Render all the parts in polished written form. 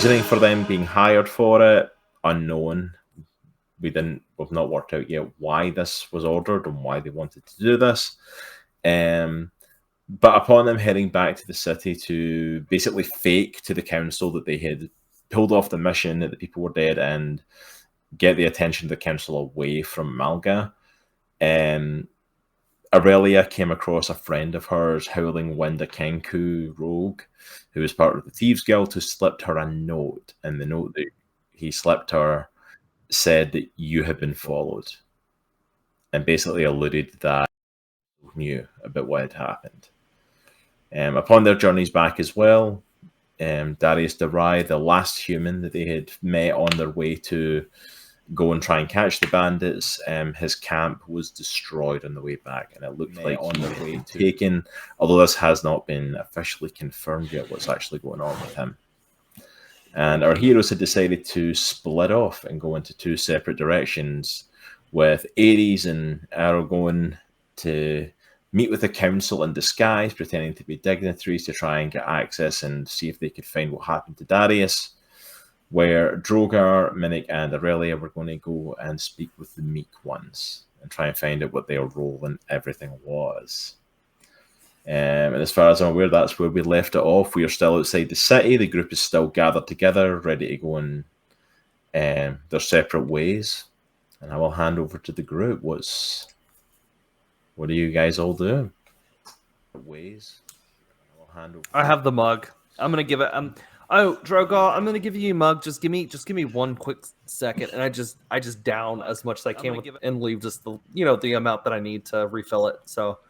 reasoning for them being hired for it, unknown. We've not worked out yet why this was ordered and why they wanted to do this. But upon them heading back to the city to basically fake to the council that they had pulled off the mission, that the people were dead, and get the attention of the council away from Malga, Erellia came across a friend of hers, Howling Wind, a Kenku rogue, who was part of the Thieves Guild, who slipped her a note. And the note that he slipped her said that you had been followed, and basically alluded that knew about what had happened. Upon their journeys back as well, Darius DeRai, the last human that they had met on their way to go and try and catch the bandits, his camp was destroyed on the way back, and it looked like on their way to taken, although this has not been officially confirmed yet what's actually going on with him. And our heroes had decided to split off and go into two separate directions, with Aries and Haregon to meet with the council in disguise, pretending to be dignitaries to try and get access and see if they could find what happened to Darius, where Droghar, Minnich, and Erellia were going to go and speak with the meek ones and try and find out what their role in everything was. And as far as I'm aware, that's where we left it off. We are still outside the city. The group is still gathered together, ready to go in their separate ways. And I will hand over to the group. What do you guys all do? Ways. I have the mug. I'm gonna give it. Droghar, I'm gonna give you a mug. Just give me 1 quick second, and I just down as much as I can with it and leave just the amount that I need to refill it. So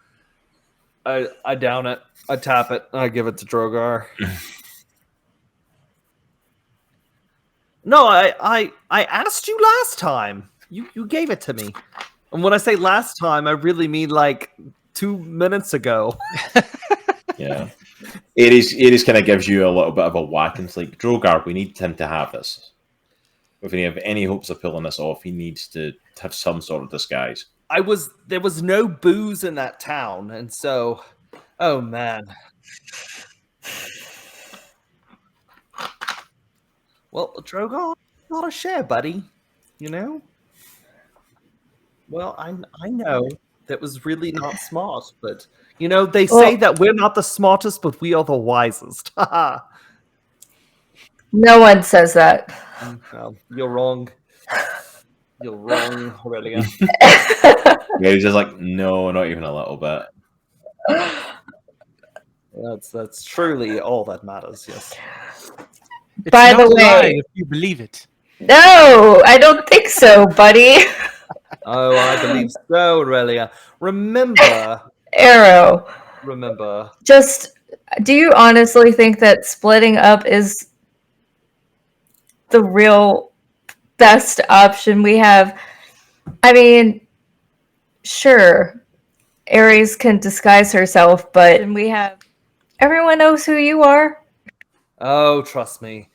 I down it, I tap it, and I give it to Droghar. No, I asked you last time. You gave it to me. And when I say last time, I really mean like 2 minutes ago. Yeah. Aries kind of gives you a little bit of a whack, and it's like, Droghar, we need him to have this. If we have any hopes of pulling this off, he needs to have some sort of disguise. There was no booze in that town, and so, oh man. Well, Droghar, not a share, buddy. You know? Well, I know that was really not smart, but they say that we're not the smartest, but we are the wisest. No one says that. Well, you're wrong. You're wrong, Erellia. Yeah, he's just like, no, not even a little bit. That's truly all that matters. Yes. It's By not the a lie way, if you believe it. No, I don't think so, buddy. Oh, I believe so, Erellia. Remember, Arrow. Just, do you honestly think that splitting up is the real best option we have? I mean, sure, Aries can disguise herself, but everyone knows who you are. Oh, trust me.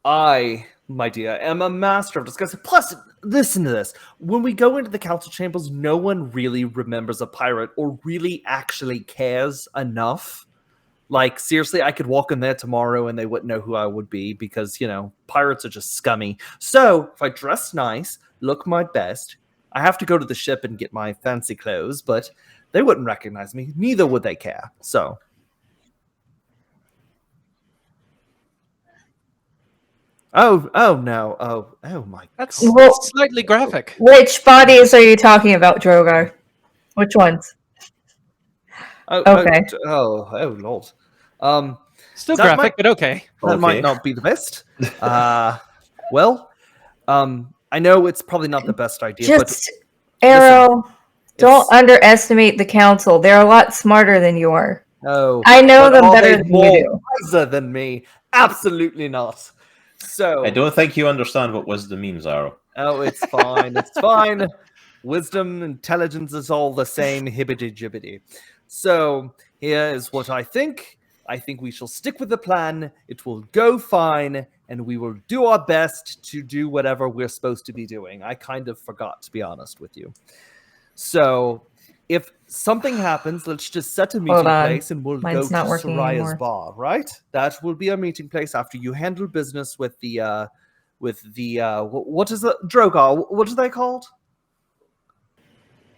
I, my dear, am a master of disguise. Plus, listen to this. When we go into the council chambers, no one really remembers a pirate or really actually cares enough. Like, seriously, I could walk in there tomorrow and they wouldn't know who I would be because, pirates are just scummy. So, if I dress nice, look my best, I have to go to the ship and get my fancy clothes, but they wouldn't recognize me. Neither would they care. So... Oh no! Oh my! That's slightly graphic. Which bodies are you talking about, Droghar? Which ones? Okay. Oh Lord. Still graphic, but okay. That might not be the best. Well, I know it's probably not the best idea. Just Arrow. Don't underestimate the council. They're a lot smarter than you are. Oh, I know them better than you do. Wiser than me? Absolutely not. So I don't think you understand what wisdom means, Arrow. Oh, it's fine. It's fine. Wisdom, intelligence is all the same. Hibbity jibbity. So here is what I think. I think we shall stick with the plan. It will go fine, and we will do our best to do whatever we're supposed to be doing. I kind of forgot, to be honest with you. So if something happens, let's just set a Hold meeting on. place and we'll Mine's go not to working Soraya's anymore. bar, right? That will be our meeting place after you handle business with the what is it? Droghar. What are they called?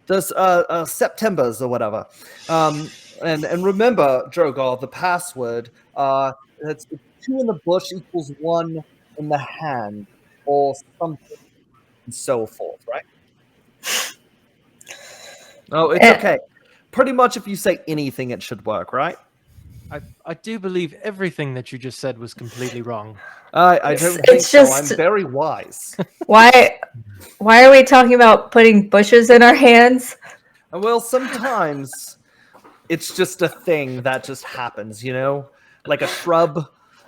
Those Septembers or whatever. And remember, Droghar, the password. It's 2 in the bush equals 1 in the hand, or something and so forth, right? Oh, it's okay. Pretty much, if you say anything, it should work, right? I do believe everything that you just said was completely wrong. I don't think so. I'm very wise. Why are we talking about putting bushes in our hands? Well, sometimes it's just a thing that just happens, like a shrub,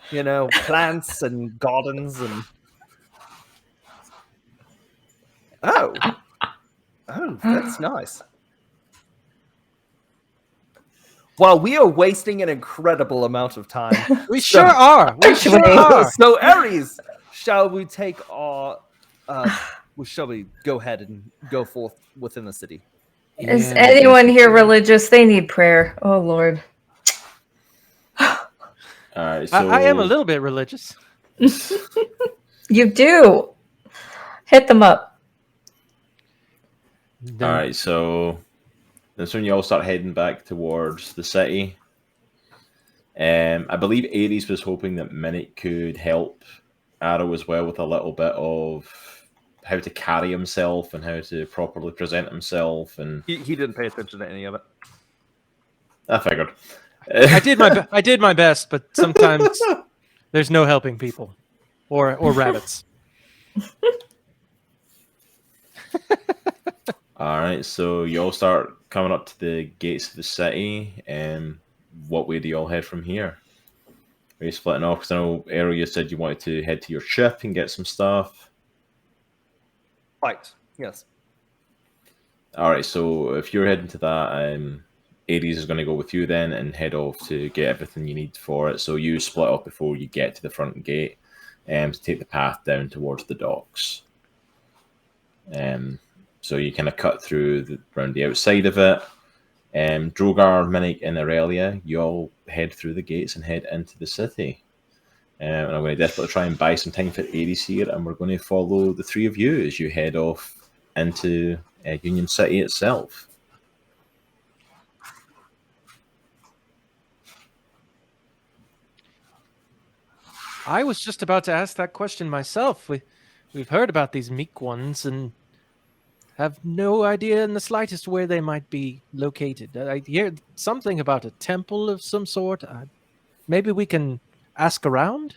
plants and gardens and. Oh, that's nice. Well, we are wasting an incredible amount of time. We sure are. We sure are. So, Aries, shall we take our? Shall we go ahead and go forth within the city? Is anyone here religious? They need prayer. Oh Lord. Alright, so I am a little bit religious. You do. Hit them up. Alright, so that's when you all start heading back towards the city. I believe Aries was hoping that Minnich could help Arrow as well with a little bit of how to carry himself and how to properly present himself. And he didn't pay attention to any of it. I figured. I did my best, but sometimes there's no helping people or rabbits. All right, so you all start coming up to the gates of the city. What way do you all head from here? Are you splitting off? Because I know, Errol, you said you wanted to head to your ship and get some stuff. Right, yes. All right, so if you're heading to that, Aries is going to go with you then and head off to get everything you need for it. So you split up before you get to the front gate to take the path down towards the docks. So you kind of cut through around the outside of it. Droghar, Minnich, and Erellia, you all head through the gates and head into the city. And I'm going to desperately try and buy some time for Aries here, and we're going to follow the three of you as you head off into Union City itself. I was just about to ask that question myself. We've heard about these meek ones and have no idea in the slightest where they might be located. I hear something about a temple of some sort. Maybe we can ask around?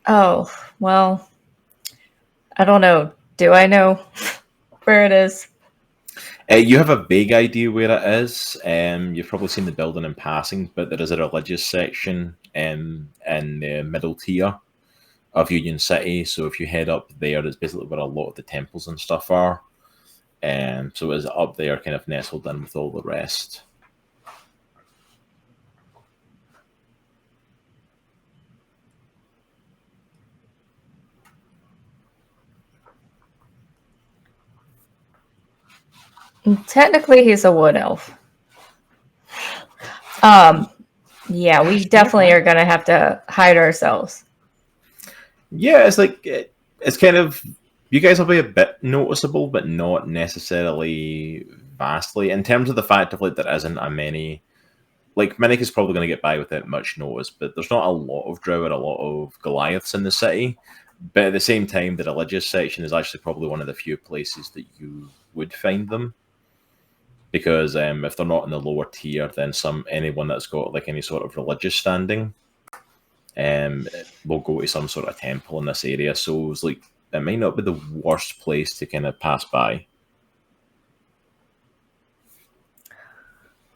Oh, well, I don't know. Do I know where it is? You have a vague idea where it is. You've probably seen the building in passing, but there is a religious section in the middle tier of Union City. So if you head up there, it's basically where a lot of the temples and stuff are. So it's up there, kind of nestled in with all the rest. Technically, he's a wood elf. Yeah, we definitely are gonna have to hide ourselves. Yeah, it's like it's kind of, you guys will be a bit noticeable, but not necessarily vastly. In terms of the fact of like there isn't a many, like Minnich is probably going to get by without much notice, but there's not a lot of Drow and a lot of Goliaths in the city. But at the same time, the religious section is actually probably one of the few places that you would find them. Because if they're not in the lower tier, then anyone that's got like any sort of religious standing will go to some sort of temple in this area. So it's like it might not be the worst place to kind of pass by.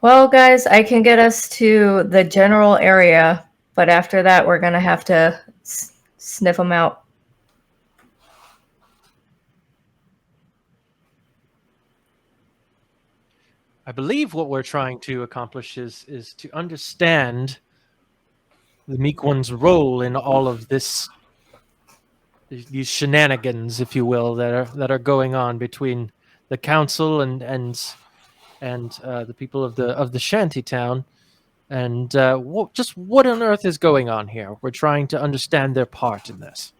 Well, guys, I can get us to the general area, but after that, we're gonna have to sniff them out. I believe what we're trying to accomplish is to understand the meek one's role in all of this these shenanigans, if you will, that are going on between the council and the people of the shanty town. And what on earth is going on here? We're trying to understand their part in this.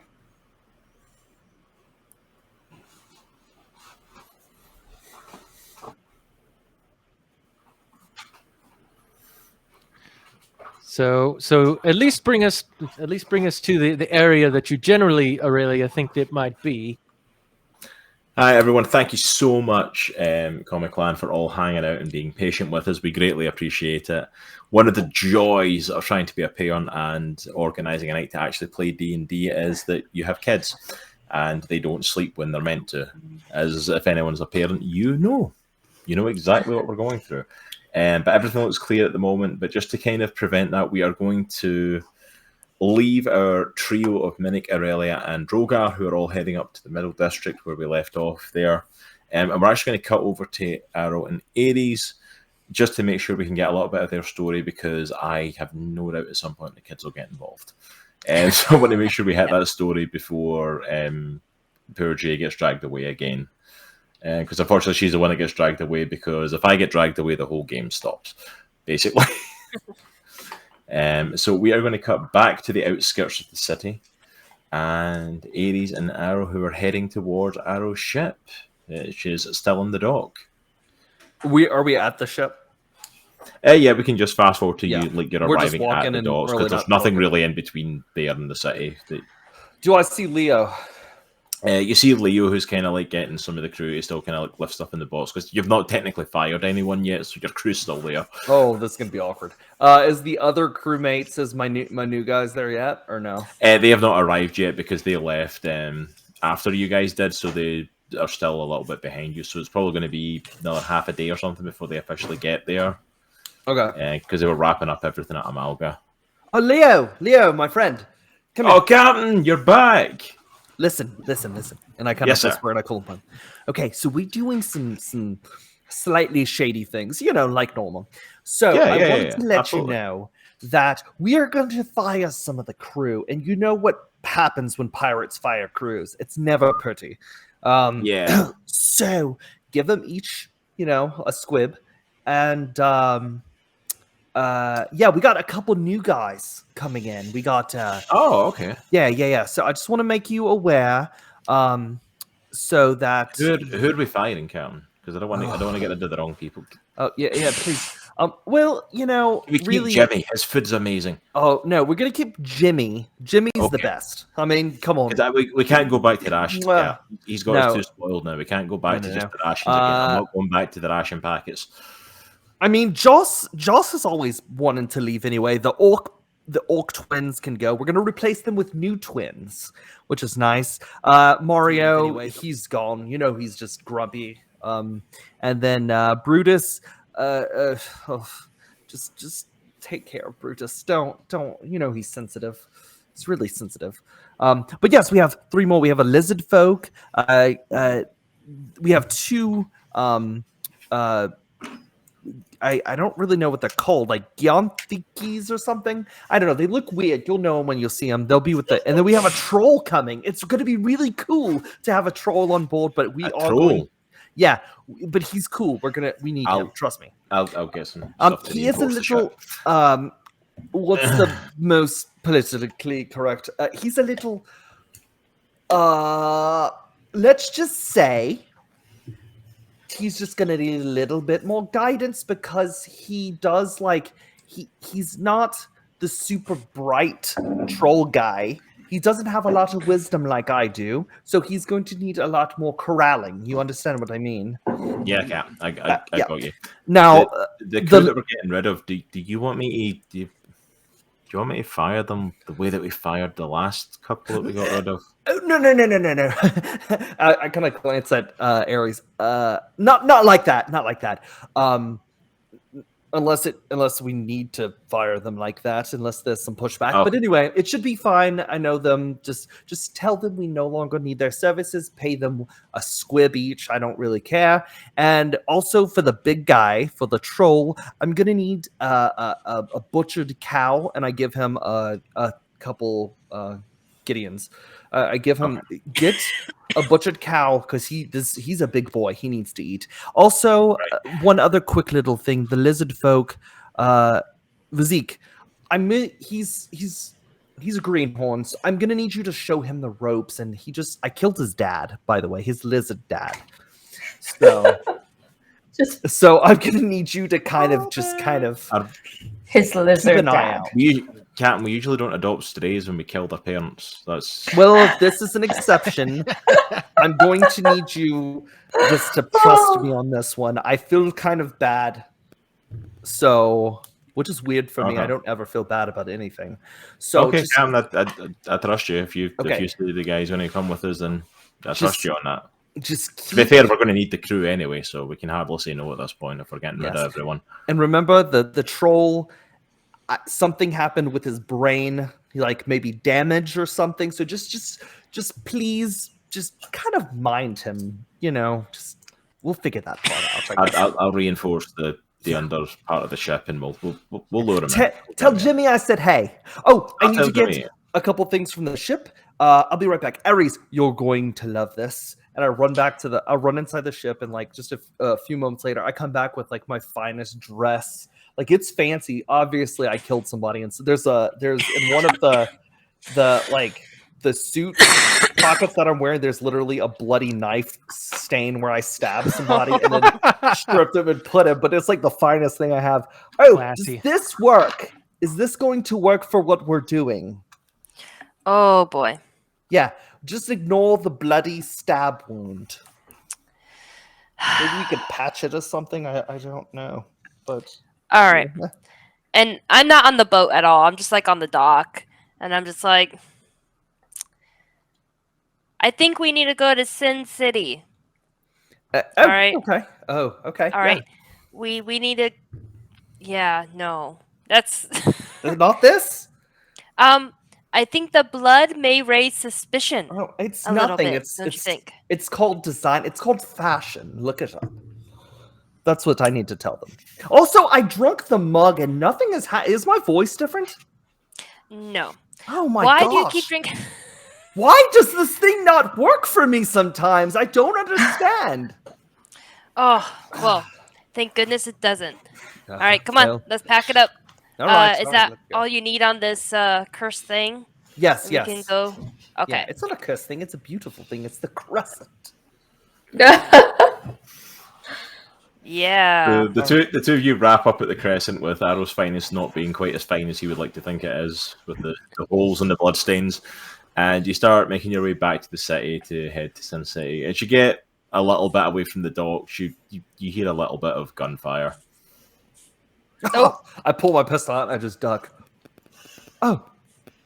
So at least bring us to the area that you generally, Erellia, think it might be. Hi everyone, thank you so much, Comic Clan, for all hanging out and being patient with us. We greatly appreciate it. One of the joys of trying to be a parent and organising a night to actually play D&D is that you have kids and they don't sleep when they're meant to. As if anyone's a parent, you know exactly what we're going through. But everything looks clear at the moment. But just to kind of prevent that, we are going to leave our trio of Minnich, Erellia, and Droghar, who are all heading up to the Middle District where we left off there. And we're actually going to cut over to Aerowen and Aries just to make sure we can get a little bit of their story, because I have no doubt at some point the kids will get involved. And so I want to make sure we hit that story before poor Jaye gets dragged away again. Because unfortunately she's the one that gets dragged away, because if I get dragged away, the whole game stops, basically. So we are going to cut back to the outskirts of the city, and Aries and Arrow, who are heading towards Arrow's ship, which is still in the dock. Are we at the ship? Yeah, we can just fast forward to you, like you're We're just arriving at the docks, because there's nothing really in between there and the city. Do I see Leo? You see Leo, who's kind of like getting some of the crew to still kind of like lift stuff in the box, because you've not technically fired anyone yet, so your crew's still there. Oh, this is gonna be awkward. Is the other crewmates, is my new guys there yet, or no? They have not arrived yet because they left after you guys did, so they are still a little bit behind you. So it's probably going to be another half a day or something before they officially get there. Okay. Because they were wrapping up everything at Amalga. Oh, Leo, my friend, come here. Oh, Captain, you're back. Listen. And I kind of whisper and I call him. Okay, so we're doing some slightly shady things, like normal. So I wanted to let you know that we are going to fire some of the crew, and you know what happens when pirates fire crews? It's never pretty. So give them each, a squib, and we got a couple new guys coming in. We got okay. Yeah. So I just want to make you aware, so that who are we firing, Captain? Because I don't want to get into the wrong people. Oh yeah, please. We keep Jimmy. His food's amazing. Oh no, we're gonna keep Jimmy. Jimmy's the best. I mean, come on. We can't go back to rations. Yeah, he's got us too spoiled now. We can't go back to just the rations again. I'm not going back to the ration packets. I mean, Joss is always wanting to leave anyway. The orc twins can go. We're gonna replace them with new twins, which is nice. Mario, anyway, he's gone. He's just grubby. And then Brutus. Just take care of Brutus. Don't. He's sensitive. It's really sensitive. But yes, we have 3 more. We have a lizard folk. We have 2. I don't really know what they're called, like Gionthikis or something. I don't know. They look weird. You'll know them when you'll see them. They'll be with and then we have a troll coming. It's going to be really cool to have a troll on board. But we are going. Yeah, but he's cool. We need him. Trust me. I'll get some. He is a little. What's the most politically correct? He's a little. Let's just say. He's just gonna need a little bit more guidance, because he does he's not the super bright troll guy. He doesn't have a lot of wisdom like I do, so he's going to need a lot more corralling. You understand what I mean? Yeah, Cap. I got you. Now, the crew that we're getting rid of, do you want me to... Do you want me to fire them the way that we fired the last couple that we got rid of? No. I kind of glance at Aries. Not like that. Not like that. Unless we need to fire them like that, unless there's some pushback. But anyway, it should be fine. I know them. Just tell them we no longer need their services. Pay them a squib each. I don't really care. And also for the big guy, for the troll, I'm gonna need a butchered cow, and I give him a couple Gideon's. I give him get a butchered cow because he's a big boy. He needs to eat. Also, one other quick little thing: the lizard folk, Vazik. He's a greenhorn. So I'm gonna need you to show him the ropes. And I killed his dad, by the way, his lizard dad. So I'm gonna need you to kind of his lizard keep an eye dad. out. Captain, we usually don't adopt strays when we kill their parents. That's Well, this is an exception. I'm going to need you just to trust me on this one. I feel kind of bad. So, which is weird for me. I don't ever feel bad about anything. So okay, Captain, I trust you. If you say the guy's going to come with us, then I trust you on that. To be fair, we're going to need the crew anyway, so we can hardly say no at this point if we're getting rid of everyone. And remember, the troll, something happened with his brain, like maybe damage or something. So just please, just kind of mind him. We'll figure that part out. I'll reinforce the under part of the ship, and we'll load him. Tell Jimmy I said hey. Oh, I need to get a couple things from the ship. I'll be right back. Aries, you're going to love this. And I run inside the ship, and like just a few moments later, I come back with like my finest dress. Like it's fancy. Obviously, I killed somebody, and so there's in one of the suit pockets that I'm wearing. There's literally a bloody knife stain where I stabbed somebody and then stripped him and put him. But it's like the finest thing I have. Oh, Classy. Does this work? Is this going to work for what we're doing? Oh boy. Yeah. Just ignore the bloody stab wound. Maybe we could patch it or something. I don't know. But all right. And I'm not on the boat at all. I'm just like on the dock. And I'm just like, I think we need to go to Sin City. All right. Okay. Oh, okay. All right. We need to. Yeah, no. That's not this? I think the blood may raise suspicion. Oh, it's nothing. Bit, don't you think? It's called design. It's called fashion. Look it up. That's what I need to tell them. Also, I drunk the mug and nothing is. Is my voice different? No. Oh my gosh. Why do you keep drinking? Why does this thing not work for me sometimes? I don't understand. Oh, well, thank goodness it doesn't. All right, come on. Let's pack it up. All right, is that all you need on this cursed thing? Yes, yes. We can go. Okay. Yeah, it's not a cursed thing. It's a beautiful thing. It's the crescent. Yeah. The two of you wrap up at the crescent with Arrow's finest not being quite as fine as he would like to think it is, with the holes and the bloodstains. And you start making your way back to the city to head to Sin City. As you get a little bit away from the docks, you hear a little bit of gunfire. Oh! I pull my pistol out and I just duck. Oh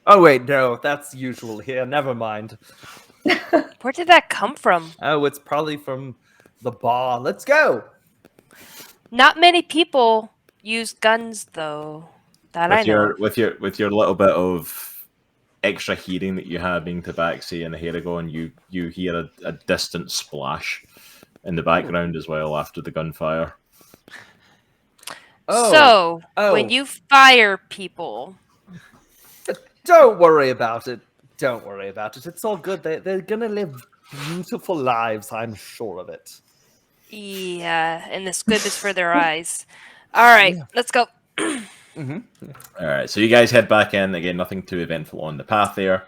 wait, no, that's usual here. Never mind. Where did that come from? Oh, it's probably from the bar. Let's go. Not many people use guns, though. I know. With your little bit of extra hearing that you have being Tabaxi and Haregon, you hear a distant splash in the background as well after the gunfire. When you fire people, don't worry about it. Don't worry about it. It's all good. They're gonna live beautiful lives. I'm sure of it. Yeah, and this good is for their eyes. All right, let's go. Mm-hmm. All right, so you guys head back in. Again, nothing too eventful on the path there.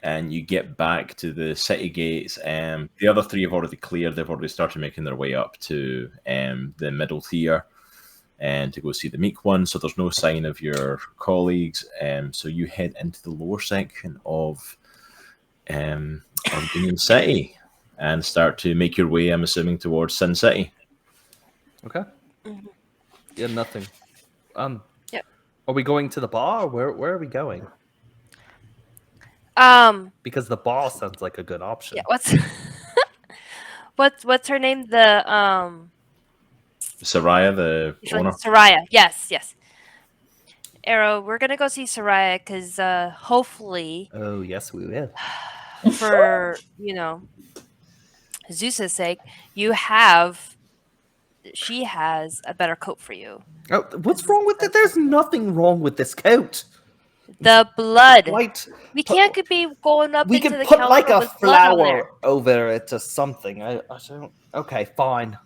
And you get back to the city gates. The other three have already cleared. They've already started making their way up to the middle tier and to go see the meek one. So there's no sign of your colleagues. So you head into the lower section of Union City and start to make your way, I'm assuming, towards Sin City. Okay. Mm-hmm. Yeah, nothing. Yep. Are we going to the bar? Where are we going? Because the bar sounds like a good option. Yeah, what's her name? The Soraya, the owner. Soraya, yes. Arrow, we're gonna go see Soraya because hopefully. Oh yes, we will. For Zeus's sake, she has a better coat for you. Oh, what's wrong with it? There's nothing wrong with this coat. The blood. White. We can't be going up We into could the put counter like a with blood on there. flower over it or something. I don't. Okay, fine.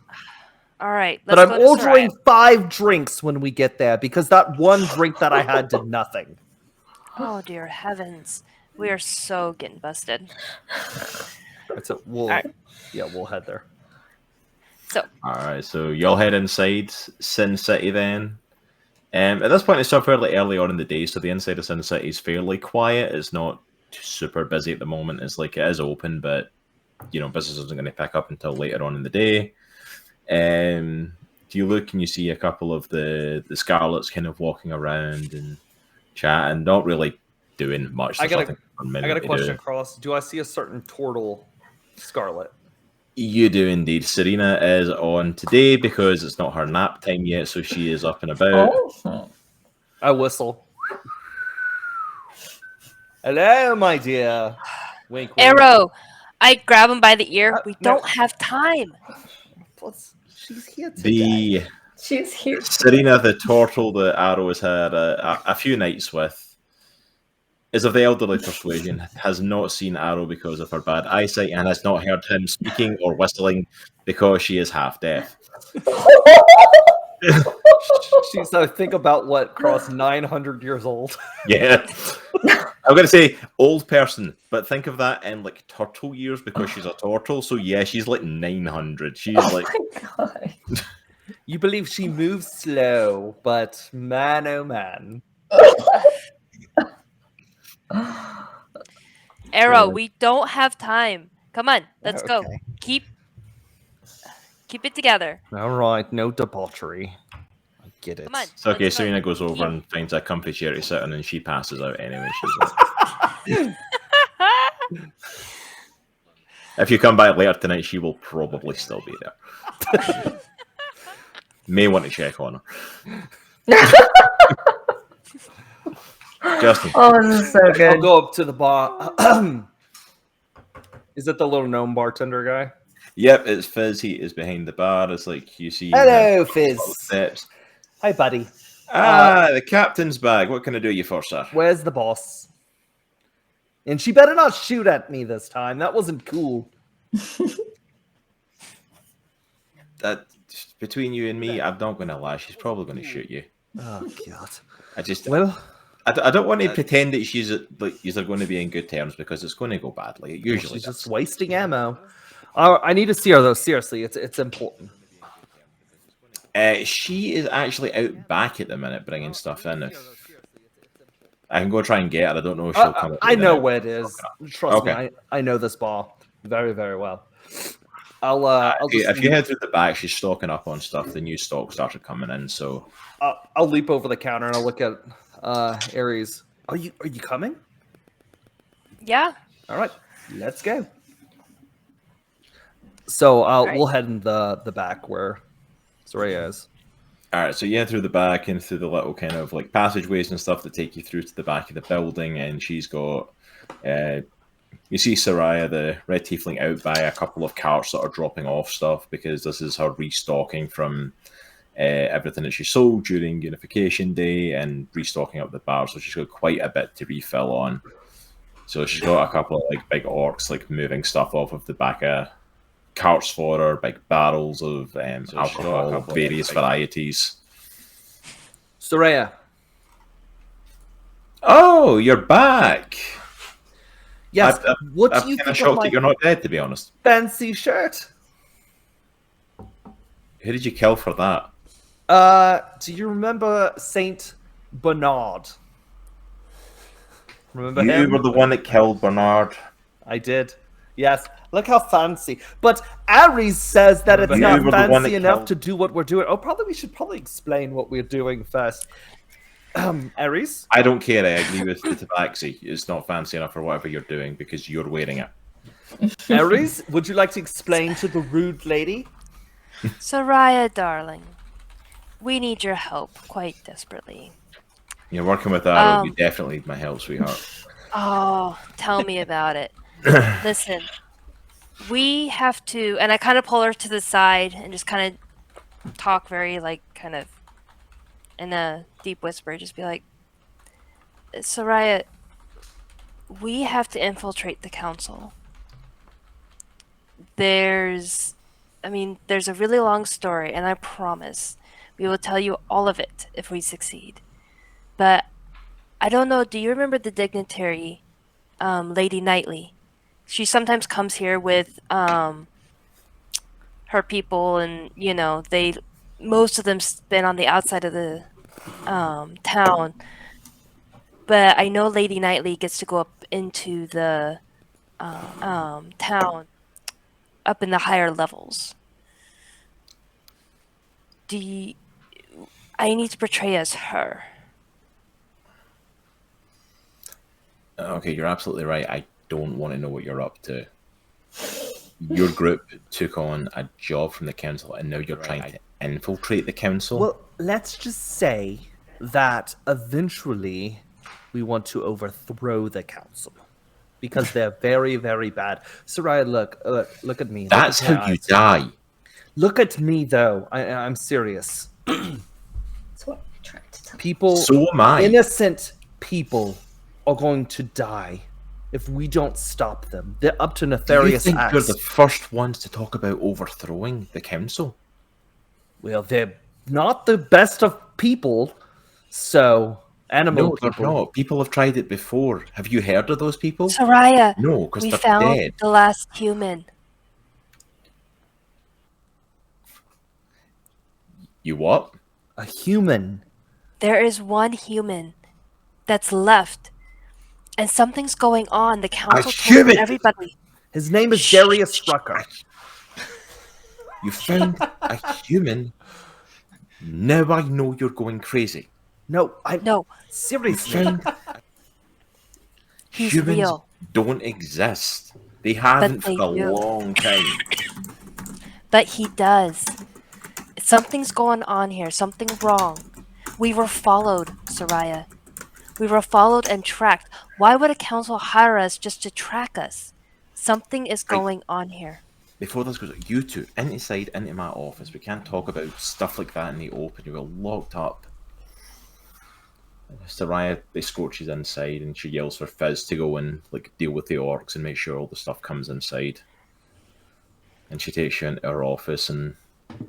All right, But let's I'm go to ordering Soraya. 5 drinks when we get there because that one drink that I had did nothing. Oh dear heavens, we are so getting busted. So we'll, Alright. yeah, we'll head there. So Alright, so you'll head inside Sin City then. At this point, it's still fairly early on in the day, so the inside of Sin City is fairly quiet. It's not super busy at the moment. It's like it is open, but business isn't going to pick up until later on in the day. Do you look and you see a couple of the Scarlets kind of walking around and chatting, not really doing much. I got a a question, Carlos. Do I see a certain turtle Scarlet? You do indeed. Serena is on today because it's not her nap time yet, so she is up and about. Oh. I whistle. Hello, my dear. Wink, wink. Arrow, I grab him by the ear. We no. don't have time. Plus, she's here today. She's here. Serena, the turtle that Arrow has had a few nights with, is of the elderly persuasion, has not seen Arrow because of her bad eyesight, and has not heard him speaking or whistling because she is half deaf. She's, think about what, Cross, 900 years old. Yeah. I'm going to say old person, but think of that in like turtle years because she's a turtle. So yeah, she's like 900. She's Oh my god. You believe she moves slow, but man, oh man. Arrow, we don't have time. Come on, let's go. Keep it together. All right, no debauchery. I get it. Come on. It's okay. let's go. Serena goes over and finds a comfy chair to sit in, and she passes out anyway. She's like, if you come back later tonight, she will probably still be there. May want to check on her. Justin. Oh, this is so I'll good. go up to the bar. Is it the little gnome bartender guy? Yep, it's Fizz. He is behind the bar. It's like you see. Hello, Fizz. Steps. Hi, buddy. The captain's bag. What can I do you for, sir? Where's the boss? And she better not shoot at me this time. That wasn't cool. That between you and me, I'm not going to lie. She's probably going to shoot you. Oh God. I don't want to pretend that she's like you're going to be in good terms because it's going to go badly. It usually She's does. just wasting ammo. I need to see her though. Seriously, it's important. She is actually out back at the minute, bringing stuff in. If I can go try and get her, I don't know if she'll come. I know where it is. Okay. Trust me, I know this bar very, very well. I'll just if you head through the back, she's stocking up on stuff. The new stock started coming in, so I'll leap over the counter and I'll look at Aries. Are you coming? Yeah. All right, let's go. So we'll head in the back where Soraya is. all right. So you head through the back and through the little kind of like passageways and stuff that take you through to the back of the building, and she's got. You see Soraya, the red tiefling, out by a couple of carts that are dropping off stuff because this is her restocking from everything that she sold during Unification Day and restocking up the bar. So she's got quite a bit to refill on. So she's got a couple of like big orcs like moving stuff off of the back of carts for her, big barrels of alcohol, various varieties. Soraya. Oh, you're back. Yes. What I'm do you kind of think of shocked my that you're not dead, to be honest. fancy shirt? Who did you kill for that? Do you remember Saint Bernard? Remember You him? were the one that killed Bernard. I did. Yes. Look how fancy. But Aries says that it's You not were the one fancy that enough killed- to do what we're doing. We should probably explain what we're doing first. Aries? I don't care. I agree with the Tabaxi. It's not fancy enough for whatever you're doing because you're wearing it. Aries, would you like to explain to the rude lady? Soraya, darling, we need your help quite desperately. You're working with Arrow. You definitely need my help, sweetheart. Oh, tell me about it. Listen, we have to, and I kind of pull her to the side and just kind of talk very, like, kind of in a deep whisper, just be like, Soraya, we have to infiltrate the council. There's a really long story, and I promise we will tell you all of it if we succeed. But I don't know, do you remember the dignitary, Lady Knightley? She sometimes comes here with her people, and most of them spin on the outside of the town. But I know Lady Knightley gets to go up into the town, up in the higher levels. I need to portray as her. Okay, you're absolutely right. I don't want to know what you're up to. Your group took on a job from the council, and now you're trying to infiltrate the council? Well, let's just say that eventually we want to overthrow the council. Because they're very, very bad. Soraya, look at me. That's how you die. Look at me, though. I'm serious. That's what I'm trying to tell you. People, So am I. Innocent people are going to die if we don't stop them. They're up to nefarious Do you think acts. you're the first ones to talk about overthrowing the council? Well, they're not the best of people, so animal No, they're people. not. People have tried it before. Have you heard of those people? Soraya, No, because we they're found dead. the last human. You what? A human. There is one human that's left, and something's going on. The council told human? everybody. His name is Darius Strucker. You found a human? Now I know you're going crazy. No. Seriously. Found He's humans real. don't exist. They haven't they for a do. long time. But he does. Something's going on here. Something wrong. We were followed, Soraya. We were followed and tracked. Why would a council hire us just to track us? Something is going on here. Before this goes, you two, inside, into my office. We can't talk about stuff like that in the open. You're locked up. Soraya escorts you inside, and she yells for Fizz to go and deal with the orcs and make sure all the stuff comes inside. And she takes you into her office, and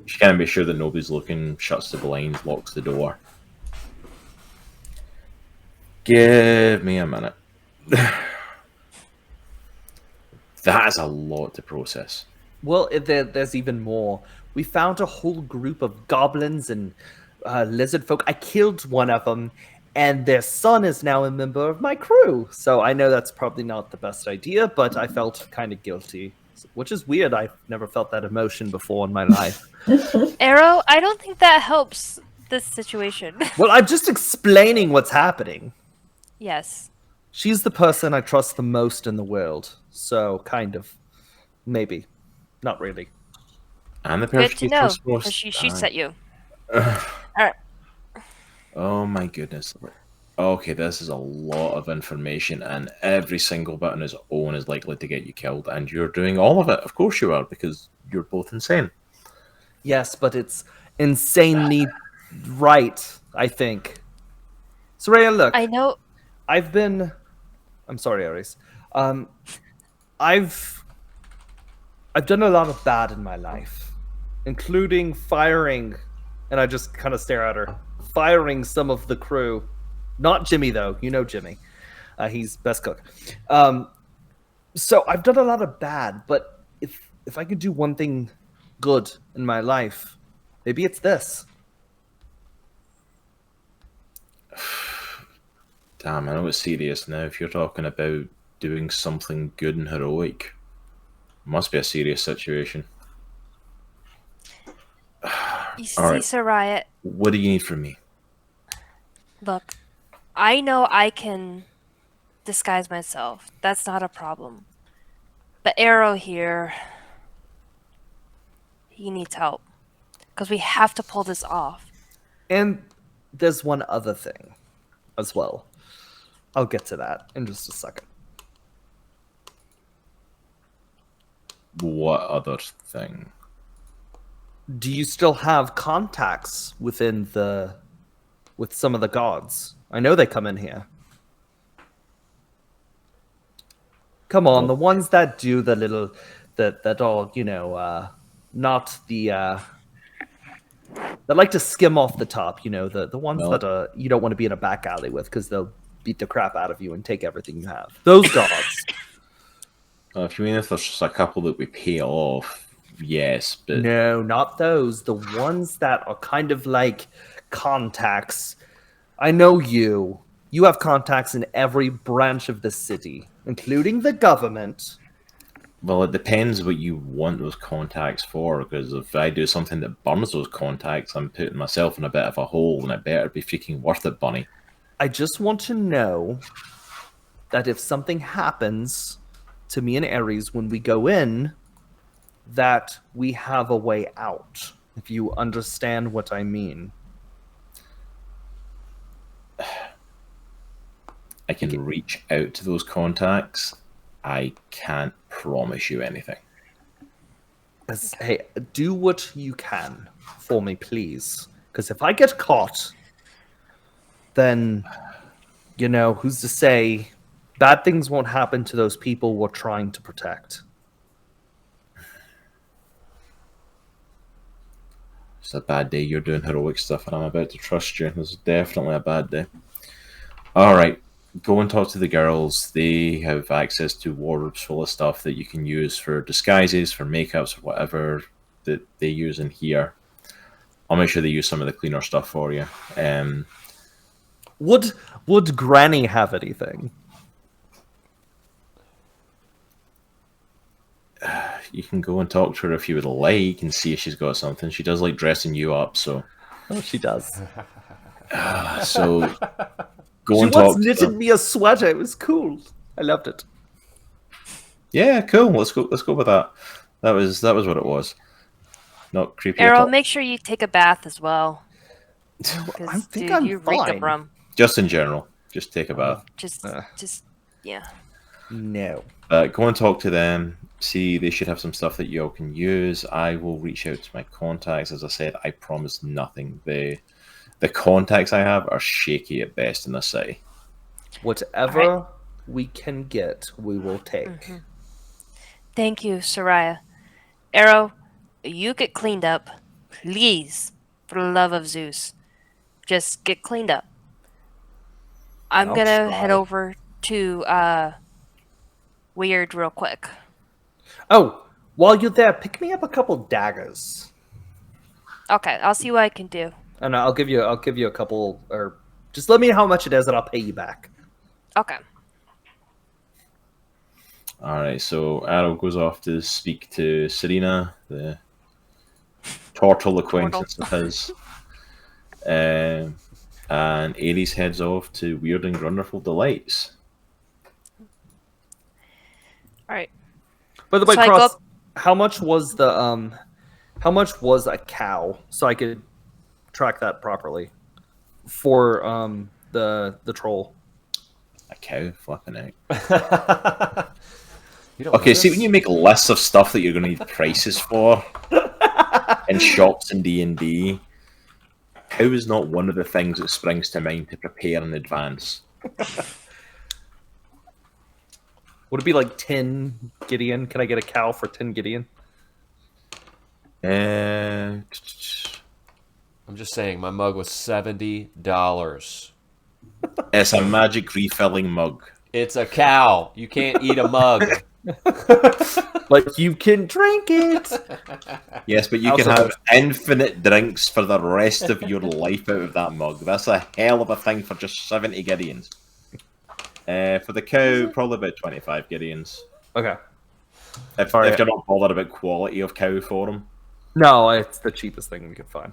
she can't be sure that nobody's looking, shuts the blinds, locks the door. Give me a minute. That is a lot to process. Well, there's even more. We found a whole group of goblins and lizard folk. I killed one of them, and their son is now a member of my crew. So I know that's probably not the best idea, but I felt kind of guilty, which is weird. I've never felt that emotion before in my life. Arrow, I don't think that helps this situation. Well, I'm just explaining what's happening. Yes. She's the person I trust the most in the world. So, kind of. Maybe. Not really. And the Good person to you know, trust most. because she shoots at you. Alright. Oh my goodness. Okay, this is a lot of information, and every single bit on his own is likely to get you killed, and you're doing all of it. Of course you are, because you're both insane. Yes, but it's insanely right, I think. Soraya, look. I know. I'm sorry, Aries. I've done a lot of bad in my life, including firing, and I just kind of stare at her, firing some of the crew. Not Jimmy, though. You know Jimmy. He's best cook. So I've done a lot of bad, but if I could do one thing good in my life, maybe it's this. Damn, I know it's serious now. If you're talking about doing something good and heroic, it must be a serious situation. You see, Alright. Soraya, What do you need from me? look, I know I can disguise myself. That's not a problem. But Arrow here, he needs help. Because we have to pull this off. And there's one other thing as well. I'll get to that in just a second. What other thing? Do you still have contacts with some of the gods? I know they come in here. Come on, the ones that do the little, that all, not the, that like to skim off the top, the ones that you don't want to be in a back alley with because they'll beat the crap out of you and take everything you have. Those gods. If you mean if there's just a couple that we pay off, yes, but No, not those. The ones that are kind of like contacts. I know you. You have contacts in every branch of the city, including the government. well, it depends what you want those contacts for. Because if I do something that burns those contacts, I'm putting myself in a bit of a hole, and it better be freaking worth it, Bunny. I just want to know that if something happens to me and Aries when we go in, that we have a way out. If you understand what I mean. I can reach out to those contacts. I can't promise you anything. Hey, do what you can for me, please. Because if I get caught, then, who's to say bad things won't happen to those people we're trying to protect? It's a bad day. You're doing heroic stuff, and I'm about to trust you. This is definitely a bad day. All right. Go and talk to the girls. They have access to wardrobes full of stuff that you can use for disguises, for makeups, or whatever that they use in here. I'll make sure they use some of the cleaner stuff for you. Would Granny have anything? You can go and talk to her if you would like and see if she's got something. She does like dressing you up, so. Oh, she does. So go She and talk. once knitted me a sweater. It was cool. I loved it. Yeah, cool. Let's go with that. That was what it was. Not creepy at Errol, all. make sure you take a bath as well. I think Dude, I'm you reek fine. of rum. Just in general. Just take a bath. Just, yeah. No. Go and talk to them. See, they should have some stuff that you all can use. I will reach out to my contacts. As I said, I promise nothing. The contacts I have are shaky at best in the city. Whatever we can get, we will take. Mm-hmm. Thank you, Soraya. Arrow, you get cleaned up. Please, for the love of Zeus. Just get cleaned up. I'm I'll gonna try. head over to Weird real quick. Oh, while you're there, pick me up a couple daggers. Okay, I'll see what I can do. And I'll give you a couple, or just let me know how much it is, and I'll pay you back. Okay. All right, so Arrow goes off to speak to Serena, the turtle acquaintance of his, and Aries heads off to Weird and Wonderful Delights. All right. By the way, So I Cross, go- how much was a cow, so I could track that properly for the troll? A cow, fucking out. You don't Okay, know see, this? when you make lists of stuff that you're going to need prices for in shops in D&D, cow is not one of the things that springs to mind to prepare in advance. Would it be like 10 Gideon? Can I get a cow for 10 Gideon? Uh, I'm just saying, my mug was $70. it's a magic refilling mug. It's a cow. You can't eat a mug. Like, you can drink it! Yes, but you Also- can have infinite drinks for the rest of your life out of that mug. That's a hell of a thing for just 70 Gideons. For the cow, probably about 25 Gideons. Okay. If Alright. you're not bothered about quality of cow for them. No, it's the cheapest thing we could find.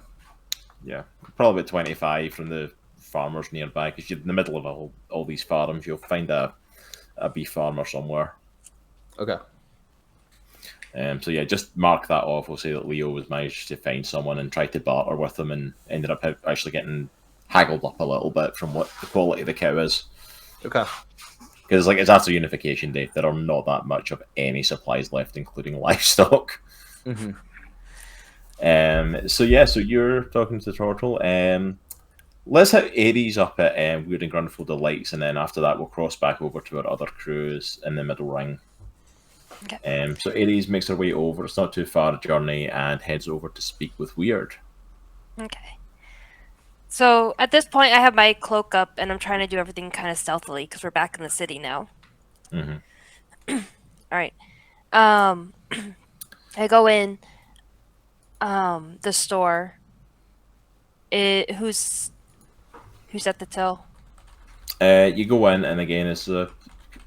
Yeah, probably about 25 from the farmers nearby, because you're in the middle of all these farms. You'll find a beef farmer somewhere. Okay. So yeah, just mark that off. We'll say that Leo was managed to find someone and tried to barter with them, and ended up actually getting haggled up a little bit from what the quality of the cow is. Okay. Because it's after Unification Day, there are not that much of any supplies left, including livestock. Mm-hmm. So you're talking to the turtle. Let's hit Aries up at Weird and Wonderful Delights, and then after that we'll cross back over to our other crews in the middle ring. Okay. So Aries makes her way over. It's not too far a journey, and heads over to speak with Weird. Okay. So at this point, I have my cloak up, and I'm trying to do everything kind of stealthily because we're back in the city now. Mm-hmm. All right. I go in. The store. Who's at the till? You go in, and again,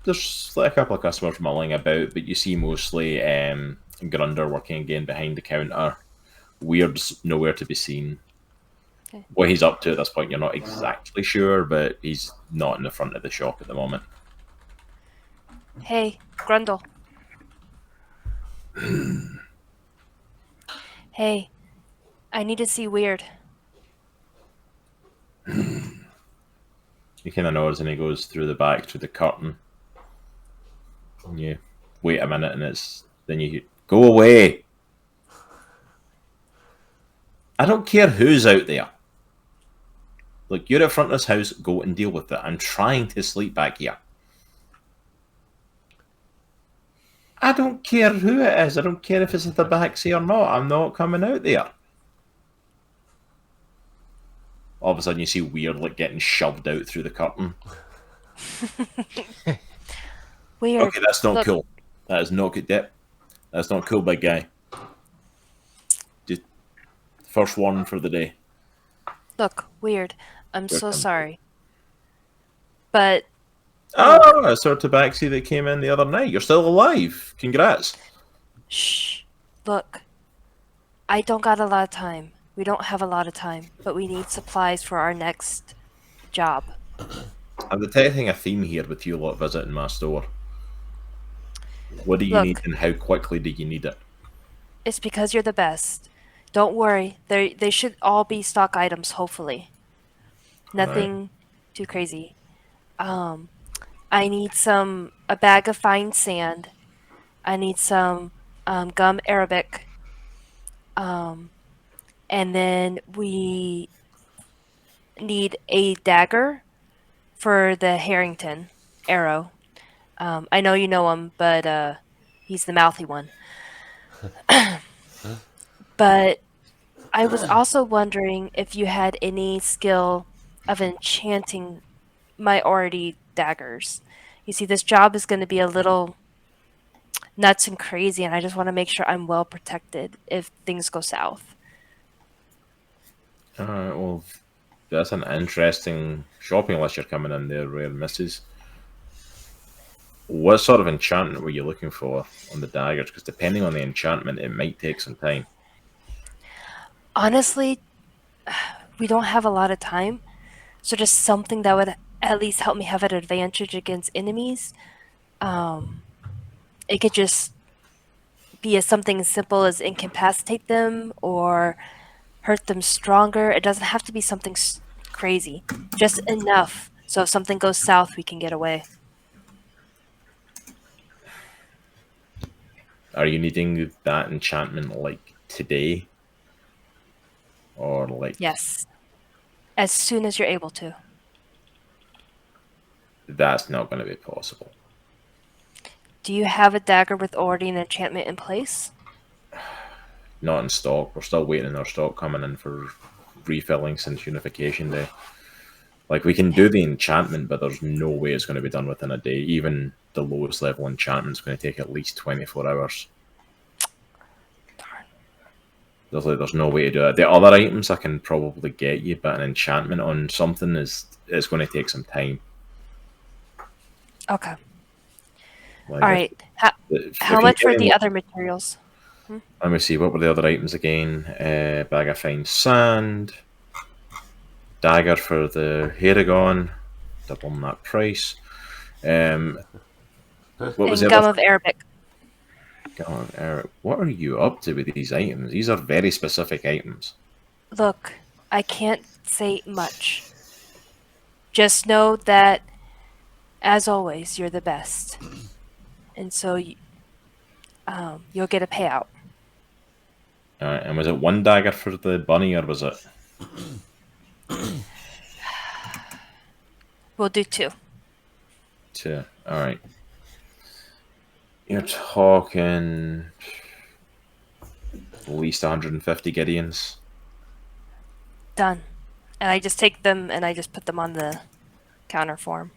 there's like a couple of customers mulling about, but you see mostly Grunder working again behind the counter. Weird's nowhere to be seen. Okay. What he's up to at this point, you're not exactly sure, but he's not in the front of the shop at the moment. Hey, Grundle. Hey, I need to see Weird. He kind of nods and he goes through the back, through the curtain. And you wait a minute, and then you go away. I don't care who's out there. Look, you're at front of this house, go and deal with it. I'm trying to sleep back here. I don't care who it is. I don't care if it's a Tabaxi or not. I'm not coming out there. All of a sudden, you see Weird like getting shoved out through the curtain. Weird. Okay, that's not Look. cool. That is not good. Yep. That's not cool, big guy. Just first one for the day. Look, Weird. I'm Here so comes- sorry. But Oh, I saw Tabaxi that came in the other night. You're still alive. Congrats. shh. Look. I don't got a lot of time. We don't have a lot of time, but we need supplies for our next job. I'm detecting a theme here with you lot visiting my store. What do you Look. need, and how quickly do you need it? It's because you're the best. Don't worry. They should all be stock items, hopefully. Nothing too crazy. I need a bag of fine sand. I need some gum Arabic. And then we need a dagger for the Harrington arrow. I know you know him, but he's the mouthy one. But I was also wondering if you had any skill of enchanting my already daggers. You see, this job is going to be a little nuts and crazy, and I just want to make sure I'm well protected if things go south. Alright, well, that's an interesting shopping list you're coming in there, Rare Misses. What sort of enchantment were you looking for on the daggers? Because depending on the enchantment, it might take some time. Honestly, we don't have a lot of time, so just something that would at least help me have an advantage against enemies. It could just be something as simple as incapacitate them or hurt them stronger. It doesn't have to be something crazy, just enough so if something goes south, we can get away. Are you needing that enchantment like today? Or like Yes, as soon as you're able to. that's not going to be possible? Do you have a dagger with already an enchantment in place? Not in stock. We're still waiting on our stock coming in for refilling since Unification Day. Like, we can do the enchantment, but there's no way it's going to be done within a day. Even the lowest level enchantment is going to take at least 24 hours. Darn. There's no way to do it. The other items I can probably get you, but an enchantment on something is going to take some time. Okay. Like, All right. How much for the other materials? Let me see, what were the other items again? Bag of fine sand, dagger for the Haregon, double on that price. What was And the gum other? of Arabic. God, Eric, what are you up to with these items? These are very specific items. Look, I can't say much. Just know that, as always, you're the best. And so you'll get a payout. Alright, and was it one dagger for the bunny, or was it? We'll do two. Two. Alright. You're talking at least 150 Gideons. Done. And I just take them and I just put them on the counter for him.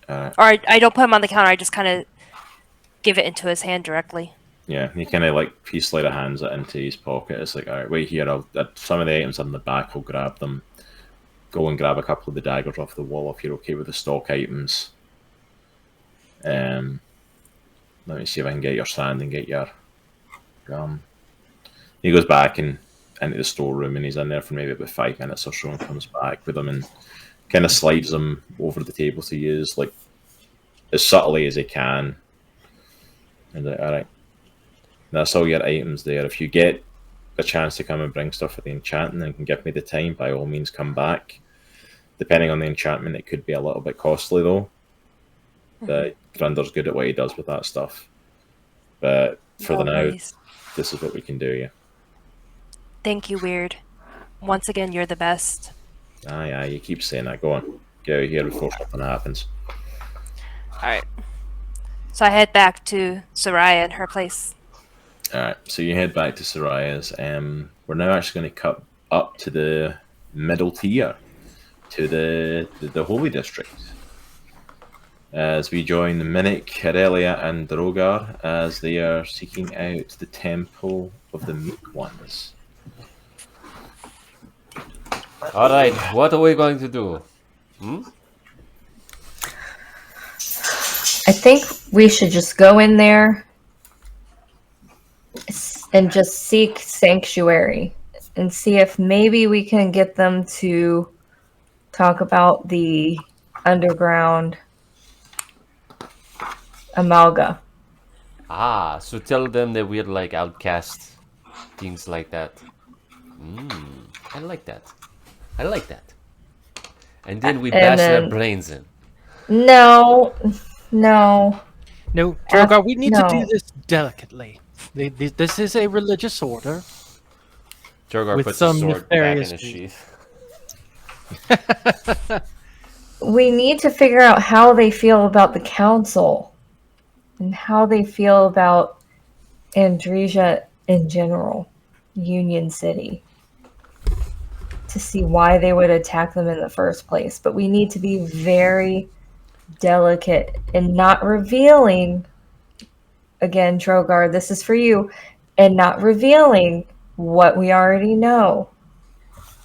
Or I don't put them on the counter. I just kind of give it into his hand directly. Yeah, he kind of like he sleight of hands it into his pocket. It's like, all right, wait here. Some of the items on the back. I'll grab them. Go and grab a couple of the daggers off the wall if you're okay with the stock items. Let me see if I can get your sand and get your gum. He goes back and into the storeroom, and he's in there for maybe about 5 minutes or so, and comes back with them and kind of slides them over the table to use, like as subtly as he can. And like, all right, that's all your items there. If you get a chance to come and bring stuff for the enchanting and can give me the time, by all means come back. Depending on the enchantment, it could be a little bit costly though. But Grunder's good at what he does with that stuff. But for the now, this is what we can do, yeah. Thank you, Weird. Once again, you're the best. Aye, you keep saying that. Go on. Get out of here before something happens. Alright. So I head back to Soraya and her place. Alright, so you head back to Soraya's. We're now actually going to cut up to the middle tier, to the Holy District, as we join Minnich, Erellia, and Droghar as they are seeking out the Temple of the Meek Ones. Alright, what are we going to do? I think we should just go in there and just seek sanctuary and see if maybe we can get them to talk about the underground Amalga. Ah, so tell them that we're like outcasts, things like that. I like that. I like that. And then we bash their brains in. No. No, Droghar, we need to do this delicately. This is a religious order. Droghar puts his sword back in his sheath. We need to figure out how they feel about the council and how they feel about Andriesia in general, Union City, to see why they would attack them in the first place. But we need to be very delicate and not revealing, again, Droghar, this is for you, and not revealing what we already know.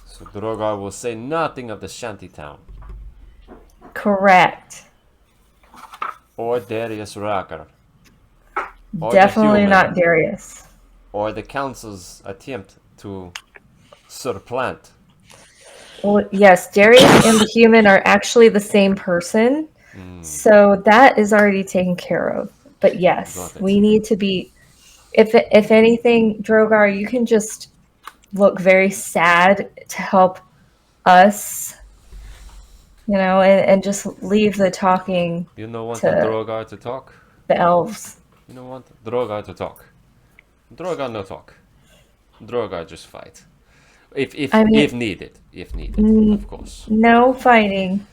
So Droghar will say nothing of the shantytown. Correct. Or Darius Raker. Definitely not Darius. Or the council's attempt to supplant. Well, yes, Darius and the human are actually the same person. So that is already taken care of. But yes, we need to be, if anything, Droghar, you can just look very sad to help us, and just leave the talking. You don't want Droghar to talk? The elves. You don't want Droghar to talk. Droghar no talk. Droghar just fight. If needed, of course. No fighting.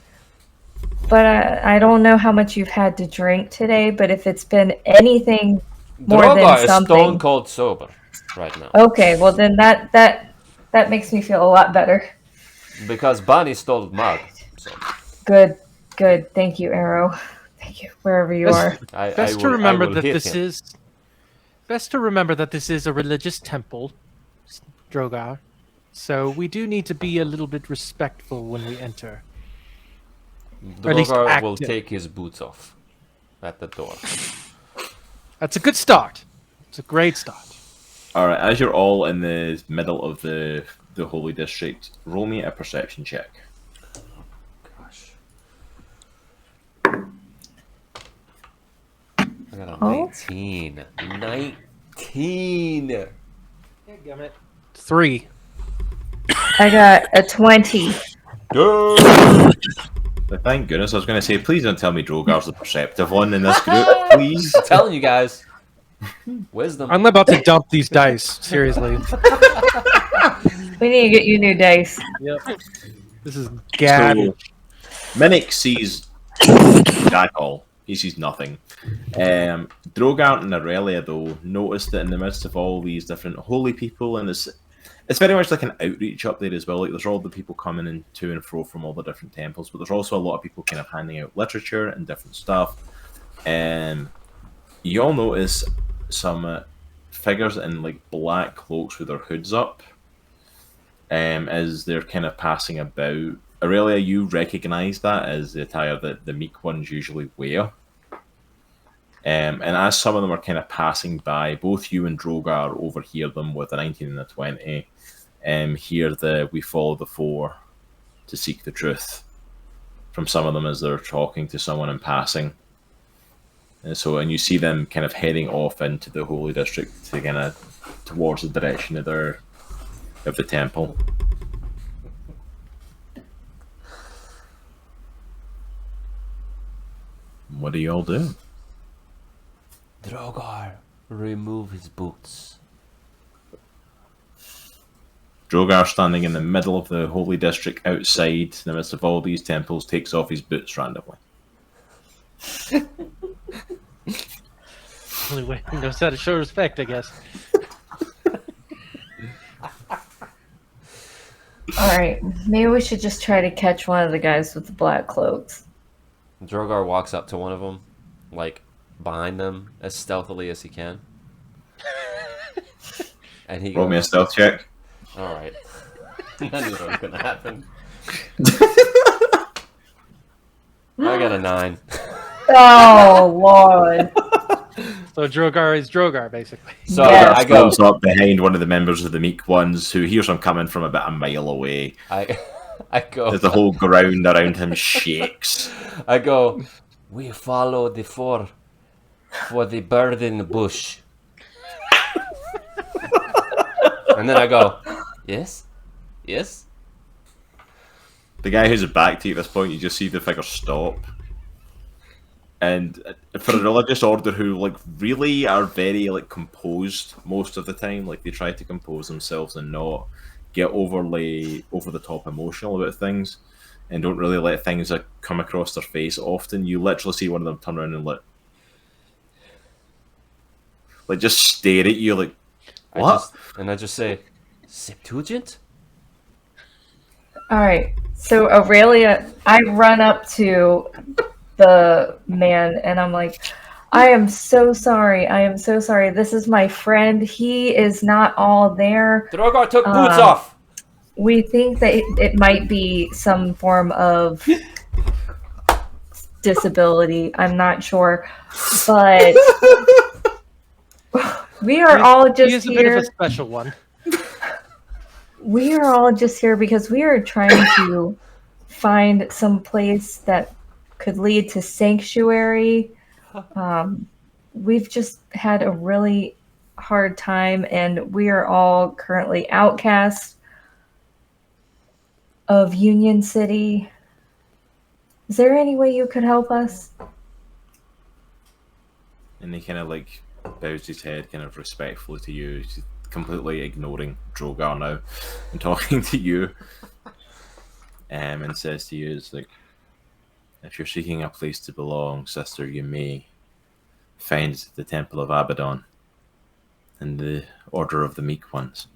But I don't know how much you've had to drink today, but if it's been anything more Droghar than something... is stone cold sober right now. Okay, well then that makes me feel a lot better. Because Bonnie stole Marc. So. Good. Thank you, Arrow. Thank you, wherever you are. Best to remember that this is a religious temple, Droghar. So we do need to be a little bit respectful when we enter. Droghar will take his boots off at the door. That's a good start. It's a great start. Alright, as you're all in the middle of the Holy District, roll me a perception check. Gosh. I got a 19. 19! 3. I got a 20. Thank goodness. I was going to say, please don't tell me Drogar's the perceptive one in this group, please. I'm telling you guys. Wisdom. I'm about to dump these dice, seriously. We need to get you new dice. Yep. This is gad. So, Minnich sees Jackal He sees nothing. Droghar and Erellia, though, notice that in the midst of all these different holy people, and it's very much like an outreach up there as well. Like there's all the people coming in to and fro from all the different temples, but there's also a lot of people kind of handing out literature and different stuff. You all notice some figures in like black cloaks with their hoods up, as they're kind of passing about. Aurelia, you recognise that as the attire that the meek ones usually wear. And as some of them are kind of passing by, both you and Droghar overhear them with a 19 and a 20. Hear the "We follow the four to seek the truth" from some of them as they're talking to someone in passing. And you see them kind of heading off into the holy district to kind of towards the direction of the temple. What do you all do? Droghar, remove his boots. Droghar, standing in the middle of the holy district outside, in the midst of all these temples, takes off his boots randomly. Only way he knows how to show respect, I guess. Alright, maybe we should just try to catch one of the guys with the black cloaks. Droghar walks up to one of them, like behind them, as stealthily as he can. And he Roll me a stealth check. Alright. I knew that was gonna happen. I got a 9. Oh, Lord. So Droghar is Droghar, basically. So Yes. I go. Goes up behind one of the members of the meek ones, who hears him coming from about a mile away. I go. As the whole ground around him shakes. I go. We follow the four for the bird in the bush. And then I go. Yes. Yes. The guy who's back to you at this point, you just see the figure stop. And for a religious order who like really are very like composed most of the time, like they try to compose themselves and not get overly over the top emotional about things, and don't really let things come across their face often. You literally see one of them turn around and like just stare at you like, what? I just say, Septuagint? Alright, so Aurelia, I run up to the man and I'm like, I am so sorry. This is my friend. He is not all there. Droghar took boots off. We think that it might be some form of disability. I'm not sure. But we are all just He is a here. bit of a special one. We are all just here because we are trying to find some place that could lead to sanctuary. We've just had a really hard time, and we are all currently outcasts of Union City. Is there any way you could help us? And he kind of like bows his head kind of respectfully to you. He's completely ignoring Droghar now and talking to you. And says to you, it's like, if you're seeking a place to belong, sister, you may find the Temple of Abaddon and the Order of the Meek Ones.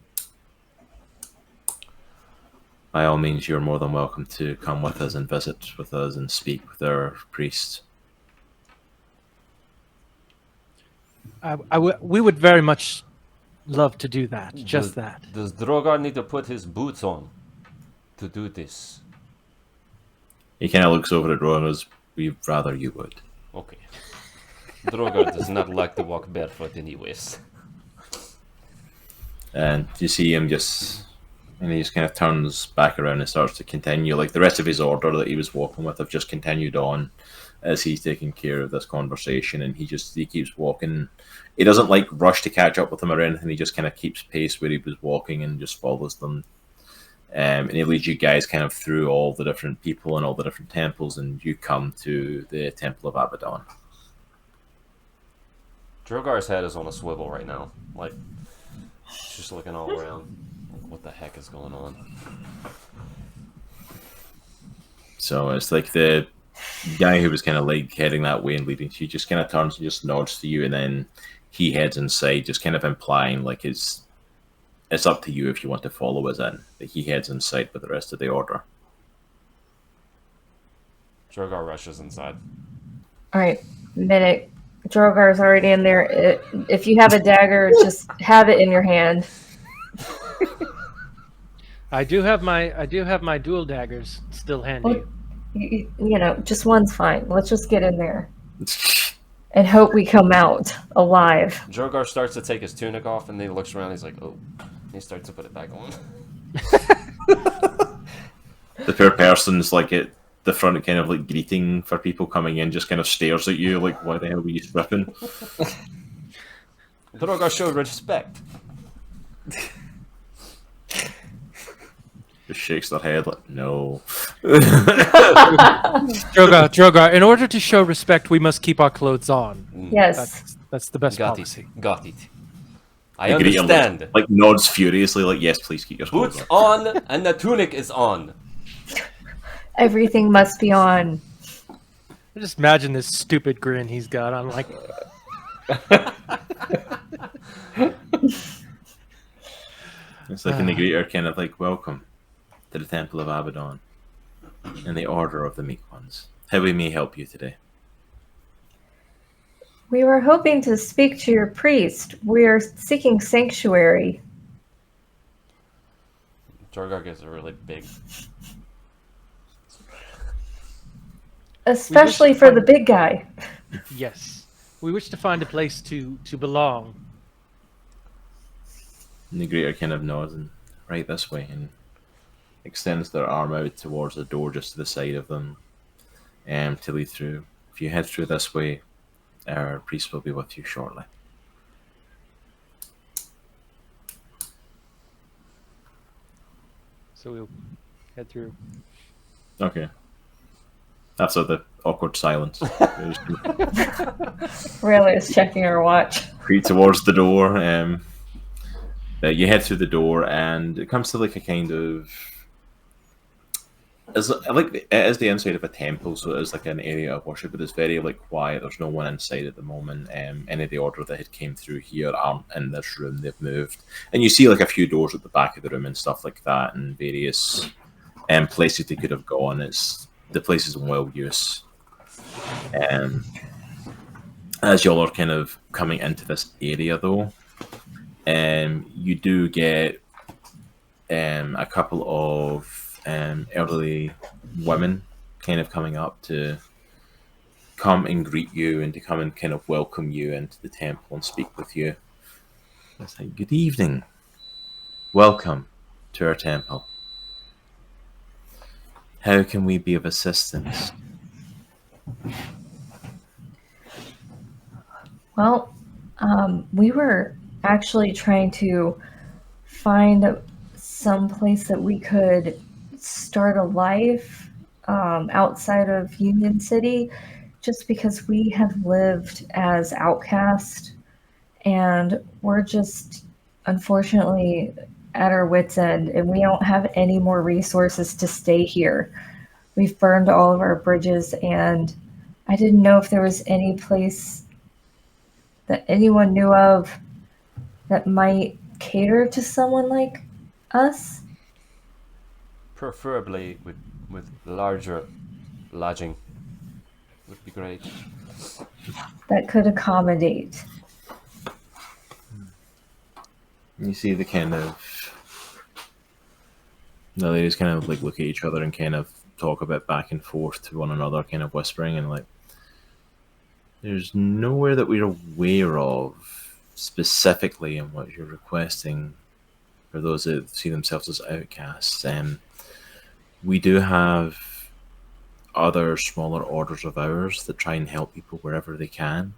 By all means, you're more than welcome to come with us and visit with us and speak with our priests. We would very much love to do that. Just that. Does Droghar need to put his boots on to do this? He kind of looks over at Rowan and goes, we'd rather you would. Okay. Droghar does not like to walk barefoot anyways. And you see him and he just kind of turns back around and starts to continue. Like the rest of his order that he was walking with have just continued on as he's taking care of this conversation, and he keeps walking. He doesn't like rush to catch up with them or anything. He just kind of keeps pace where he was walking and just follows them. And he leads you guys kind of through all the different people and all the different temples, and you come to the Temple of Abaddon. Droghar's head is on a swivel right now. Like, he's just looking all around. What the heck is going on? So it's like the guy who was kind of like heading that way and leading to you just kind of turns and just nods to you, and then he heads inside, just kind of implying like it's up to you if you want to follow us in. But he heads inside with the rest of the order. Droghar rushes inside. All right, Minnich. Droghar's already in there. If you have a dagger, just have it in your hand. I do have my dual daggers still handy. Well, you know, just one's fine. Let's just get in there and hope we come out alive. Droghar starts to take his tunic off, and then he looks around. He's like, "Oh," he starts to put it back on. The poor person's like at the front, kind of like greeting for people coming in, just kind of stares at you like, "Why the hell were you stripping?" Droghar showed respect. Just shakes their head like, "No." Droghar, in order to show respect, we must keep our clothes on. Yes. That's the best Got policy. it. Got it. I The greeter, understand. like nods furiously, like, "Yes, please keep your clothes Boots on." on, and the tunic is on. Everything must be on. I just imagine this stupid grin he's got on, like. It's like in the greeter, kind of like, "Welcome to the Temple of Abaddon and the Order of the Meek Ones. How we may help you today?" We were hoping to speak to your priest. We are seeking sanctuary. Droghar gives a really big. Especially for the big guy. Yes. We wish to find a place to belong. And the greeter kind of nods and, "Right this way," and extends their arm out towards the door just to the side of them, to lead through. "If you head through this way, our priest will be with you shortly." So we'll head through. Okay. After the awkward silence, Really is checking her watch. creep towards the door. You head through the door, and it comes to like a kind of. It's like it is the inside of a temple, so it is like an area of worship, but it's very like quiet. There's no one inside at the moment. Any of the order that had came through here aren't in this room; they've moved, and you see like a few doors at the back of the room and stuff like that, and various places they could have gone. The place is in well use. As y'all are kind of coming into this area, though, you do get a couple of elderly women kind of coming up to come and greet you and to come and kind of welcome you into the temple and speak with you. It's like, "Good evening. Welcome to our temple. How can we be of assistance?" Well, we were actually trying to find some place that we could start a life outside of Union City, just because we have lived as outcasts and we're just unfortunately at our wits' end, and we don't have any more resources to stay here. We've burned all of our bridges, and I didn't know if there was any place that anyone knew of that might cater to someone like us. Preferably with larger lodging would be great. That could accommodate. You see the ladies kind of like look at each other and kind of talk a bit back and forth to one another, kind of whispering, and like, "There's nowhere that we're aware of specifically in what you're requesting for those that see themselves as outcasts. We do have other smaller orders of ours that try and help people wherever they can.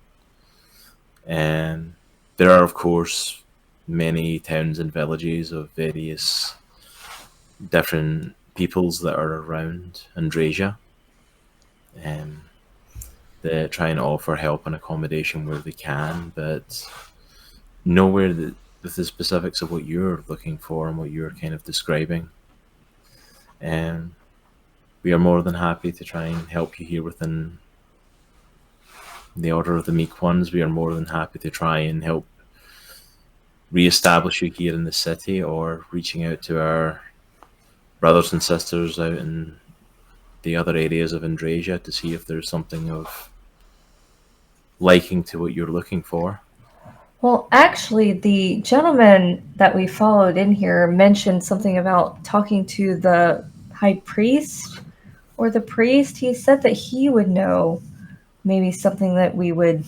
And there are, of course, many towns and villages of various different peoples that are around Andriesia. They try and offer help and accommodation where they can, but nowhere that with the specifics of what you're looking for and what you're kind of describing. We we are more than happy to try and help you here within the Order of the Meek Ones. We are more than happy to try and help re-establish you here in the city, or reaching out to our brothers and sisters out in the other areas of Andriesia to see if there's something of liking to what you're looking for. Well, actually, the gentleman that we followed in here mentioned something about talking to the high priest or the priest. He said that he would know maybe something that we would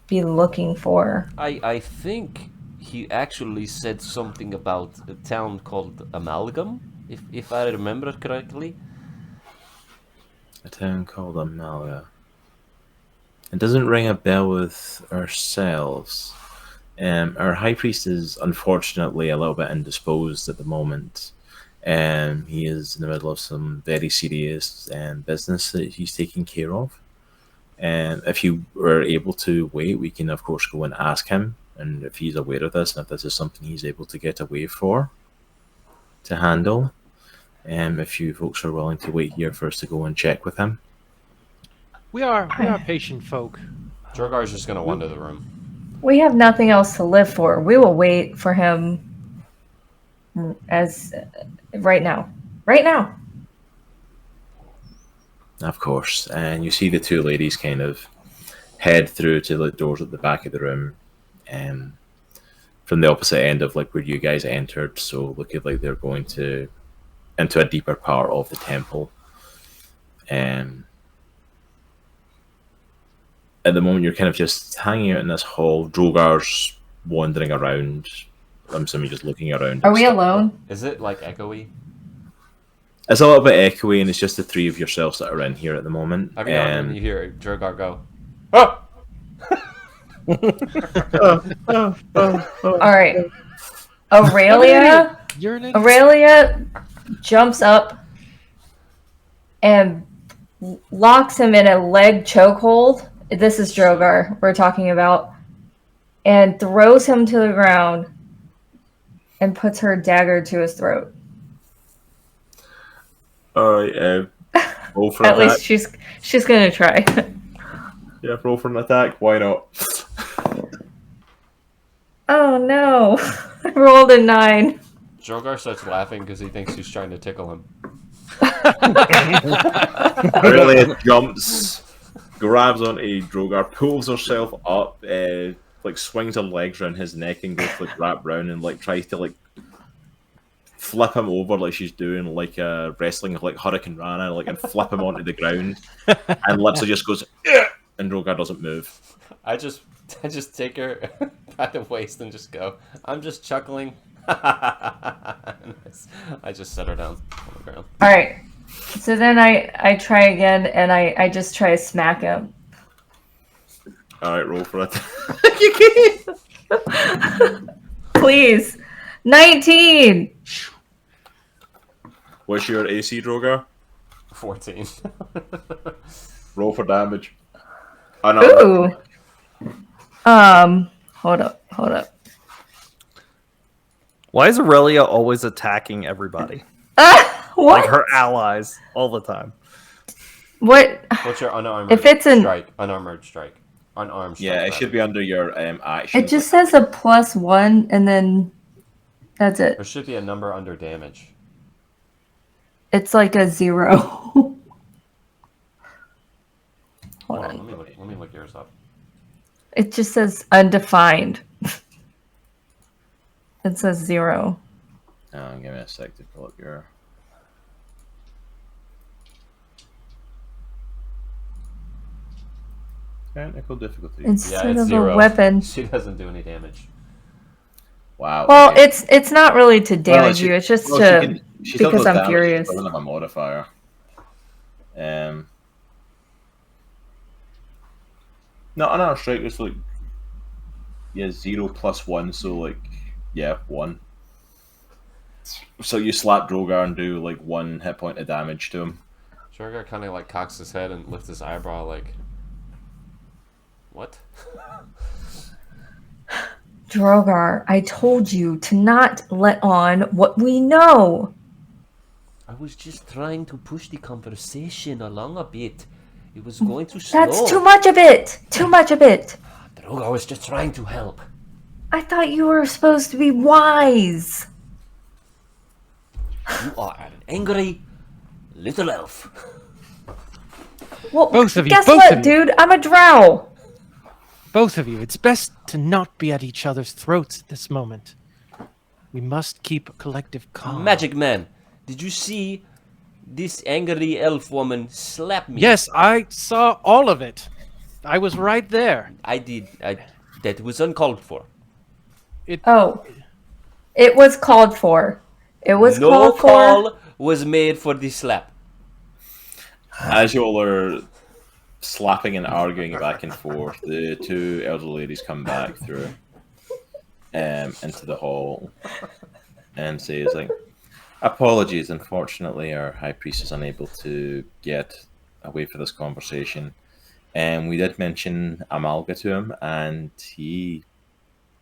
be looking for. I think he actually said something about a town called Amalgam, if I remember it correctly. A town called Amalia. It doesn't ring a bell with ourselves. Our high priest is unfortunately a little bit indisposed at the moment. He is in the middle of some very serious business that he's taking care of. If you were able to wait, we can of course go and ask him, and if he's aware of this, and if this is something he's able to get away to handle. If you folks are willing to wait here for us to go and check with him. We are patient folk. Droghar's just gonna wander the room. We have nothing else to live for. We will wait for him as right now. Right now. Of course. And you see the two ladies kind of head through to the doors at the back of the room, from the opposite end of like where you guys entered, so looking like they're going to into a deeper part of the temple. At the moment, you're kind of just hanging out in this hall. Droghar's wandering around. I'm assuming just looking around. Are we alone? Is it like echoey? It's a little bit echoey, and it's just the three of yourselves that are in here at the moment. Every now and then you hear Droghar go, "Oh!" All right. Erellia jumps up and locks him in a leg chokehold. This is Droghar we're talking about. And throws him to the ground and puts her dagger to his throat. Alright, roll for At an attack. least she's gonna try. Yeah, roll for an attack. Why not? Oh no. I rolled a 9. Droghar starts laughing because he thinks she's trying to tickle him. Erellia jumps, grabs onto Droghar, pulls herself up, like swings her legs around his neck and goes like wrap round and like tries to like flip him over like she's doing like wrestling of like Hurricane Rana, like, and flip him onto the ground, and literally just goes, "Ugh!" And Droghar doesn't move. I just take her by the waist and just go, "I'm just chuckling." I just set her down on the ground. All right. So then I try again, and I just try to smack him. Alright, roll for it. You can't. Please. 19. What's your AC, Droghar? 14. Roll for damage. Oh, no. Ooh. Hold up. Why is Erellia always attacking everybody? What? Like her allies all the time. What? What's your unarmored If it's an strike? Unarmed strike. Unarmed strike. Yeah, it should be under your action. It just says a +1, and then that's it. There should be a number under damage. It's like a 0. Hold Hold on. on, let me look yours up. It just says undefined. It says 0. Give me a sec to pull up your... Technical difficulty. Instead it's of 0. a weapon. She doesn't do any damage. Wow. Well, okay. it's not really to damage you. It's just she still because does I'm damage, furious. She doesn't have a modifier. No, another strike is like 0 + 1, so like 1. So you slap Droghar and do like 1 hit point of damage to him. Droghar kind of like cocks his head and lifts his eyebrow like, what? Droghar, I told you to not let on what we know. Oh, was just trying to push the conversation along a bit. It was going too slow. That's too much of it. Too much of it. Droghar was just trying to help. I thought you were supposed to be wise. You are an angry little elf. Well, Both of you, guess both what, of you. dude? I'm a drow. Both of you, it's best to not be at each other's throats at this moment. We must keep a collective calm. Magic man, did you see this angry elf woman slap me? Yes, I saw all of it. I was right there. I did. That was uncalled for. Oh. It was called for. It was No called for. call was made for the slap. As you all are slapping and arguing back and forth, the two elder ladies come back through into the hall and says, like, apologies, unfortunately our high priest is unable to get away for this conversation. And we did mention Amalga to him, and he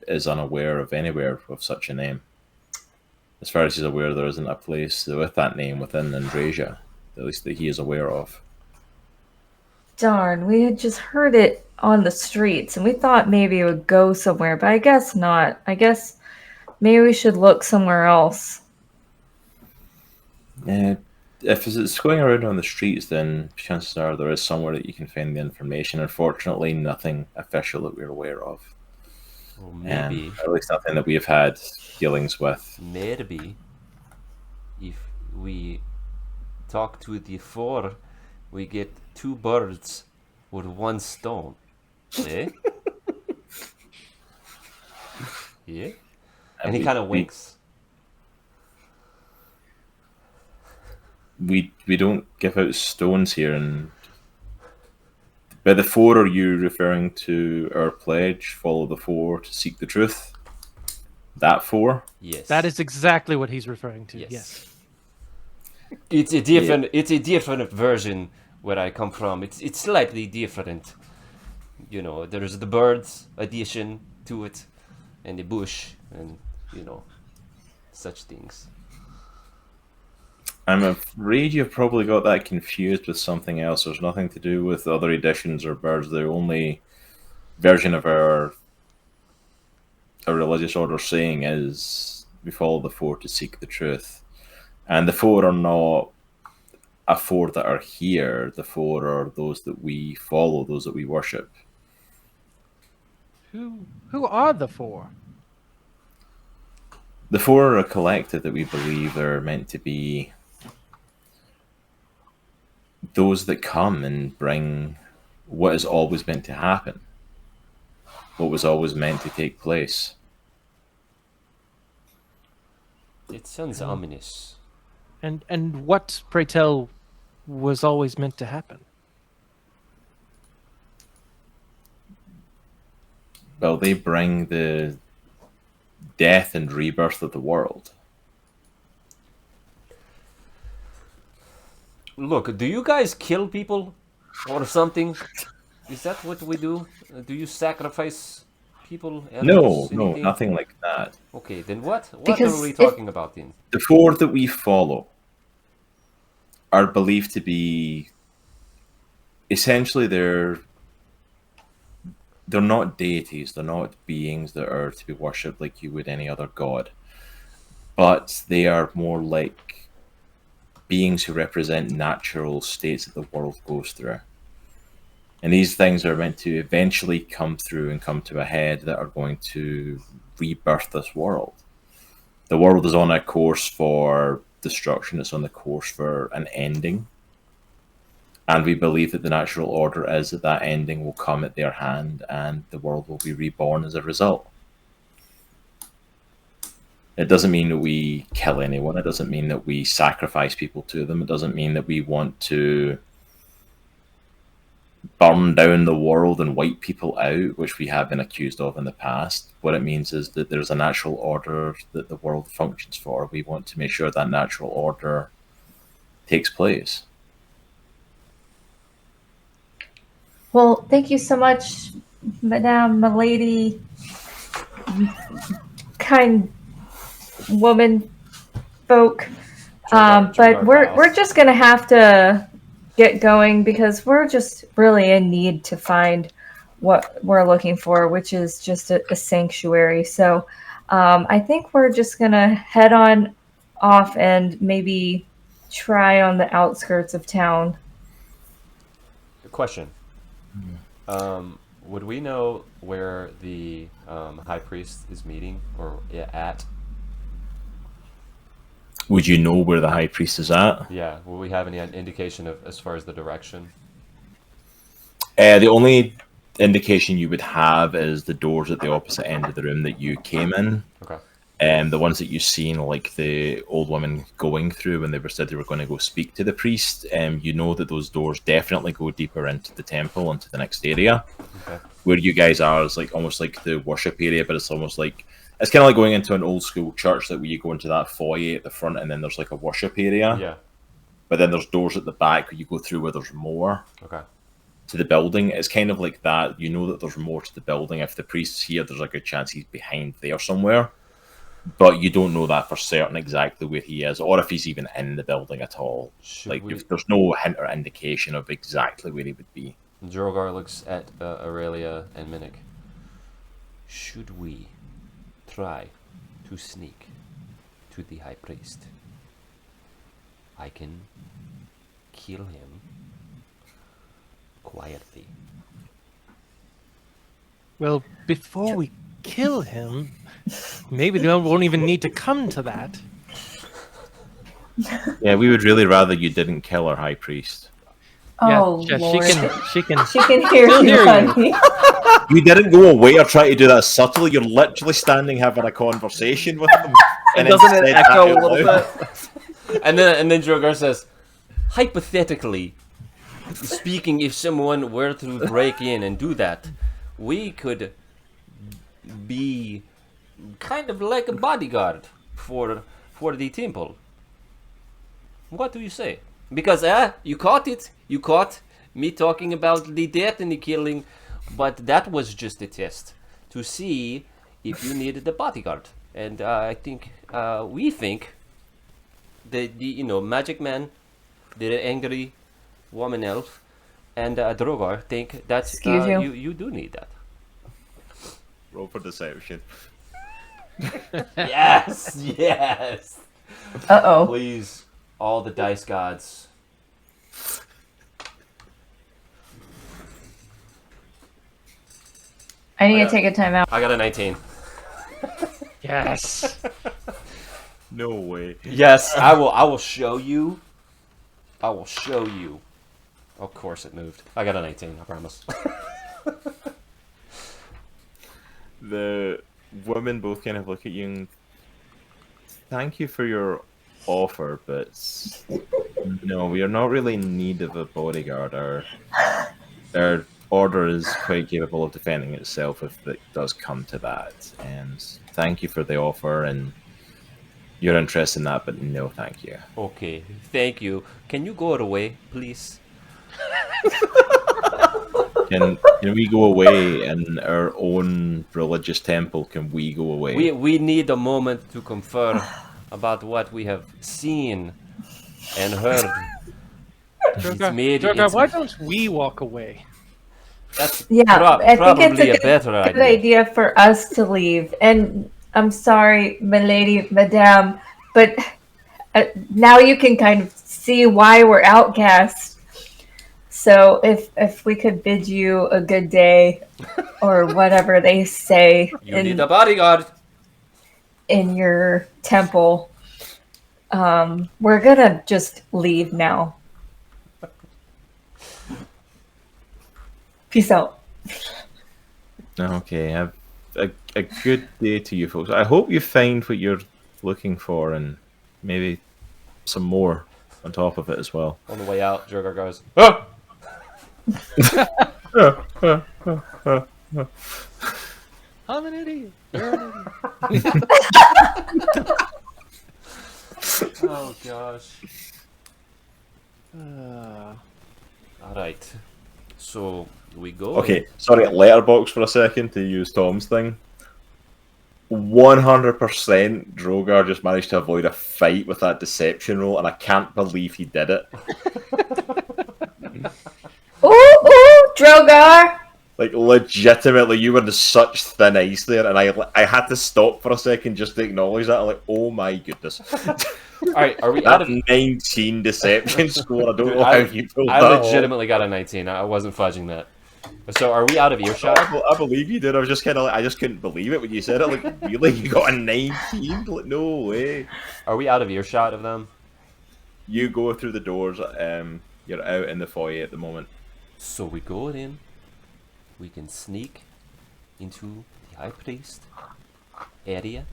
is unaware of anywhere of such a name. As far as he's aware, there isn't a place with that name within Andriesia, at least that he is aware of. Darn, we had just heard it on the streets, and we thought maybe it would go somewhere, but I guess not. I guess maybe we should look somewhere else. If it's going around on the streets, then chances are there is somewhere that you can find the information. Unfortunately, nothing official that we're aware of. Well, maybe. At least nothing that we've had dealings with. Maybe. If we talk to the four, we get 2 birds with 1 stone. Eh? Yeah? And he kind of winks. We don't give out stones here, and by the 4, are you referring to our pledge, follow the 4 to seek the truth? That 4? Yes. That is exactly what he's referring to. Yes. It's a different version where I come from. It's slightly different. You know, there's the birds addition to it, and the bush, and such things. I'm afraid you've probably got that confused with something else. There's nothing to do with other editions or birds. The only version of our religious order saying is we follow the 4 to seek the truth. And the 4 are not a 4 that are here. The 4 are those that we follow, those that we worship. Who are the 4? The 4 are a collective that we believe are meant to be those that come and bring what is always meant to happen, what was always meant to take place. It sounds ominous. And what, pray tell, was always meant to happen? Well, they bring the death and rebirth of the world. Look, do you guys kill people or something? Is that what we do? Do you sacrifice people? No, anything? nothing like that. Okay, then what? What Because are we talking about then? The 4 that we follow are believed to be essentially they're not deities, they're not beings that are to be worshipped like you would any other god, but they are more like beings who represent natural states that the world goes through. And these things are meant to eventually come through and come to a head that are going to rebirth this world. The world is on a course for destruction, it's on the course for an ending. And we believe that the natural order is that that ending will come at their hand and the world will be reborn as a result. It doesn't mean that we kill anyone. It doesn't mean that we sacrifice people to them. It doesn't mean that we want to burn down the world and wipe people out, which we have been accused of in the past. What it means is that there's a natural order that the world functions for. We want to make sure that natural order takes place. Well, thank you so much, Madame, Milady, kind woman, folk. But we're just gonna have to get going because we're just really in need to find what we're looking for, which is just a sanctuary. So I think we're just gonna head on off and maybe try on the outskirts of town. Question. Would we know where the high priest is meeting or at? Would you know where the high priest is at? Yeah. Will we have any indication of as far as the direction? The only indication you would have is the doors at the opposite end of the room that you came in. Okay. The ones that you've seen, like the old woman going through when they said they were going to go speak to the priest. You know that those doors definitely go deeper into the temple, into the next area. Okay. Where you guys are is like almost like the worship area, but it's almost like it's kind of like going into an old school church, like where you go into that foyer at the front, and then there's like a worship area. Yeah. But then there's doors at the back where you go through where there's more. Okay. To the building. It's kind of like that. You know that there's more to the building. If the priest's here, there's a good chance he's behind there somewhere. But you don't know that for certain exactly where he is, or if he's even in the building at all. If there's no hint or indication of exactly where he would be. Droghar looks at Erellia and Minnich. Should we try to sneak to the high priest? I can kill him quietly. Well, before we kill him, maybe they won't even need to come to that. Yeah, we would really rather you didn't kill our high priest. Oh, yeah, Lord. she can She can hear still you, hear you. honey. You didn't go away or try to do that subtly. You're literally standing having a conversation with them. And doesn't it echo a little bit? And then Droghar says, hypothetically speaking, if someone were to break in and do that, we could be kind of like a bodyguard for the temple. What do you say? Because you caught it. You caught me talking about the death and the killing, but that was just a test to see if you needed a bodyguard. And we think the magic man, the angry woman elf, and Droghar think that you do need that. Roll for deception. Yes, yes. Uh-oh. Please, all the dice gods. I need to take a time out. I got a 19. Yes. No way. Yes, I will show you. I will show you. Of course it moved. I got a 19, I promise. The women both kind of look at you and thank you for your offer, but no, we are not really in need of a bodyguard. Our order is quite capable of defending itself if it does come to that. And thank you for the offer and your interest in that, but no, thank you. Okay, thank you. Can you go away, please? Can we go away in our own religious temple? Can we go away? We need a moment to confer about what we have seen and heard. Droghar, why don't we walk away? That's I think it's probably a a better good idea for us to leave. And I'm sorry, milady, madame, but now you can kind of see why we're outcasts. So if we could bid you a good day, or whatever they say You need a bodyguard. in your temple, we're gonna just leave now. Peace out. Okay, have a good day to you folks. I hope you find what you're looking for and maybe some more on top of it as well. On the way out, Droghar goes, "Ah!" I'm an idiot. You're an idiot. Oh gosh. Alright. So we go. Okay, sorry, letterbox for a second to use Tom's thing. 100% Droghar just managed to avoid a fight with that deception roll, and I can't believe he did it. Ooh, Droghar! Like, legitimately, you were in such thin ice there, and I had to stop for a second just to acknowledge that. I'm like, oh my goodness. Alright, are we That out of... 19 deception score, I don't Dude, know how you pulled I that off. legitimately got a 19. I wasn't fudging that. So are we out of earshot? I believe you did. I was just kind of like, I just couldn't believe it when you said it. Like, really? You got a 19? Like, no way. Are we out of earshot of them? You go through the doors. You're out in the foyer at the moment. So we go in. We can sneak into the High Priest area.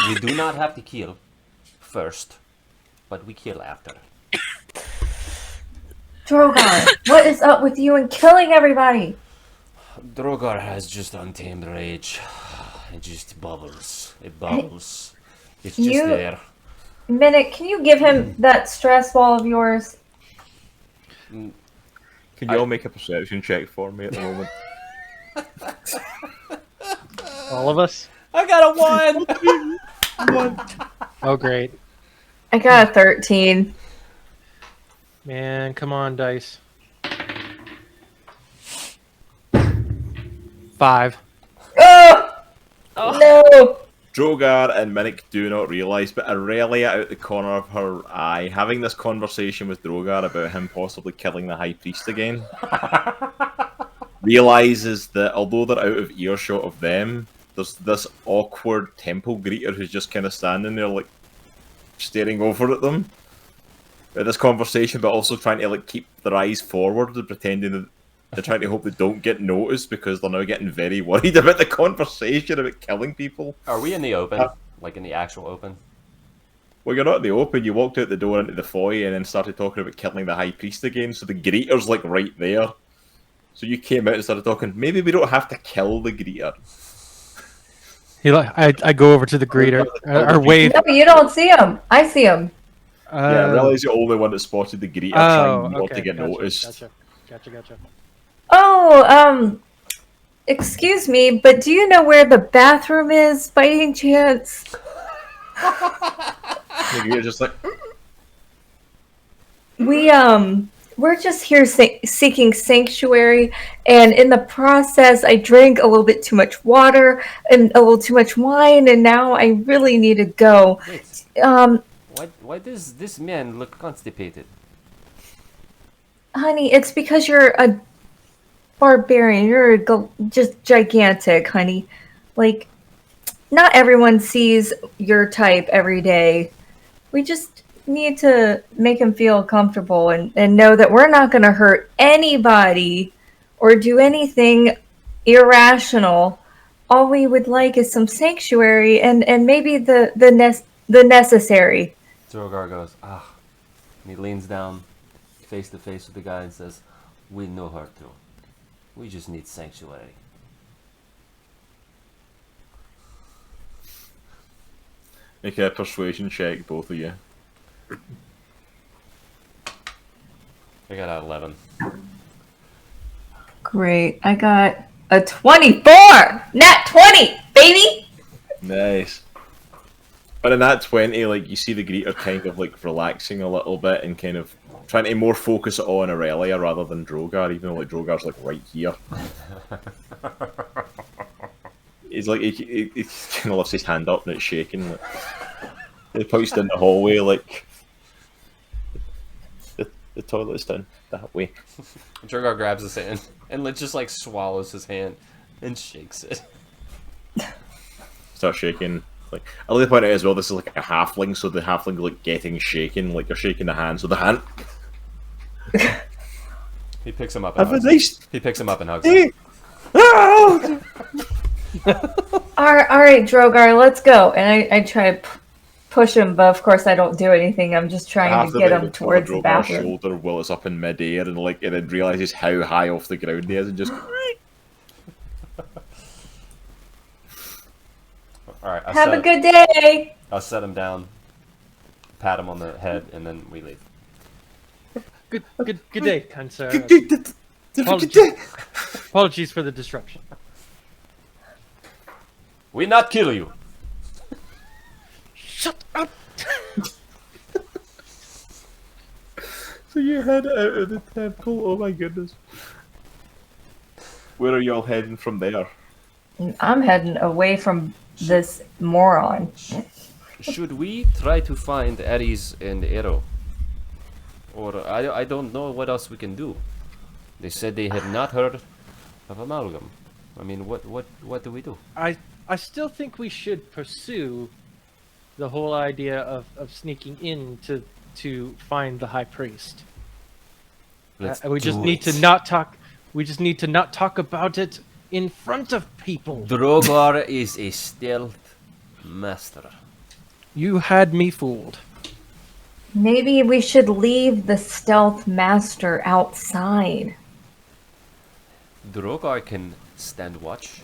We do not have to kill first, but we kill after. Droghar, what is up with you and killing everybody? Droghar has just untamed rage. It just bubbles. It bubbles. It's just You- there. Minnich, can you give him that stress ball of yours? Can you all make a perception check for me at the moment? All of us? I got a 1! Oh, great. I got a 13. Man, come on, dice. 5. Oh! No! Droghar and Minnich do not realise, but Erellia out the corner of her eye, having this conversation with Droghar about him possibly killing the High Priest again, realises that although they're out of earshot of them, there's this awkward temple greeter who's just kind of standing there, like, staring over at them at this conversation, but also trying to, like, keep their eyes forward and pretending that they're trying to hope they don't get noticed because they're now getting very worried about the conversation about killing people. Are we in the open? Like in the actual open? Well, you're not in the open. You walked out the door into the foyer and then started talking about killing the High Priest again, so the greeter's, like, right there. So you came out and started talking, maybe we don't have to kill the greeter. I go over to the greeter, or wave. No, you don't see him. I see him. Yeah, I realised the only one that spotted the greeter trying not to get noticed. Gotcha. Oh, excuse me, but do you know where the bathroom is by any chance? The greeter's just like, We're just here seeking sanctuary, and in the process, I drank a little bit too much water and a little too much wine, and now I really need to go. Wait, why does this man look constipated? Honey, it's because you're a barbarian. You're just gigantic, honey. Like, not everyone sees your type every day. We just need to make him feel comfortable and know that we're not going to hurt anybody or do anything irrational. All we would like is some sanctuary and maybe the necessary. Droghar goes, and he leans down, face to face with the guy and says, we know her too. We just need sanctuary. make a persuasion check, both of you. I got an 11. Great. I got a 24! Nat 20, baby! Nice. But in that 20, like, you see the greeter kind of, like, relaxing a little bit and kind of trying to more focus on Erellia rather than Droghar, even though, like, Drogar's, like, right here. He's like, he kind of lifts his hand up and it's shaking. Like, he points down the hallway, like, the toilet's down that way. Droghar grabs his hand and just, like, swallows his hand and shakes it. Starts shaking. Like, I like to point out as well, this is like a halfling, so the halfling like getting shaken, like you're shaking the hand, so the hand. He picks him up and Have a hugs nice him. He picks him up and hugs him. Alright, Droghar, let's go. And I try to push him, but of course I don't do anything. I'm just trying to get him towards the bathroom. shoulder while it's up in midair, and like and then realizes how high off the ground he is, and just. Alright, Have a good day! I'll set him down, pat him on the head, and then we leave. Good day, kind sir. Apologies for the disruption. We not kill you. Shut up! So you head out of the temple. Oh my goodness. Where are y'all heading from there? I'm heading away from this moron. Should we try to find Aries and Aero? Or I don't know what else we can do. They said they had not heard of Amalgam. I mean, what do we do? I still think we should pursue the whole idea of sneaking in to find the High Priest. We just need to not talk. We just need to not talk about it in front of people. Droghar is a stealth master. You had me fooled. Maybe we should leave the stealth master outside. Droghar can stand watch,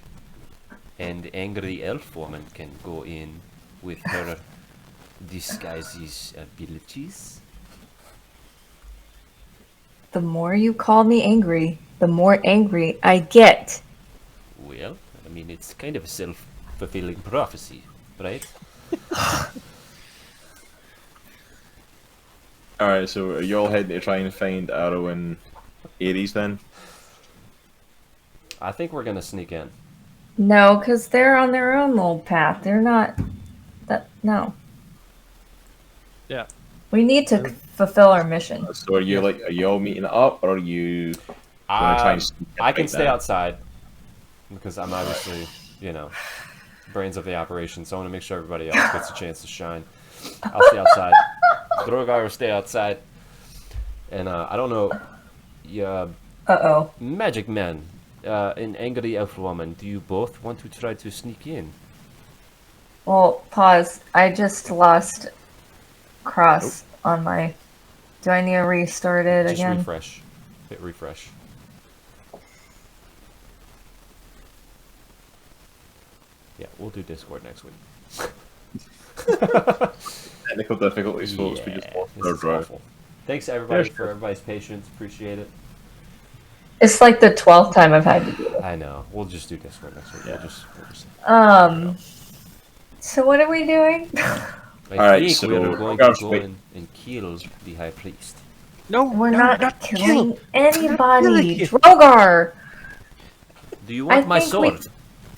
and angry elf woman can go in with her disguises abilities. The more you call me angry, the more angry I get. Well, I mean, it's kind of a self-fulfilling prophecy, right? Alright, so are y'all heading to try and find Aerowen and Aries then? I think we're gonna sneak in. No, because they're on their own little path. They're not. No. Yeah. We need to fulfill our mission. So are you all meeting up, or are you gonna try and sneak in I can right stay now? outside because I'm obviously, brains of the operation. So I want to make sure everybody else gets a chance to shine. I'll stay outside. Droghar will stay outside. And I don't know, Uh-oh. Magic Man, and Angry Elf Woman, do you both want to try to sneak in? Well, pause. I just lost cross on my... Do I need to restart it Just again? refresh. Hit refresh. Yeah, we'll do Discord next week. Technical difficulties, folks. We just lost this our is drive. awful. Thanks everybody for everybody's patience. Appreciate it. It's like the 12th time I've had to do it. I know. We'll just do Discord next week. Yeah. We'll just So what are we doing? I Alright, think so we're going Droghar to go wait. in and kill the High Priest. No, We're no, not kill. killing killing anybody. you. Droghar! Do you want my think sword?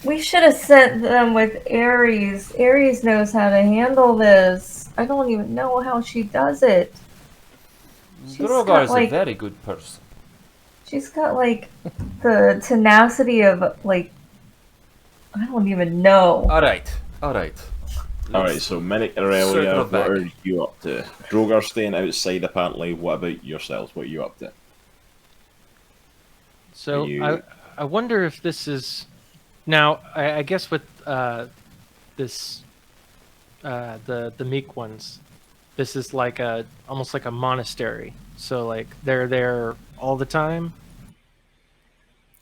We should have sent them with Aries. Aries knows how to handle this. I don't even know how she does it. She's Droghar got, is like- a very good person. She's got, like, the tenacity of, like, I don't even know. Alright. Alright, so Minnich, Circle Erellia, what back. are you up to? Droghar staying outside apparently. What about yourselves? What are you up to? So Are you- I wonder if this is now. I guess with this the meek ones, this is like almost like a monastery. So like they're there all the time.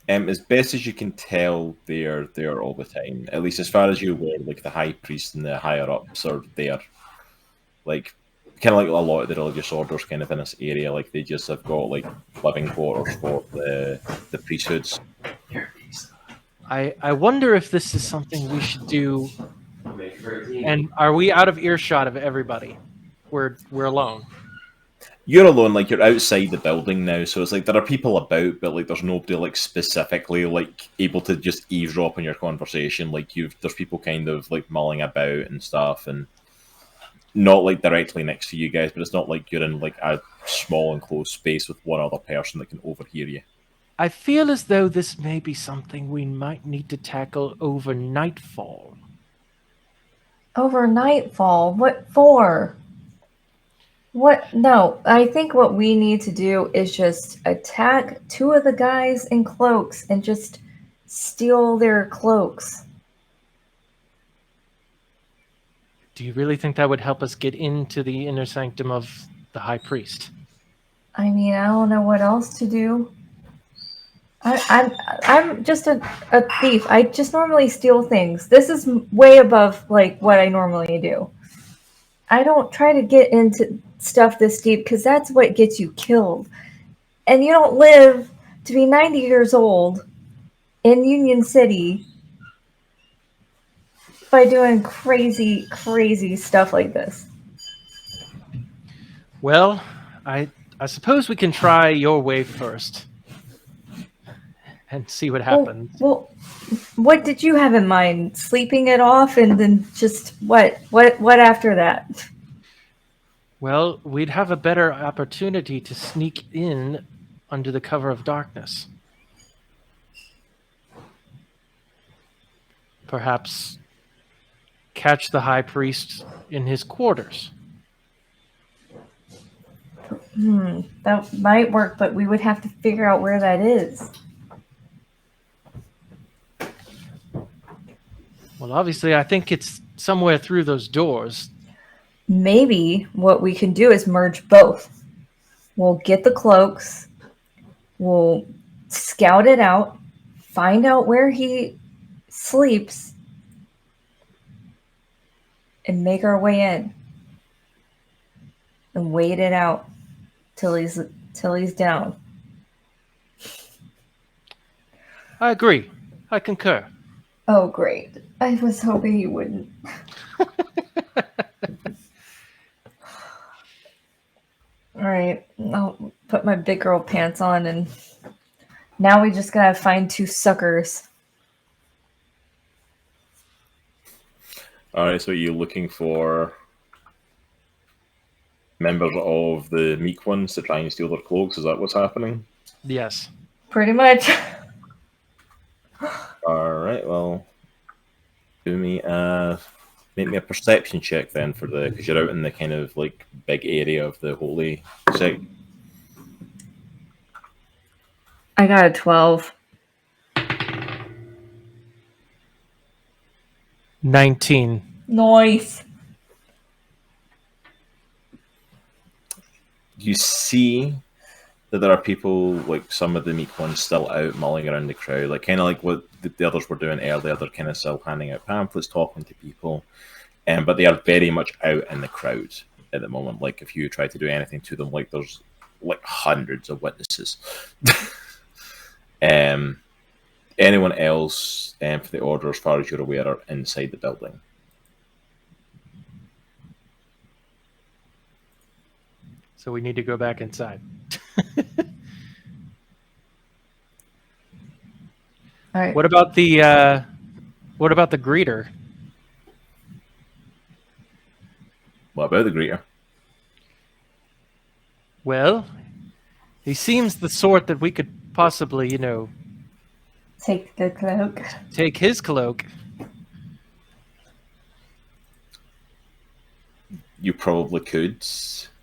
As best as you can tell, they're there all the time. At least as far as you're aware, like the high priest and the higher ups are there. Like, kind of like a lot of the religious orders kind of in this area. Like, they just have got, like, living quarters for the priesthoods. I wonder if this is something we should do. And are we out of earshot of everybody? We're alone. You're alone, like, you're outside the building now, so it's like there are people about, but, like, there's nobody, like, specifically, like, able to just eavesdrop on your conversation. Like, there's people kind of, like, mulling about and stuff, and not, like, directly next to you guys, but it's not like you're in, like, a small enclosed space with one other person that can overhear you. I feel as though this may be something we might need to tackle over nightfall. Over nightfall? What for? What? No, I think what we need to do is just attack two of the guys in cloaks and just steal their cloaks. Do you really think that would help us get into the inner sanctum of the High Priest? I mean, I don't know what else to do. I'm just a thief. I just normally steal things. This is way above like what I normally do. I don't try to get into stuff this deep because that's what gets you killed. And you don't live to be 90 years old in Union City by doing crazy, crazy stuff like this? Well, I suppose we can try your way first and see what happens. Well, what did you have in mind? Sleeping it off and then just what? What after that? Well, we'd have a better opportunity to sneak in under the cover of darkness. Perhaps catch the high priest in his quarters. That might work, but we would have to figure out where that is. Well, obviously, I think it's somewhere through those doors. Maybe what we can do is merge both. We'll get the cloaks, we'll scout it out, find out where he sleeps, and make our way in. And wait it out till he's down. I agree. I concur. Oh, great. I was hoping he wouldn't. All right, I'll put my big girl pants on, and now we just gotta find two suckers. All right, so you're looking for members of the meek ones to try and steal their cloaks? Is that what's happening? Yes. Pretty much. All right, well, make me a perception check then because you're out in the kind of like big area of the holy site. I got a 12. 19. Nice. You see that there are people, like some of the meek ones, still out mulling around the crowd, like kind of like what the others were doing earlier. They're kind of still handing out pamphlets, talking to people, but they are very much out in the crowd at the moment. Like if you try to do anything to them, like there's like hundreds of witnesses. Anyone else for the order, as far as you're aware, are inside the building. So we need to go back inside. All right. What about the greeter? What about the greeter? Well, he seems the sort that we could possibly, Take the cloak. take his cloak. You probably could.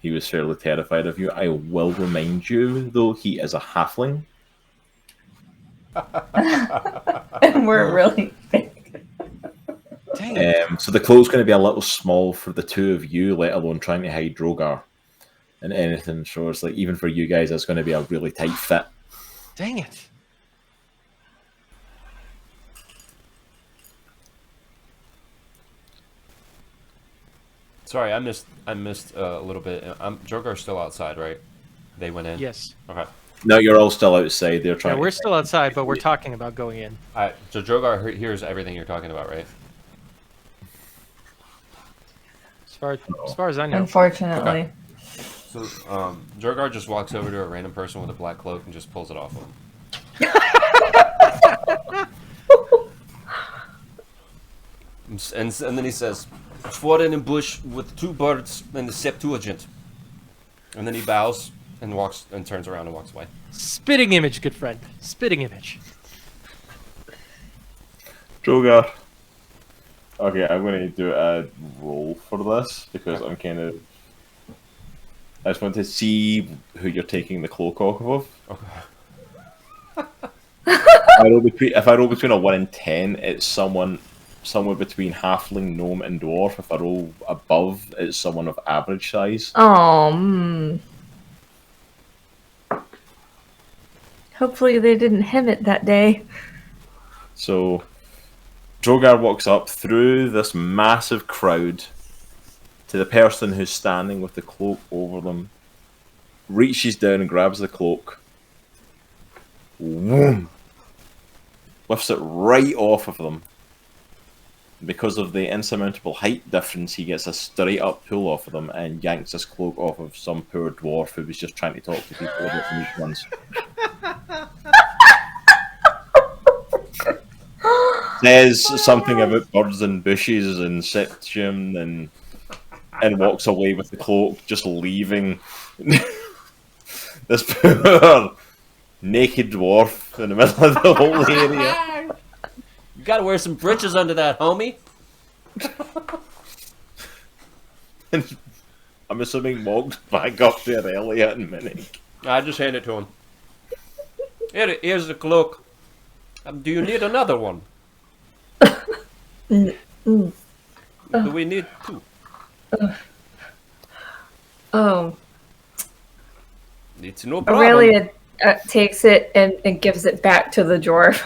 He was fairly terrified of you. I will remind you, though, he is a halfling. And we're really big. Dang. So the cloak's going to be a little small for the two of you, let alone trying to hide Droghar and anything. So it's like, even for you guys, it's going to be a really tight fit. Dang it. Sorry, I missed a little bit. Drogar's still outside, right? They went in? Yes. Okay. No, you're all still outside. They're trying. Yeah, we're still outside, but we're talking about going in. So Drogar hears everything you're talking about, right? As far as I know. Unfortunately. Okay. So Drogar just walks over to a random person with a black cloak and just pulls it off of him. and then he says, "Fought in a bush with 2 birds and the Septuagint." And then he bows and turns around and walks away. Spitting image, good friend. Spitting image. Droghar. Okay, I'm going to do a roll for this because I'm kind of. I just want to see who you're taking the cloak off of. Okay. If I roll between a 1 and 10, it's somewhere between halfling, gnome, and dwarf. If I roll above, it's someone of average size. Oh, Hopefully they didn't hem it that day. So, Droghar walks up through this massive crowd to the person who's standing with the cloak over them, reaches down and grabs the cloak, whoom, lifts it right off of them, Because of the insurmountable height difference, he gets a straight up pull off of them and yanks his cloak off of some poor dwarf who was just trying to talk to people about the neat ones. Says something about birds and bushes and septium and walks away with the cloak, just leaving this poor naked dwarf in the middle of the whole area. You gotta wear some britches under that, homie. I'm assuming walks back up to Erellia and Minnich. I just hand it to him. Here's the cloak. Do you need another one? Do we need two? It's no problem. Aurelia takes it and gives it back to the dwarf.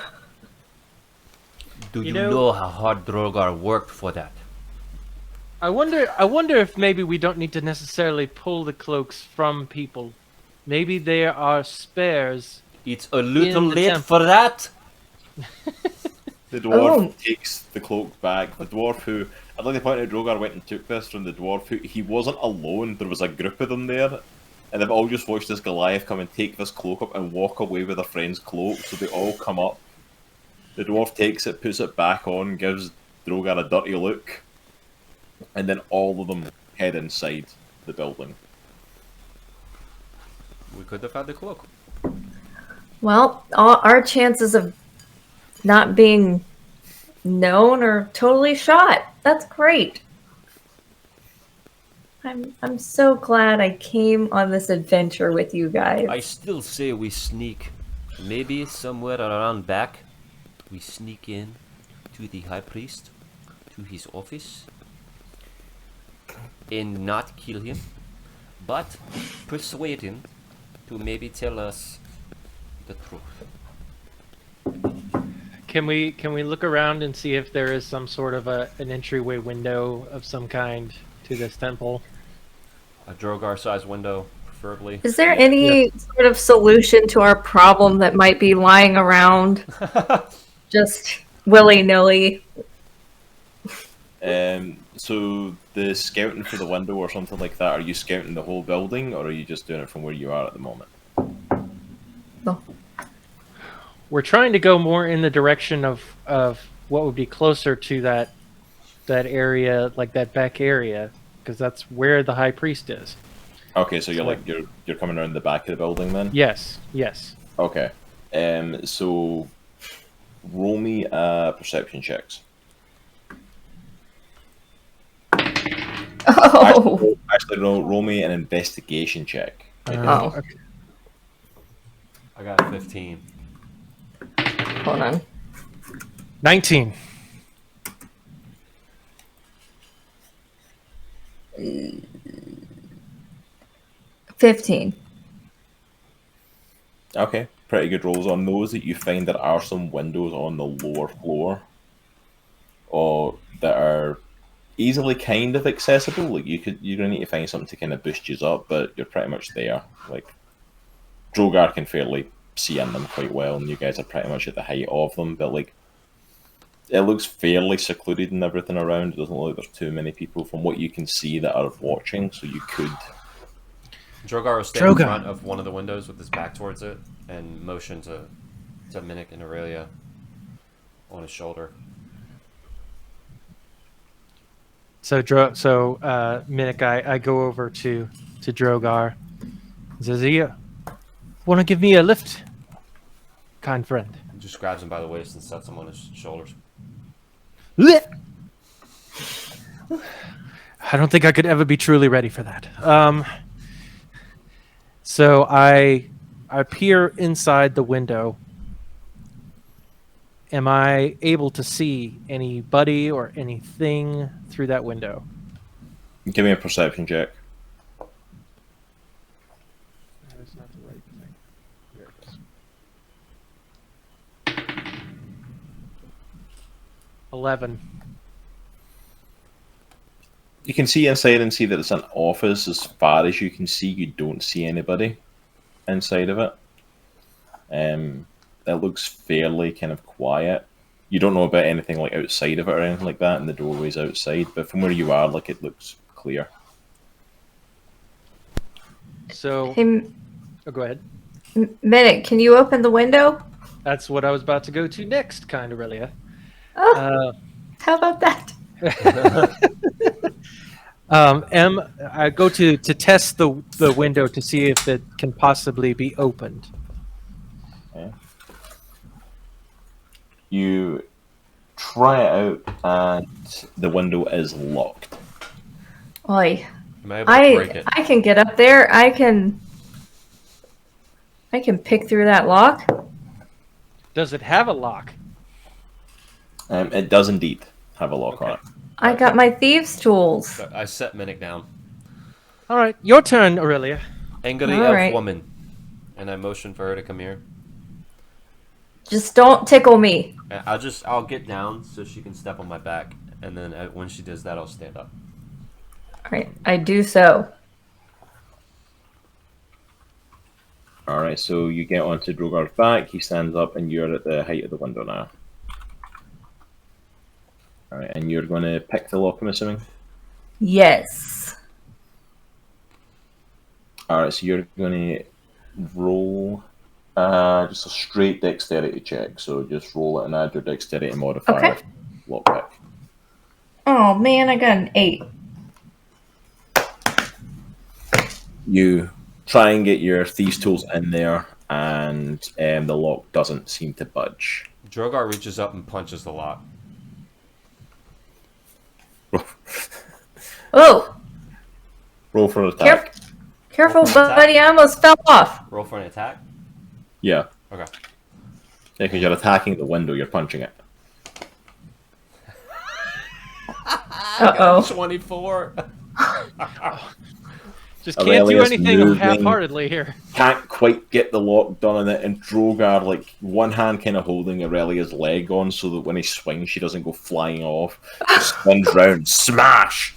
Do you know how hard Droghar worked for that? I wonder if maybe we don't need to necessarily pull the cloaks from people. Maybe there are spares. It's a little late for that. The dwarf takes the cloak back. The dwarf who, I'd like to point out, Droghar went and took this from the dwarf who, he wasn't alone, there was a group of them there, and they've all just watched this Goliath come and take this cloak up and walk away with their friend's cloak, so they all come up. The dwarf takes it, puts it back on, gives Droghar a dirty look, and then all of them head inside the building. We could have had the cloak. Well, our chances of not being known are totally shot. That's great. I'm so glad I came on this adventure with you guys. I still say we sneak. Maybe somewhere around back, we sneak in to the High Priest, to his office, and not kill him, but persuade him to maybe tell us the truth. Can we look around and see if there is some sort of an entryway window of some kind to this temple? A Droghar-sized window, preferably. Is there any sort of solution to our problem that might be lying around just willy-nilly? So the scouting for the window or something like that, are you scouting the whole building or are you just doing it from where you are at the moment? No. We're trying to go more in the direction of what would be closer to that area, like that back area, because that's where the high priest is. Okay, so you're coming around the back of the building then? Yes. Okay. So roll me perception checks. Oh. Actually, roll me an investigation check. Oh. Okay. I got 15. Hold on. 19. Mm. 15. Okay, pretty good rolls on those. That you find there are some windows on the lower floor, or that are easily kind of accessible. Like you're gonna need to find something to kind of boost you up, but you're pretty much there. Like Droghar can fairly see in them quite well, and you guys are pretty much at the height of them. But like, it looks fairly secluded and everything around. It doesn't look like there's too many people from what you can see that are watching. So you could. Droghar will stand in front of one of the windows with his back towards it and motion to Minnich and Erellia on his shoulder. So Minnich, I go over to Droghar. He says, want to give me a lift, kind friend? He just grabs him by the waist and sets him on his shoulders. I don't think I could ever be truly ready for that. So I peer inside the window. Am I able to see anybody or anything through that window? Give me a perception check. That's not the right thing. There it is. 11. You can see inside and see that it's an office. As far as you can see, you don't see anybody inside of it. It looks fairly kind of quiet. You don't know about anything like outside of it or anything like that, and the doorway's outside. But from where you are, like it looks clear. So, Hey, oh, go ahead. Minnich, can you open the window? That's what I was about to go to next, kind of, Erellia. Oh, how about that? I go to test the window to see if it can possibly be opened. Okay. You try it out, and the window is locked. Oi. Am I able to break it? I can get up there. I can pick through that lock. Does it have a lock? It does indeed have a lock on it. I got my thieves' tools. So I set Minnich down. All right, your turn, Erellia. Angry All elf right. woman. And I motion for her to come here. Just don't tickle me. And I'll get down so she can step on my back. And then when she does that, I'll stand up. All right, I do so. Alright, so you get onto Droghar's back, he stands up, and you're at the height of the window now. Alright, and you're going to pick the lock, I'm assuming? Yes. Alright, so you're going to roll just a straight dexterity check. So just roll it and add your dexterity modifier. Okay. Lock pick. Oh man, I got an 8. You try and get your thieves' tools in there, and the lock doesn't seem to budge. Droghar reaches up and punches the lock. Oh, Roll for an attack. careful, Roll for an attack. buddy! I almost fell off. Roll for an attack. Yeah. Okay. Yeah, because you're attacking the window, you're punching it. Uh-oh. 24. Just can't do Aurelius anything moving. half-heartedly here. Can't quite get the lock done on it, and Droghar, like, one hand kind of holding Aurelia's leg on so that when he swings, she doesn't go flying off. Just spins round, smash!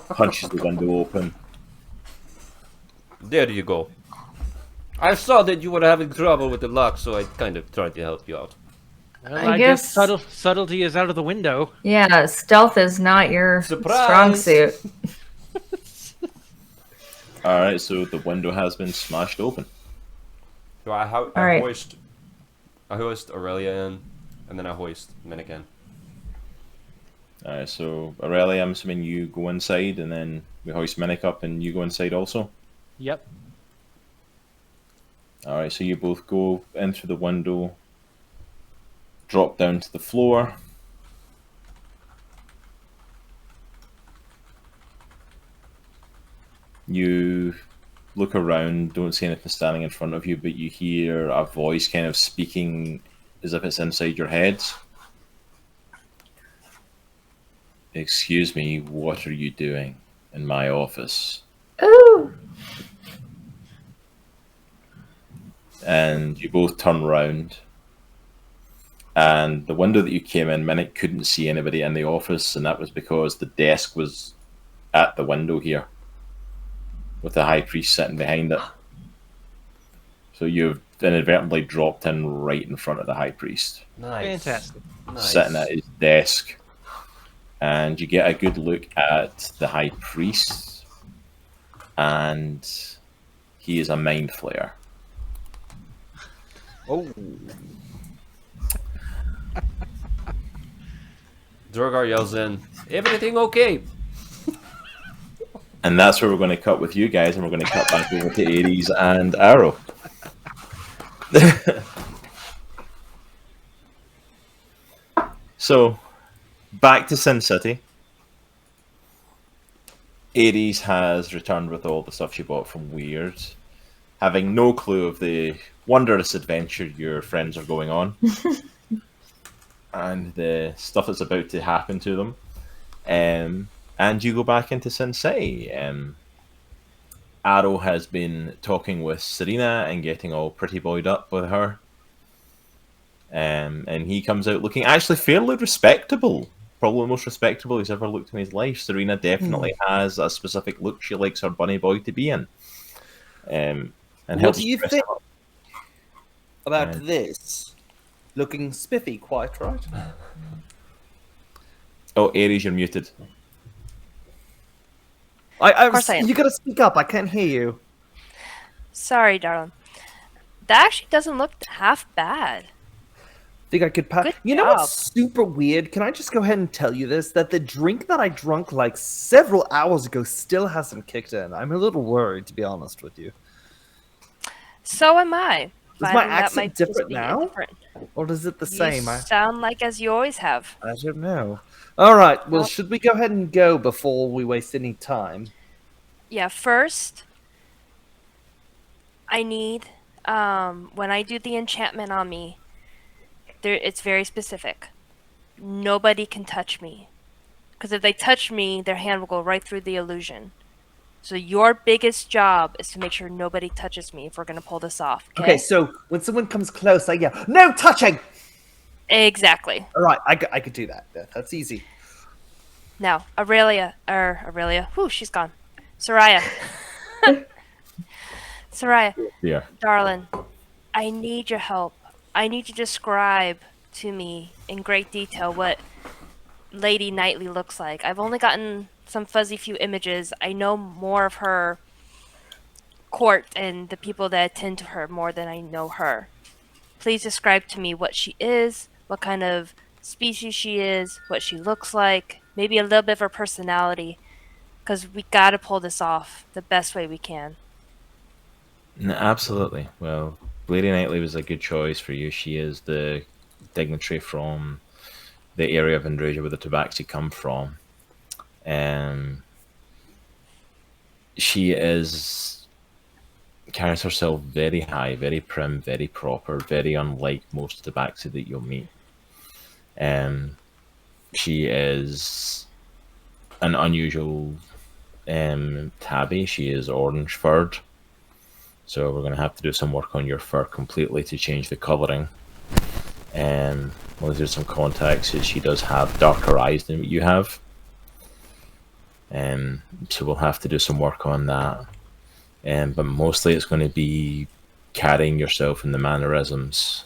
Punches the window open. There you go. I saw that you were having trouble with the lock, so I kind of tried to help you out. Well, I I guess- guess subtlety is out of the window. Yeah, stealth is not your Surprise! strong suit. Alright, so the window has been smashed open. So I right. hoist Erellia in, and then I hoist Minnich in. Alright, so Aurelia, I'm assuming you go inside, and then we hoist Minnich up, and you go inside also? Yep. Alright, so you both go in through the window, drop down to the floor. You look around, don't see anything standing in front of you, but you hear a voice kind of speaking as if it's inside your head. Excuse me, what are you doing in my office? Ooh. And you both turn round, and the window that you came in, Minnich couldn't see anybody in the office, and that was because the desk was at the window here, with the high priest sitting behind it. So you've inadvertently dropped in right in front of the high priest, Nice. Fantastic. Nice. sitting at his desk, and you get a good look at the high priest, and he is a mind flayer. Oh. Droghar yells in, "Everything okay?" And that's where we're going to cut with you guys, and we're going to cut back over to Aries and Arrow. So, back to Sin City. Aries has returned with all the stuff she bought from Weird, having no clue of the wondrous adventure your friends are going on, and the stuff that's about to happen to them. And you go back into Sin City. Arrow has been talking with Serena and getting all pretty boyed up with her. And he comes out looking actually fairly respectable. Probably the most respectable he's ever looked in his life. Serena definitely has a specific look she likes her bunny boy to be in. And What helps do you dress think him up. about this? Looking spiffy, quite right. Oh, Aries, you're muted. Of course I am. You gotta speak up. I can't hear you. Sorry, darling. That actually doesn't look half bad. Think I could pass. Good You know job. what's super weird? Can I just go ahead and tell you this? That the drink that I drunk like several hours ago still hasn't kicked in. I'm a little worried, to be honest with you. So am I. Is my Finding that accent might just different be now? different. Or is it the You same? sound like as you always have. I don't know. All right. Well, Well- should we go ahead and go before we waste any time? Yeah, first, I need, when I do the enchantment on me, it's very specific. Nobody can touch me. Because if they touch me, their hand will go right through the illusion. So your biggest job is to make sure nobody touches me if we're going to pull this off. Okay, so when someone comes close, I yell, "No touching!" Exactly. All right, I could do that. That's easy. Now, Aurelia, whew, she's gone. Soraya. Soraya, Yeah. darling, I need your help. I need you to describe to me in great detail what Lady Knightley looks like. I've only gotten some fuzzy few images. I know more of her court and the people that attend to her more than I know her. Please describe to me what she is, what kind of species she is, what she looks like, maybe a little bit of her personality, because we gotta pull this off the best way we can. No, absolutely. Well, Lady Knightley was a good choice for you. She is the dignitary from the area of Andriesia where the Tabaxi come from. She carries herself very high, very prim, very proper, very unlike most Tabaxi that you'll meet. She is an unusual tabby. She is orange furred. So we're going to have to do some work on your fur completely to change the colouring. We'll do some context. She does have darker eyes than you have. So we'll have to do some work on that. But mostly it's going to be carrying yourself in the mannerisms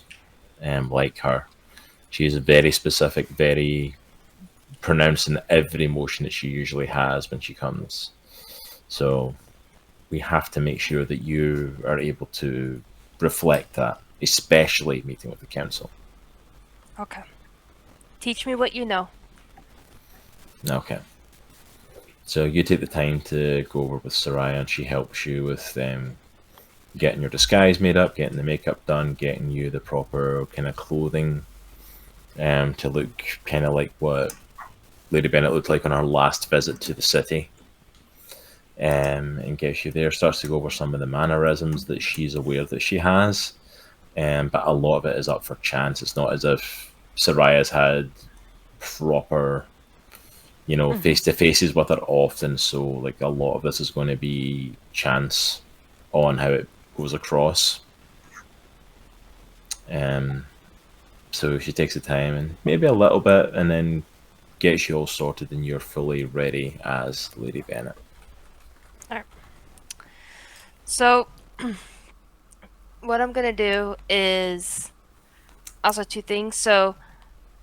like her. She is very specific, very pronounced in every motion that she usually has when she comes. So we have to make sure that you are able to reflect that, especially meeting with the council. Okay. Teach me what you know. Okay. So you take the time to go over with Soraya, and she helps you with getting your disguise made up, getting the makeup done, getting you the proper kind of clothing to look kind of like what Lady Bennett looked like on her last visit to the city. And gets you there, starts to go over some of the mannerisms that she's aware that she has. But a lot of it is up for chance. It's not as if Soraya's had proper, face-to-faces with her often, so like a lot of this is going to be chance on how it goes across. So she takes the time and maybe a little bit, and then gets you all sorted and you're fully ready as Lady Bennett. All right. So, what I'm gonna do is also two things. So,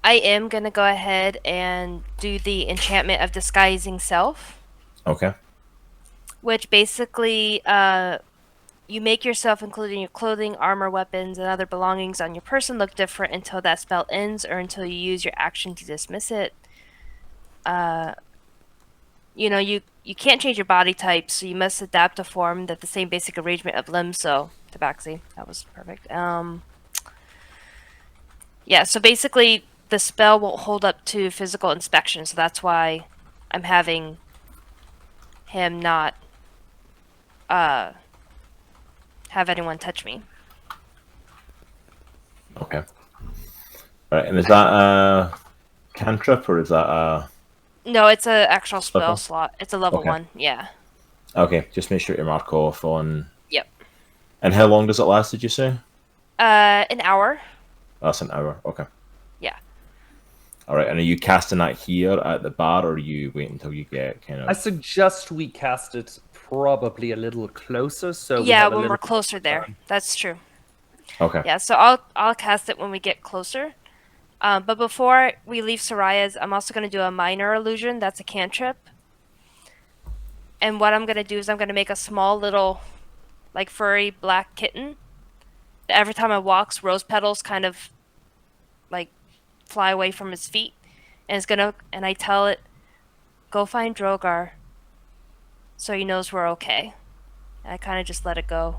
I am gonna go ahead and do the enchantment of disguising self. Okay. Which basically, you make yourself, including your clothing, armor, weapons, and other belongings on your person, look different until that spell ends or until you use your action to dismiss it. You can't change your body type, so you must adapt a form that the same basic arrangement of limbs. So, Tabaxi, that was perfect. Yeah, so basically, the spell won't hold up to physical inspection, so that's why I'm having him not have anyone touch me. Okay. All right, and is that a cantrip or is that a... No, it's an actual spell Level? slot. It's a level Okay. 1, yeah. Okay, just make sure you mark off on... Yep. And how long does it last, did you say? An hour. That's an hour, okay. Yeah. All right, and are you casting that here at the bar, or are you wait until you get kind of... I suggest we cast it probably a little closer, so we Yeah, have a when we're little closer there. time. That's true. Okay. Yeah, so I'll cast it when we get closer. But before we leave Soraya's, I'm also going to do a minor illusion. That's a cantrip. And what I'm going to do is I'm going to make a small little, like, furry black kitten. Every time it walks, rose petals kind of, like, fly away from its feet. And I tell it, go find Droghar. So he knows we're okay. And I kind of just let it go.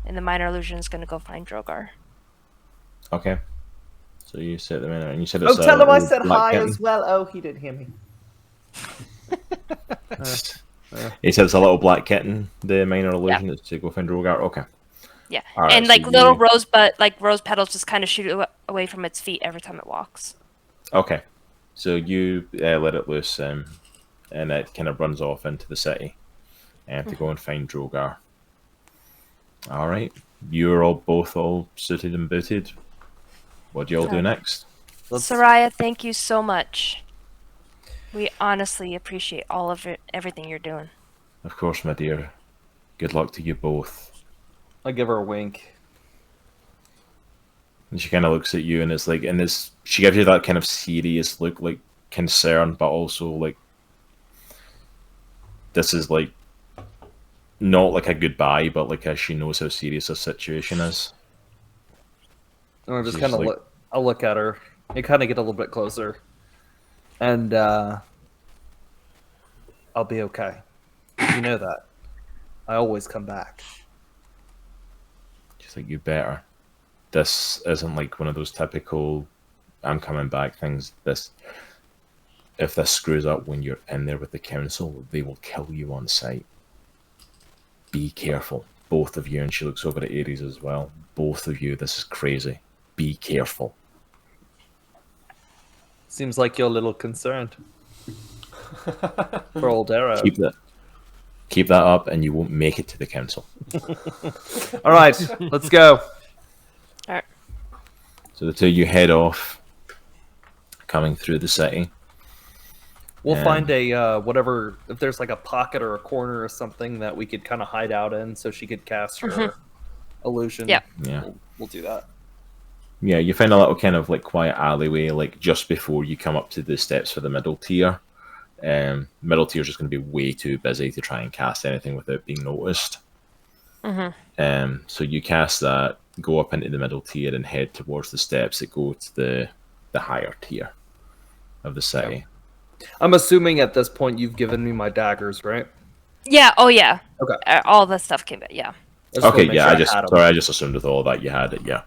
And the minor illusion is going to go find Droghar. Okay. So you said the minute, and you said Oh, it's tell him I said black hi kitten. as well. Oh, he didn't hear me. He said it's a little black kitten. The minor illusion is to go find Droghar. Okay. Yeah, All right, and so like little you- rose petals just kind of shoot away from its feet every time it walks. Okay. So you let it loose, and it kind of runs off into the city, to go and find Droghar. All right. You're both suited and booted. What do you all do next? Soraya, thank you so much. We honestly appreciate all of it, everything you're doing. Of course, my dear. Good luck to you both. I give her a wink. And she kind of looks at you, and it's like, she gives you that kind of serious look, like concern, but also like this is like not like a goodbye, but like she knows how serious the situation is. And I just She's kind of like- I'll look at her and kind of get a little bit closer. And I'll be okay. You know that. I always come back. She's like, you better. This isn't like one of those typical I'm coming back things. If this screws up when you're in there with the council, they will kill you on sight. Be careful, both of you. And she looks over at Aries as well. Both of you, this is crazy. Be careful. Seems like you're a little concerned. For old Arrow. Keep that up, and you won't make it to the council. All right, let's go. All right. So the two of you head off, coming through the city. We'll find a whatever, if there's like a pocket or a corner or something that we could kind of hide out in, so she could cast her illusion. Yeah. Yeah. We'll do that. Yeah, you find a little kind of like quiet alleyway, like just before you come up to the steps for the middle tier. Middle tier is just going to be way too busy to try and cast anything without being noticed. So you cast that, go up into the middle tier, and head towards the steps that go to the higher tier of the city. I'm assuming at this point you've given me my daggers, right? Yeah. Oh yeah. Okay. All that stuff came back. Yeah. I just wanna Okay, make yeah, sure I had 'em. just assumed with all that you had it, yeah.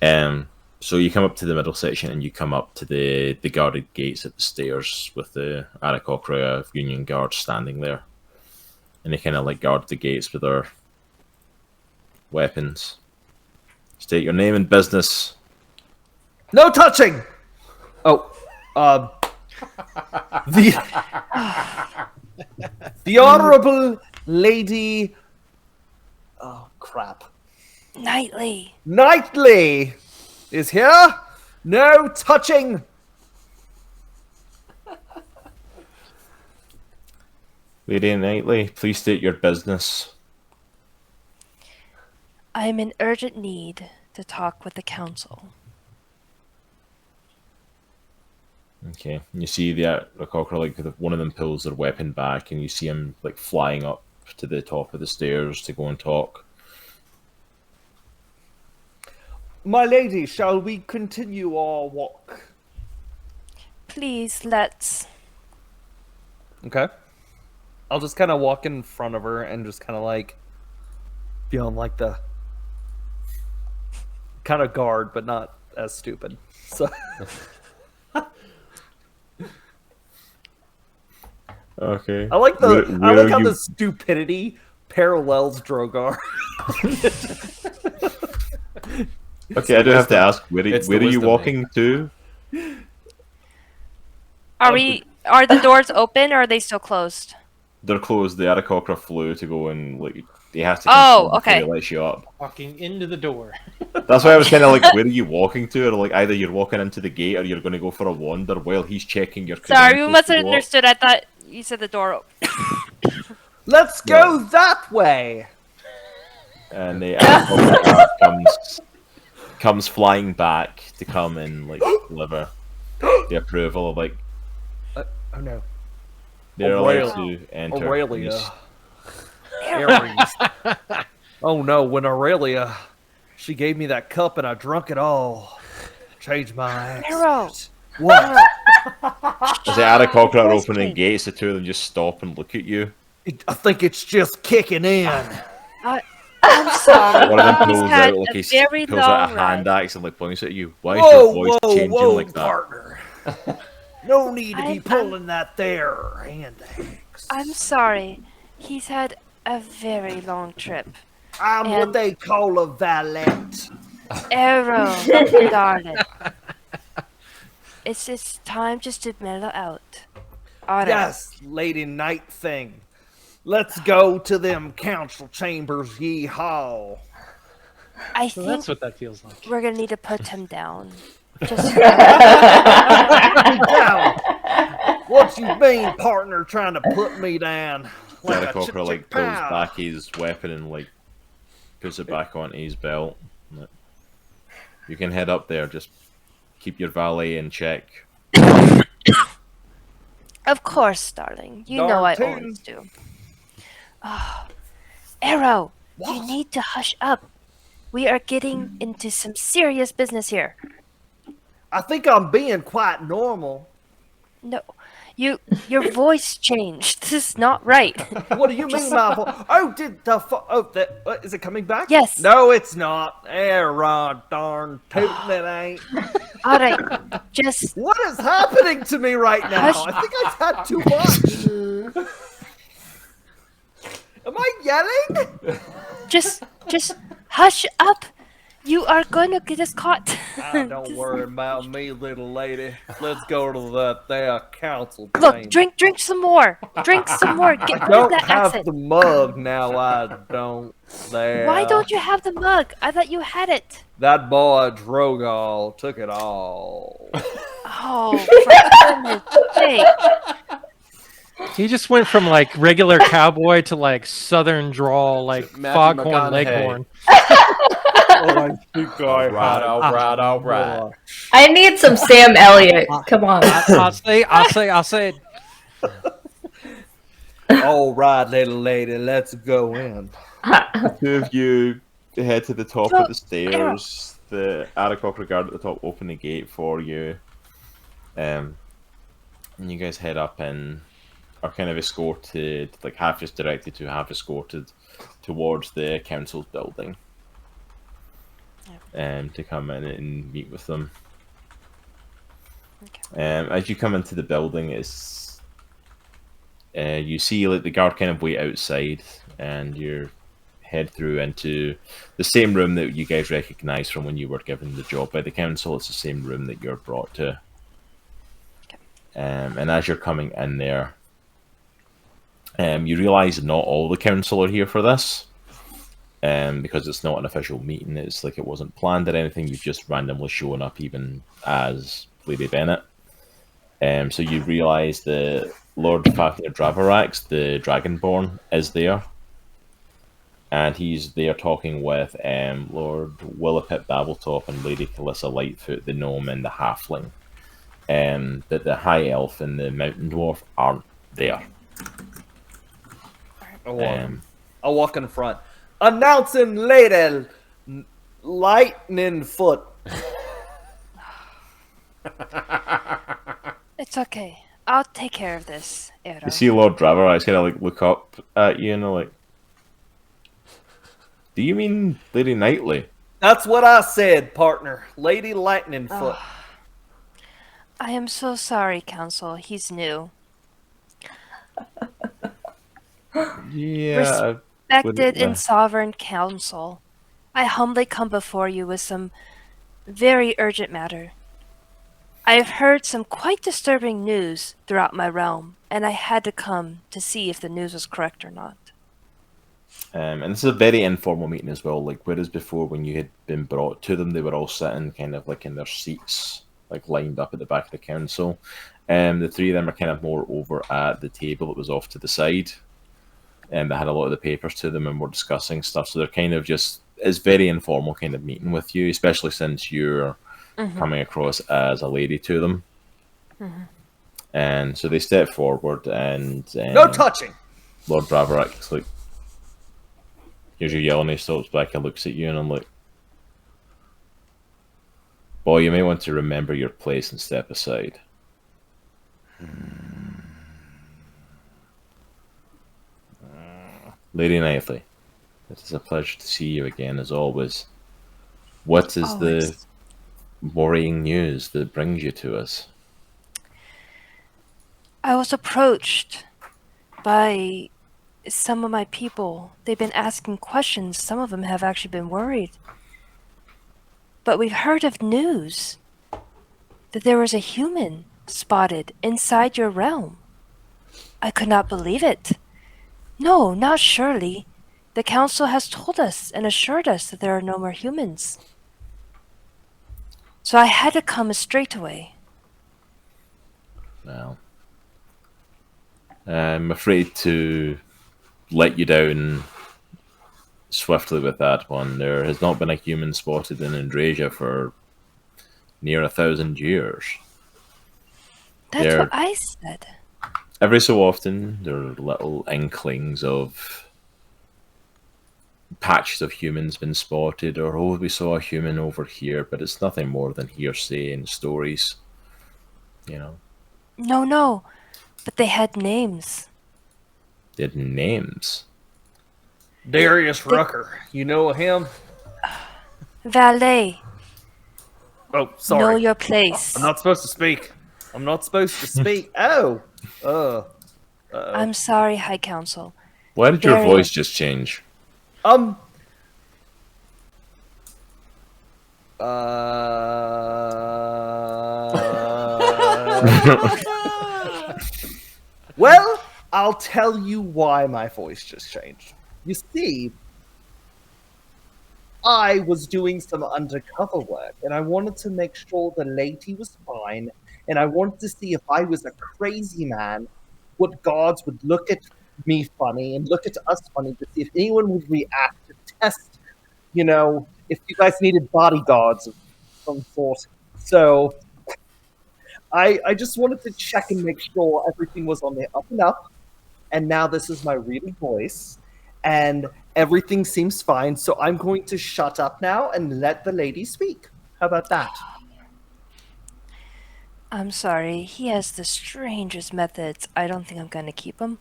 Yeah. So you come up to the middle section, and you come up to the guarded gates at the stairs with the Aarakocra Union guards standing there. And they kind of like guard the gates with their weapons. State your name and business. No touching. Oh, the honorable lady. Oh crap! Nightly. Knightley is here. No touching. Lady Knightley, please state your business. I'm in urgent need to talk with the council. Okay, and you see the Aarakocra, like one of them pulls their weapon back, and you see him like flying up to the top of the stairs to go and talk. My lady, shall we continue our walk? Please, let's. Okay. I'll just kind of walk in front of her and just kind of like feeling like the kind of guard, but not as stupid. So. Okay. I like Where how you- the stupidity parallels Droghar. Okay, I do have to ask, where It's the are you wisdom walking to? Are the doors open or are they still closed? They're closed. The Aarakocra flew to go and like they have to. Oh, confirm before okay. They let you up. Walking into the door. That's why I was kind of like, where are you walking to? Or like either you're walking into the gate or you're going to go for a wander while he's checking your. Sorry, we credentials must to have go up. understood. I thought you said the door open. Let's go that way. and the Aarakocra comes flying back to come and like deliver the approval of like Oh no. they're allowed to enter. Aurelia. Aries. Oh no, when Erellia, she gave me that cup and I drunk it all. Changed my Arrow. accent. What? As the Aarakocra are opening gates, the two of them just stop and look at you. I think it's just kicking in. I'm sorry. One of them He's pulls had out like a he very pulls out a long hand ride. axe and like points at you. Why is your voice changing like that? Partner. No need to be I'm- pulling that there hand axe. I'm sorry. He's had a very long trip. I'm what and- they call a valet. Arrow, darling. It's time just to mellow out. All right. Yes, lady night thing. Let's go to them council chambers, ye haul. I So think that's what that feels like. we're gonna need to put him down. Just Down. What you mean, partner, trying to put me down? The Like a Aarakocra like pulls chick-chick-pow. back his weapon and like puts it back onto his belt. Like, you can head up there. Just keep your valet in check. of course, darling. You know I Darn always do. Oh, Arrow, you What? need to hush up. We are getting into some serious business here. I think I'm being quite normal. No, your voice changed. This is not right. What do you mean, my voice? Oh, did the is it coming back? Yes. No, it's not. Darn tootin' it ain't. All right, just What is happening to me right now? Hush. I think I've had too much. Am I yelling? just hush up. You are going to get us caught. Don't worry about me, little lady. Let's go to that there council Look, chamber. drink some more. Drink some more. Get rid of Don't that have accent. the mug now. I don't. There. Why don't you have the mug? I thought you had it. That boy Droghar took it all. Oh, for goodness sake. He just went from like regular cowboy to like southern drawl, like Matthew foghorn McConaughey. leghorn. I think I All right. I need some Sam Elliott. Come on. I'll say it. All right, little lady, let's go in. Two of you head to the top of the stairs. The Aarakocra guard at the top open the gate for you. And you guys head up and are kind of escorted, like half is directed to, half escorted towards the council's building. To come in and meet with them. Okay. As you come into the building, it's you see like the guard kind of wait outside, and you head through into the same room that you guys recognise from when you were given the job by the council. It's the same room that you're brought to. Okay. And as you're coming in there, you realise not all the council are here for this. Because it's not an official meeting, it's like it wasn't planned or anything, you've just randomly shown up even as Lady Bennett. So you realise the Lord Fafnir Dravarax, the Dragonborn, is there. And he's there talking with Lord Willipit Babbletop and Lady Calissa Lightfoot, the gnome and the halfling. But the high elf and the mountain dwarf aren't there. I'll walk in front. Announcing Lady Lightning Foot. It's okay. I'll take care of this, Arrow. You see Lord Dravarax kind of like look up at you and they're like, do you mean Lady Knightley? That's what I said, partner. Lady Lightning Foot. I am so sorry, Council. He's new. Yeah. Respected yeah. and sovereign council, I humbly come before you with some very urgent matter. I have heard some quite disturbing news throughout my realm, and I had to come to see if the news was correct or not. And this is a very informal meeting as well. Like whereas before, when you had been brought to them, they were all sitting kind of like in their seats, like lined up at the back of the council. The three of them are kind of more over at the table that was off to the side. and they had a lot of the papers to them and were discussing stuff. So they're kind of just, it's very informal kind of meeting with you, especially since you're coming across as a lady to them. And so they step forward and No touching. Lord Bravarak's like, here's your yell, and he stops back and looks at you, and I'm like, boy, you may want to remember your place and step aside. Lady Knightley, it is a pleasure to see you again, as always. What is the worrying news that brings you to us? I was approached by some of my people. They've been asking questions. Some of them have actually been worried. But we've heard of news that there was a human spotted inside your realm. I could not believe it. No, not surely. The council has told us and assured us that there are no more humans. So I had to come straight away. Well, I'm afraid to let you down swiftly with that one. There has not been a human spotted in Andriesia for near 1,000 years. That's what I said. Every so often, there are little inklings of patches of humans been spotted, or oh, we saw a human over here, but it's nothing more than hearsay and stories, you know. No, but they had names. They had names. Darius Rucker. You know him? Valet, Oh, sorry. know your place. I'm not supposed to speak. I'm not supposed to speak. Oh. I'm sorry, High Council. Why did your Very- voice just change? Well, I'll tell you why my voice just changed. You see, I was doing some undercover work, and I wanted to make sure the lady was fine, and I wanted to see if I was a crazy man, what guards would look at me funny and look at us funny to see if anyone would react to test, you know, if you guys needed bodyguards of some sort. So I just wanted to check and make sure everything was on the up and up, and now this is my real voice, and everything seems fine, so I'm going to shut up now and let the lady speak. How about that? I'm sorry, he has the strangest methods. I don't think I'm gonna keep him.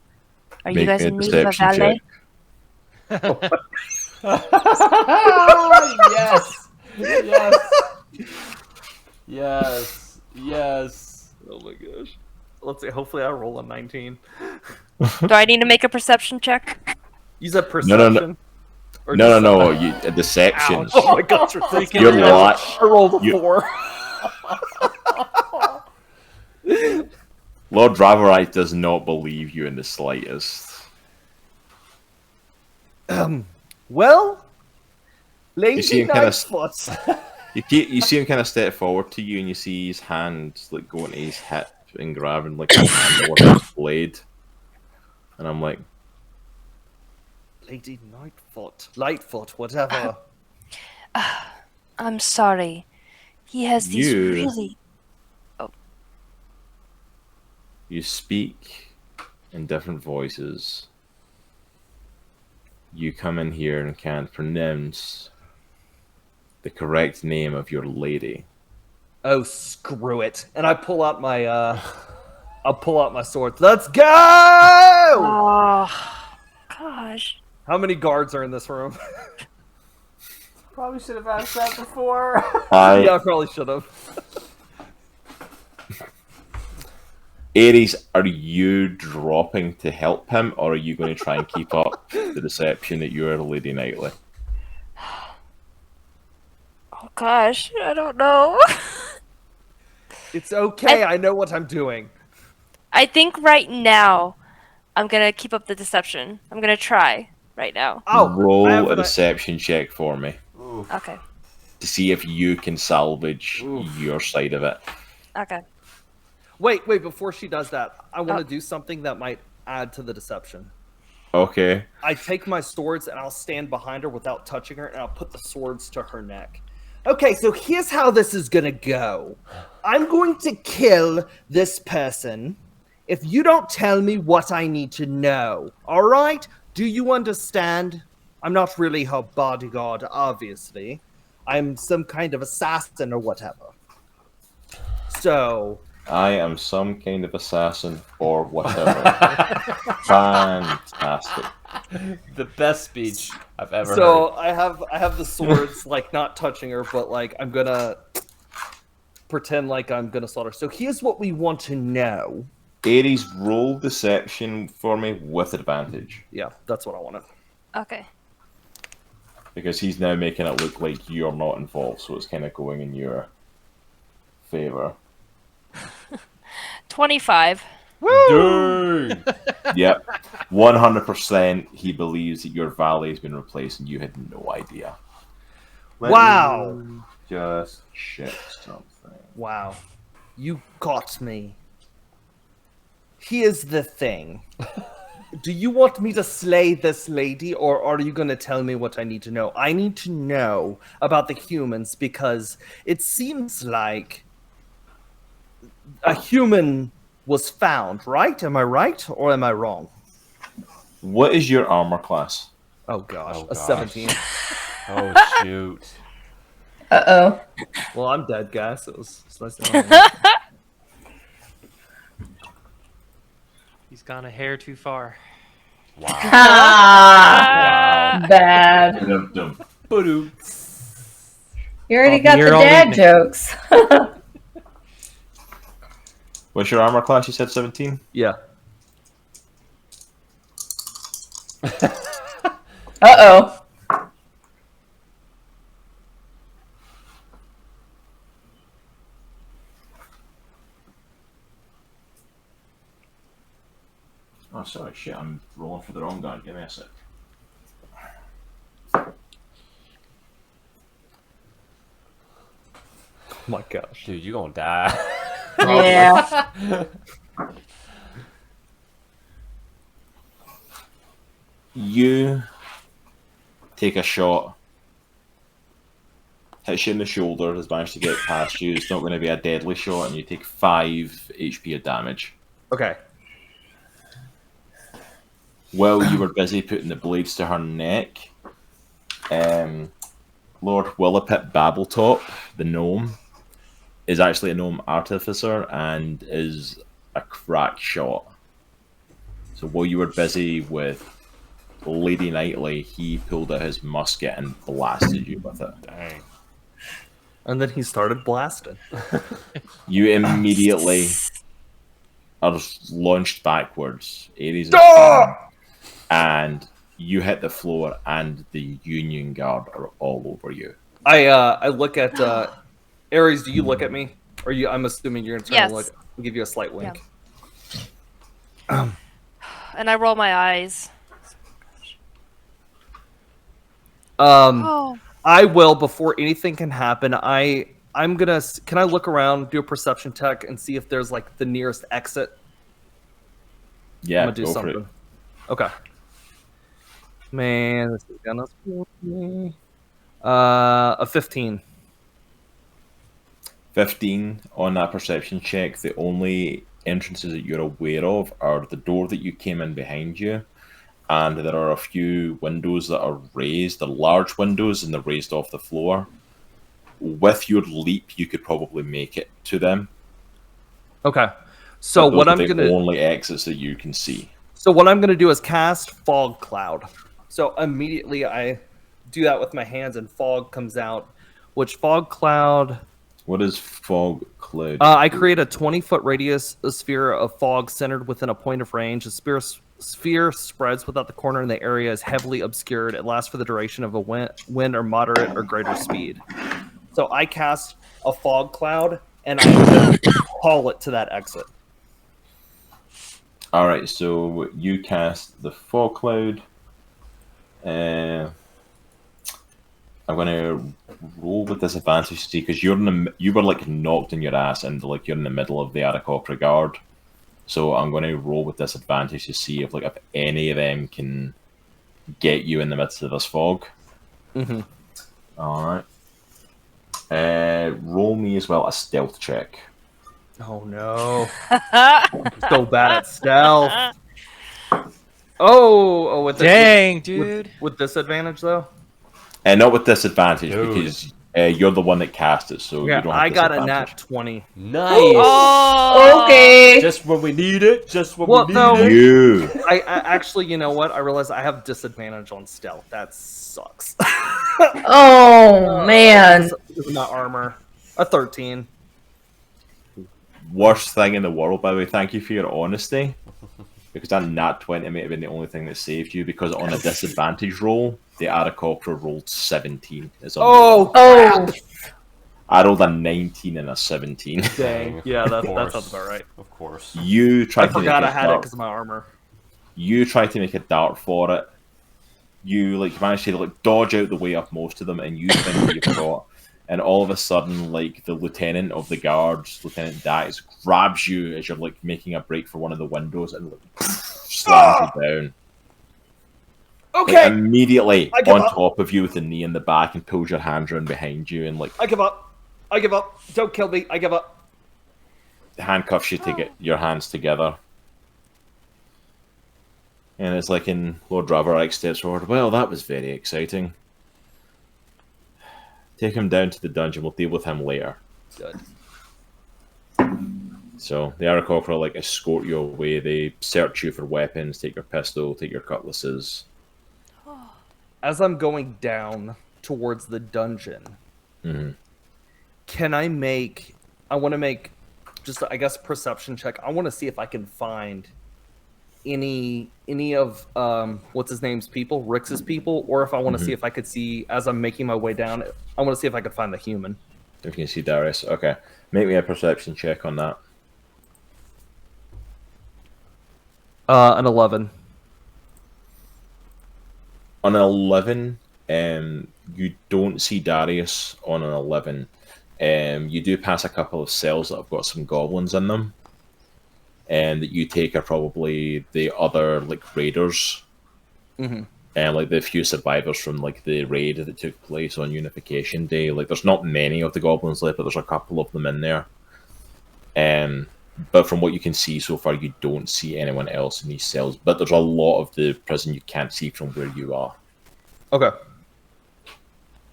Are Make you guys me a in need of a deception valet? Yes. Yes. Yes. Oh my gosh. Let's see, hopefully I roll a 19. Do I need to make a perception check? Use a perception. Or No. just You, a deception. Ouch. Oh my gosh, you're thinking. You're lying. I rolled a 4. Lord Dravorite does not believe you in the slightest. Well, Lady see him kinda Nightfoot. You see him kind of step forward to you, and you see his hand like going to his hip and grabbing like a blade. And I'm like, Lady Lightfoot, whatever. I'm sorry. He has these You- really... you speak in different voices. You come in here and can't pronounce the correct name of your lady. Oh, screw it! And I pull out my I'll pull out my sword. Let's go! Oh, gosh. How many guards are in this room? Probably should have asked that before. Yeah, I probably should have. Aries, are you dropping to help him, or are you going to try and keep up the deception that you are Lady Knightley? Oh, gosh. I don't know. It's okay. I know what I'm doing. I think right now I'm going to keep up the deception. I'm going to try right now. Oh, I have Roll a an- deception check for me Okay. to see if you can salvage your side of it. Okay. Wait, before she does that, I want Oh. to do something that might add to the deception. Okay. I take my swords and I'll stand behind her without touching her, and I'll put the swords to her neck. Okay, so here's how this is gonna go. I'm going to kill this person if you don't tell me what I need to know. All right? Do you understand? I'm not really her bodyguard, obviously. I'm some kind of assassin or whatever. So, I am some kind of assassin or whatever. Fantastic. The best speech I've ever so heard. I have the swords like not touching her, but like I'm gonna pretend like I'm gonna slaughter. So here's what we want to know. Aries, roll deception for me with advantage. Yeah, that's what I wanted. Okay. Because he's now making it look like you're not involved, so it's kind of going in your favor. 25. Dude. Yep. 100% he believes that your valet has been replaced and you had no idea. Wow. Just shit something. Wow. You got me. Here's the thing. Do you want me to slay this lady, or are you going to tell me what I need to know? I need to know about the humans because it seems like a human was found, right? Am I right or am I wrong? What is your armor class? Oh gosh, Oh, a gosh. 17. Oh, shoot. Uh-oh. Well, I'm dead, guys. It's nice to know. He's gone a hair too far. Wow. Ah, bad. Ba-doom. You already I'll be got here the all dad evening. jokes. What's your armor class? You said 17? Yeah. Uh-oh. Oh, sorry, shit, I'm rolling for the wrong guy. Give me a sec. Oh my gosh. Dude, you gonna die. Yeah. You take a shot. Hits you in the shoulder, has managed to get past you. It's not going to be a deadly shot, and you take 5 HP of damage. Okay. While you were busy putting the blades to her neck, Lord Willipit Babbletop, the gnome, is actually a gnome artificer and is a crack shot. So while you were busy with Lady Knightley, he pulled out his musket and blasted you with it. Dang. And then he started blasting. You immediately are launched backwards. Aries is and you hit the floor, and the Union Guard are all over you. I look at Aries. Do you look at me? Or you? I'm assuming you're gonna turn and Yes. look. I'll give you a slight wink. And I roll my eyes. I will before anything can happen. I'm gonna. Can I look around, do a perception check, and see if there's like the nearest exit? Yeah, I'm gonna do go something. for it. Okay. Man, this is gonna spoil me. A 15. 15 on that perception check. The only entrances that you're aware of are the door that you came in behind you, and there are a few windows that are raised. They're large windows and they're raised off the floor. With your leap, you could probably make it to them. Okay. So But those what are I'm the gonna only exits that you can see. So what I'm gonna do is cast Fog Cloud. So immediately I do that with my hands, and fog comes out. Which Fog Cloud? What is fog cloud? I create a 20-foot radius a sphere of fog centered within a point of range. The sphere spreads without the corner, and the area is heavily obscured. It lasts for the duration of a wind or moderate or greater speed. So I cast a fog cloud, and I haul it to that exit. Alright, so you cast the fog cloud. I'm going to roll with disadvantage to see, because you were like knocked in your ass, and like you're in the middle of the Aarakocra Guard. So I'm going to roll with disadvantage to see if any of them can get you in the midst of this fog. Mm-hmm. All right. Roll me as well a stealth check. Oh no. I'm so bad at stealth. Oh, with Dang, dude. With disadvantage though? And not with disadvantage Dude. because you're the one that cast it, so Yeah, you don't have I got a disadvantage. nat 20. Nice. Oh, Okay. Just when we need it. Just when What, we though? need it. You. I actually, you know what? I realized I have disadvantage on stealth. That sucks. Oh man. This is not armor. A 13. Worst thing in the world, by the way. Thank you for your honesty. Because that nat 20 might have been the only thing that saved you, because on a disadvantage roll, the Aarakocra rolled 17. Oh, Oh. I rolled a 19 and a 17. dang. Yeah, that course. sounds about right. Of course. You I tried to make forgot a I had it dart. because of my armor. You tried to make a dart for it. You managed to dodge out the way of most of them, and you think you've got. And all of a sudden, the lieutenant of the guards, Lieutenant Dax, grabs you as you're making a break for one of the windows and slams you down. Okay, Immediately I give on up. top of you with the knee in the back, and pulls your hands around behind you and I give up. I give up. Don't kill me. I give up. handcuffs you to get your hands together. And it's like in Lord Droghar steps forward. Well, that was very exciting. Take him down to the dungeon. We'll deal with him later. Good. So the Aarakocra escort you away. They search you for weapons. Take your pistol. Take your cutlasses. As I'm going down towards the dungeon, Mhm. can I make... I want to make just, I guess, perception check. I want to see if I can find any of what's his name's people, Rix's people, or if I want to see if I could see, as I'm making my way down, I want to see if I could find the human. If you can see Darius. Okay. Make me a perception check on that. An 11. On an 11, you don't see Darius on an 11. You do pass a couple of cells that have got some goblins in them. And that you take are probably the other raiders. Mm-hmm. And the few survivors from the raid that took place on Unification Day. There's not many of the goblins left, but there's a couple of them in there. But from what you can see so far, you don't see anyone else in these cells. But there's a lot of the prison you can't see from where you are. Okay.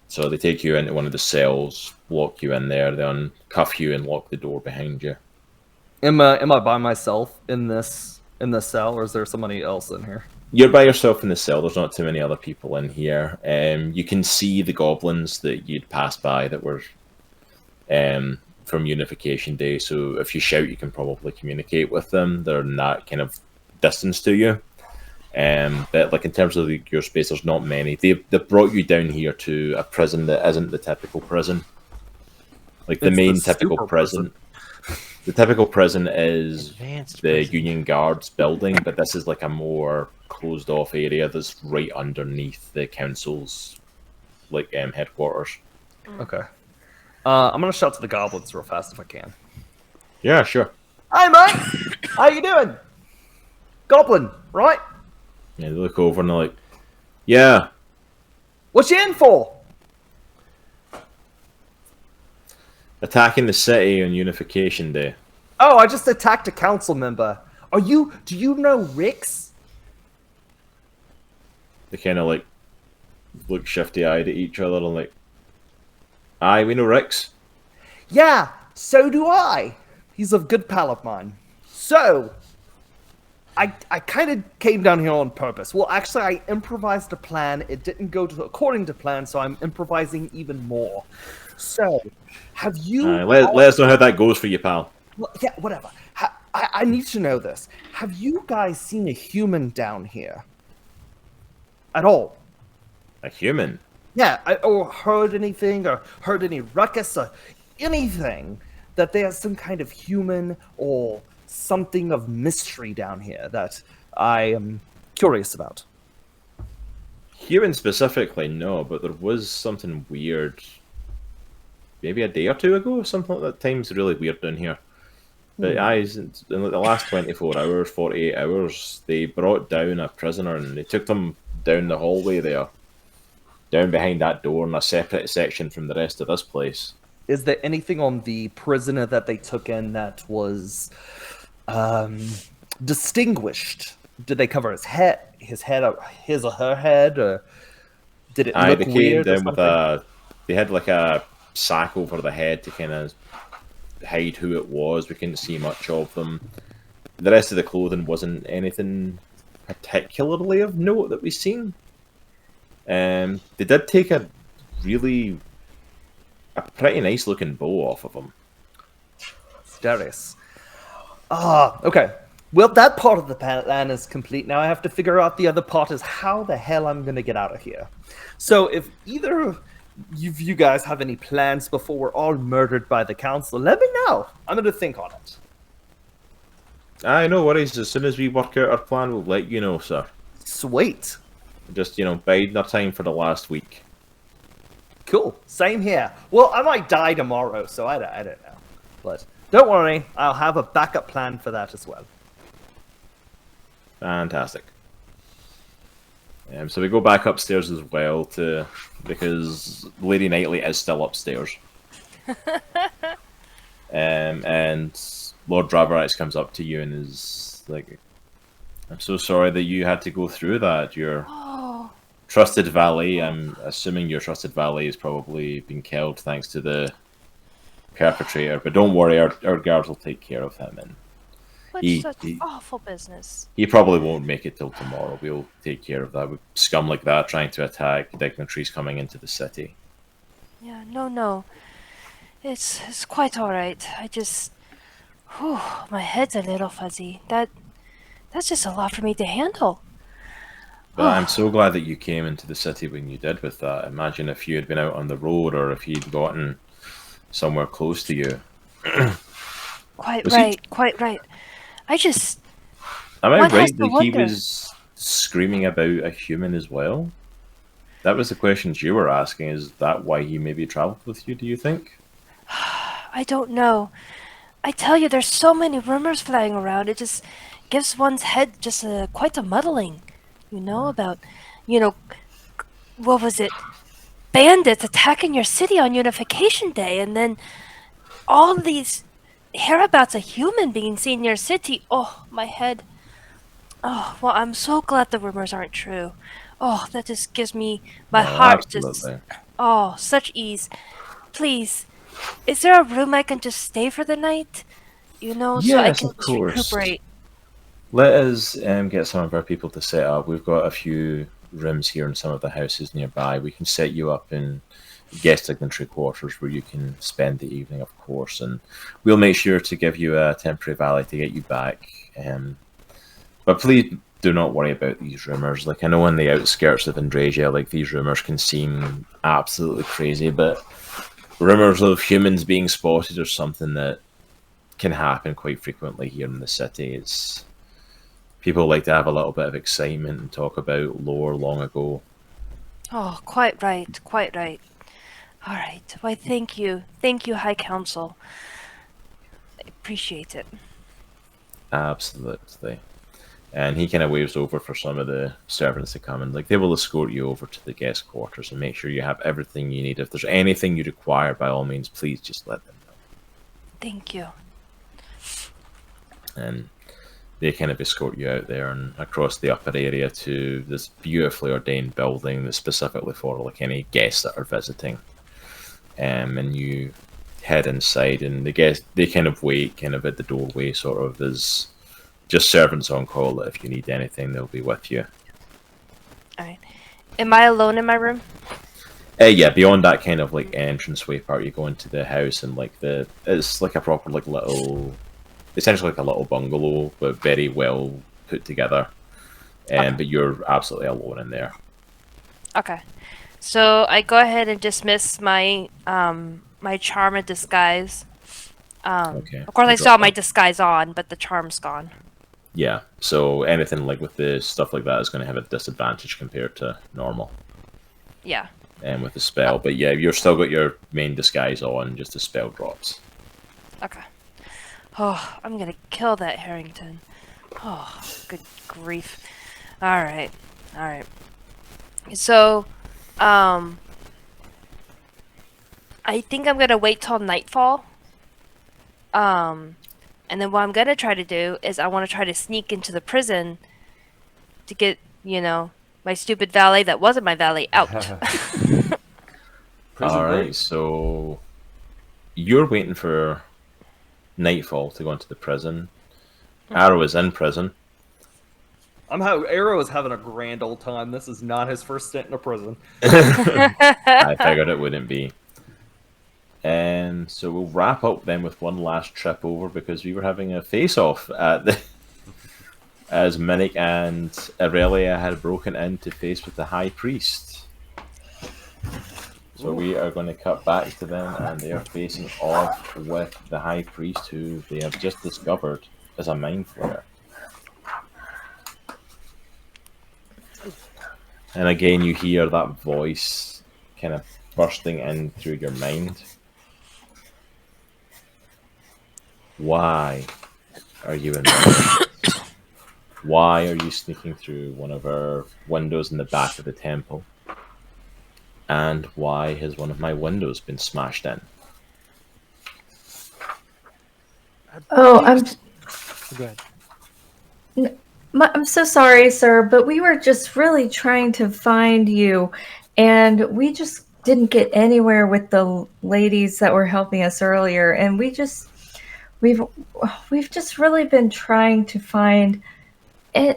So they take you into one of the cells, lock you in there, then cuff you and lock the door behind you. Am I by myself in this cell, or is there somebody else in here? You're by yourself in the cell. There's not too many other people in here. You can see the goblins that you'd passed by that were from Unification Day. So if you shout, you can probably communicate with them. They're in that kind of distance to you. But in terms of your space, there's not many. They brought you down here to a prison that isn't the typical prison. The main typical prison. The typical prison is Advanced the prison. Union Guards building, but this is a more closed off area that's right underneath the council's headquarters. Okay. I'm gonna shout to the goblins real fast if I can. Yeah, sure. Hi, mate. How you doing? Goblin, right? Yeah, they look over and they're like, yeah, What you in for? attacking the city on Unification Day. Oh, I just attacked a council member. Do you know Rix? They kind of look shifty-eyed at each other and aye, we know Rix. Yeah, so do I. He's a good pal of mine. So, I kind of came down here on purpose. Well, actually, I improvised a plan. It didn't go according to plan, so I'm improvising even more. So, have you... Let us know how that goes for you, pal. Well, yeah, whatever. I need to know this. Have you guys seen a human down here? At all? A human? Yeah, or heard anything, or heard any ruckus, or anything that there's some kind of human or something of mystery down here that I am curious about. Human specifically, no, but there was something weird maybe a day or two ago or something like that. Time's really weird down here. But in the last 24 hours, 48 hours, they brought down a prisoner and they took them down the hallway there, down behind that door in a separate section from the rest of this place. Is there anything on the prisoner that they took in that was distinguished? Did they cover his or her head, or did it look They came weird? down with they had like a sack over the head to kind of hide who it was. We couldn't see much of them. The rest of the clothing wasn't anything particularly of note that we've seen. They did take a pretty nice looking bow off of him. Darius. Okay. Well, that part of the plan is complete. Now I have to figure out the other part is how the hell I'm going to get out of here. So if either of you guys have any plans before we're all murdered by the council, let me know. I'm going to think on it. No worries. As soon as we work out our plan, we'll let you know, sir. Sweet. Just, biding our time for the last week. Cool. Same here. Well, I might die tomorrow, so I don't know. But don't worry. I'll have a backup plan for that as well. Fantastic. So we go back upstairs as well because Lady Knightley is still upstairs. And Lord Dravarax comes up to you and is like, I'm so sorry that you had to go through that. Your trusted valet, I'm assuming your trusted valet has probably been killed thanks to the perpetrator. But don't worry, our guards will take care of him. And Such awful business. he probably won't make it till tomorrow. We'll take care of that. With scum like that trying to attack dignitaries coming into the city. Yeah, no. It's quite alright. I just... my head's a little fuzzy. That's just a lot for me to handle. But I'm so glad that you came into the city when you did with that. Imagine if you had been out on the road or if you'd gotten somewhere close to you. Quite right. Am I One has right to that he wonder. was screaming about a human as well? That was the questions you were asking. Is that why he maybe traveled with you, do you think? I don't know. I tell you, there's so many rumors flying around. It just gives one's head just quite a muddling. About, what was it? Bandits attacking your city on Unification Day, and then all these hereabouts a human being seen in your city. Oh, my head. Oh, well, I'm so glad the rumors aren't true. Oh, that just gives me my heart absolutely. such ease. Please, is there a room I can just stay for the night? So I Yes, can of just course. recuperate. Let us get some of our people to set up. We've got a few rooms here in some of the houses nearby. We can set you up in guest dignitary quarters where you can spend the evening, of course, and we'll make sure to give you a temporary valet to get you back. But please do not worry about these rumors. Like, I know on the outskirts of Andriesia, like, these rumors can seem absolutely crazy, but rumors of humans being spotted are something that can happen quite frequently here in the city. People like to have a little bit of excitement and talk about lore long ago. Oh, quite right. All right. Why, thank you, High Council. I appreciate it. Absolutely. And he kind of waves over for some of the servants to come, and they will escort you over to the guest quarters and make sure you have everything you need. If there's anything you require, by all means, please just let them know. Thank you. And they kind of escort you out there and across the upper area to this beautifully ordained building that's specifically for any guests that are visiting. And you head inside, and the guests, they kind of wait at the doorway, sort of as just servants on call. That if you need anything, they'll be with you. All right. Am I alone in my room? Yeah, beyond that kind of entranceway part, you go into the house, and it's like a proper little, essentially like a little bungalow, but very well put together. Okay. But you're absolutely alone in there. Okay. So I go ahead and dismiss my my charm and disguise. Okay. Of course, I You still have got my that. disguise on, but the charm's gone. Yeah, so anything with the stuff like that is going to have a disadvantage compared to normal. Yeah. And with the spell, but yeah, you're still got your main disguise on, just the spell drops. Okay. Oh, I'm gonna kill that Harrington. Oh, good grief. Alright. Alright. So, I think I'm gonna wait till nightfall. And then what I'm gonna try to do is I want to try to sneak into the prison to get, my stupid valet that wasn't my valet out. Prison All right, break? so you're waiting for nightfall to go into the prison. Arrow is in prison. Arrow is having a grand old time. This is not his first stint in a prison. I figured it wouldn't be. And so we'll wrap up then with one last trip over because we were having a face-off as Minnich and Erellia had broken in to face with the High Priest. So we are going to cut back to them, and they are facing off with the High Priest, who they have just discovered as a mind flayer. And again, you hear that voice kind of bursting in through your mind. Why are you in there? Why are you sneaking through one of our windows in the back of the temple? And why has one of my windows been smashed in? Oh, Go ahead. I'm so sorry, sir, but we were just really trying to find you, and we just didn't get anywhere with the ladies that were helping us earlier, and we've just really been trying to find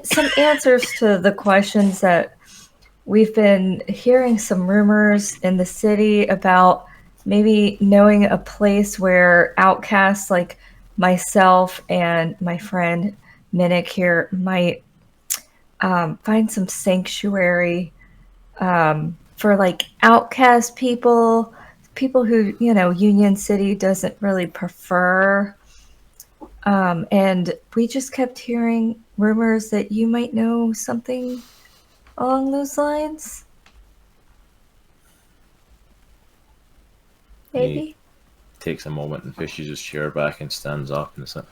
some answers to the questions that we've been hearing some rumors in the city about maybe knowing a place where outcasts like myself and my friend Minnich here might find some sanctuary for like outcast people who, Union City doesn't really prefer. And we just kept hearing rumors that you might know something along those lines. Maybe? He takes a moment and pushes his chair back and stands up and says,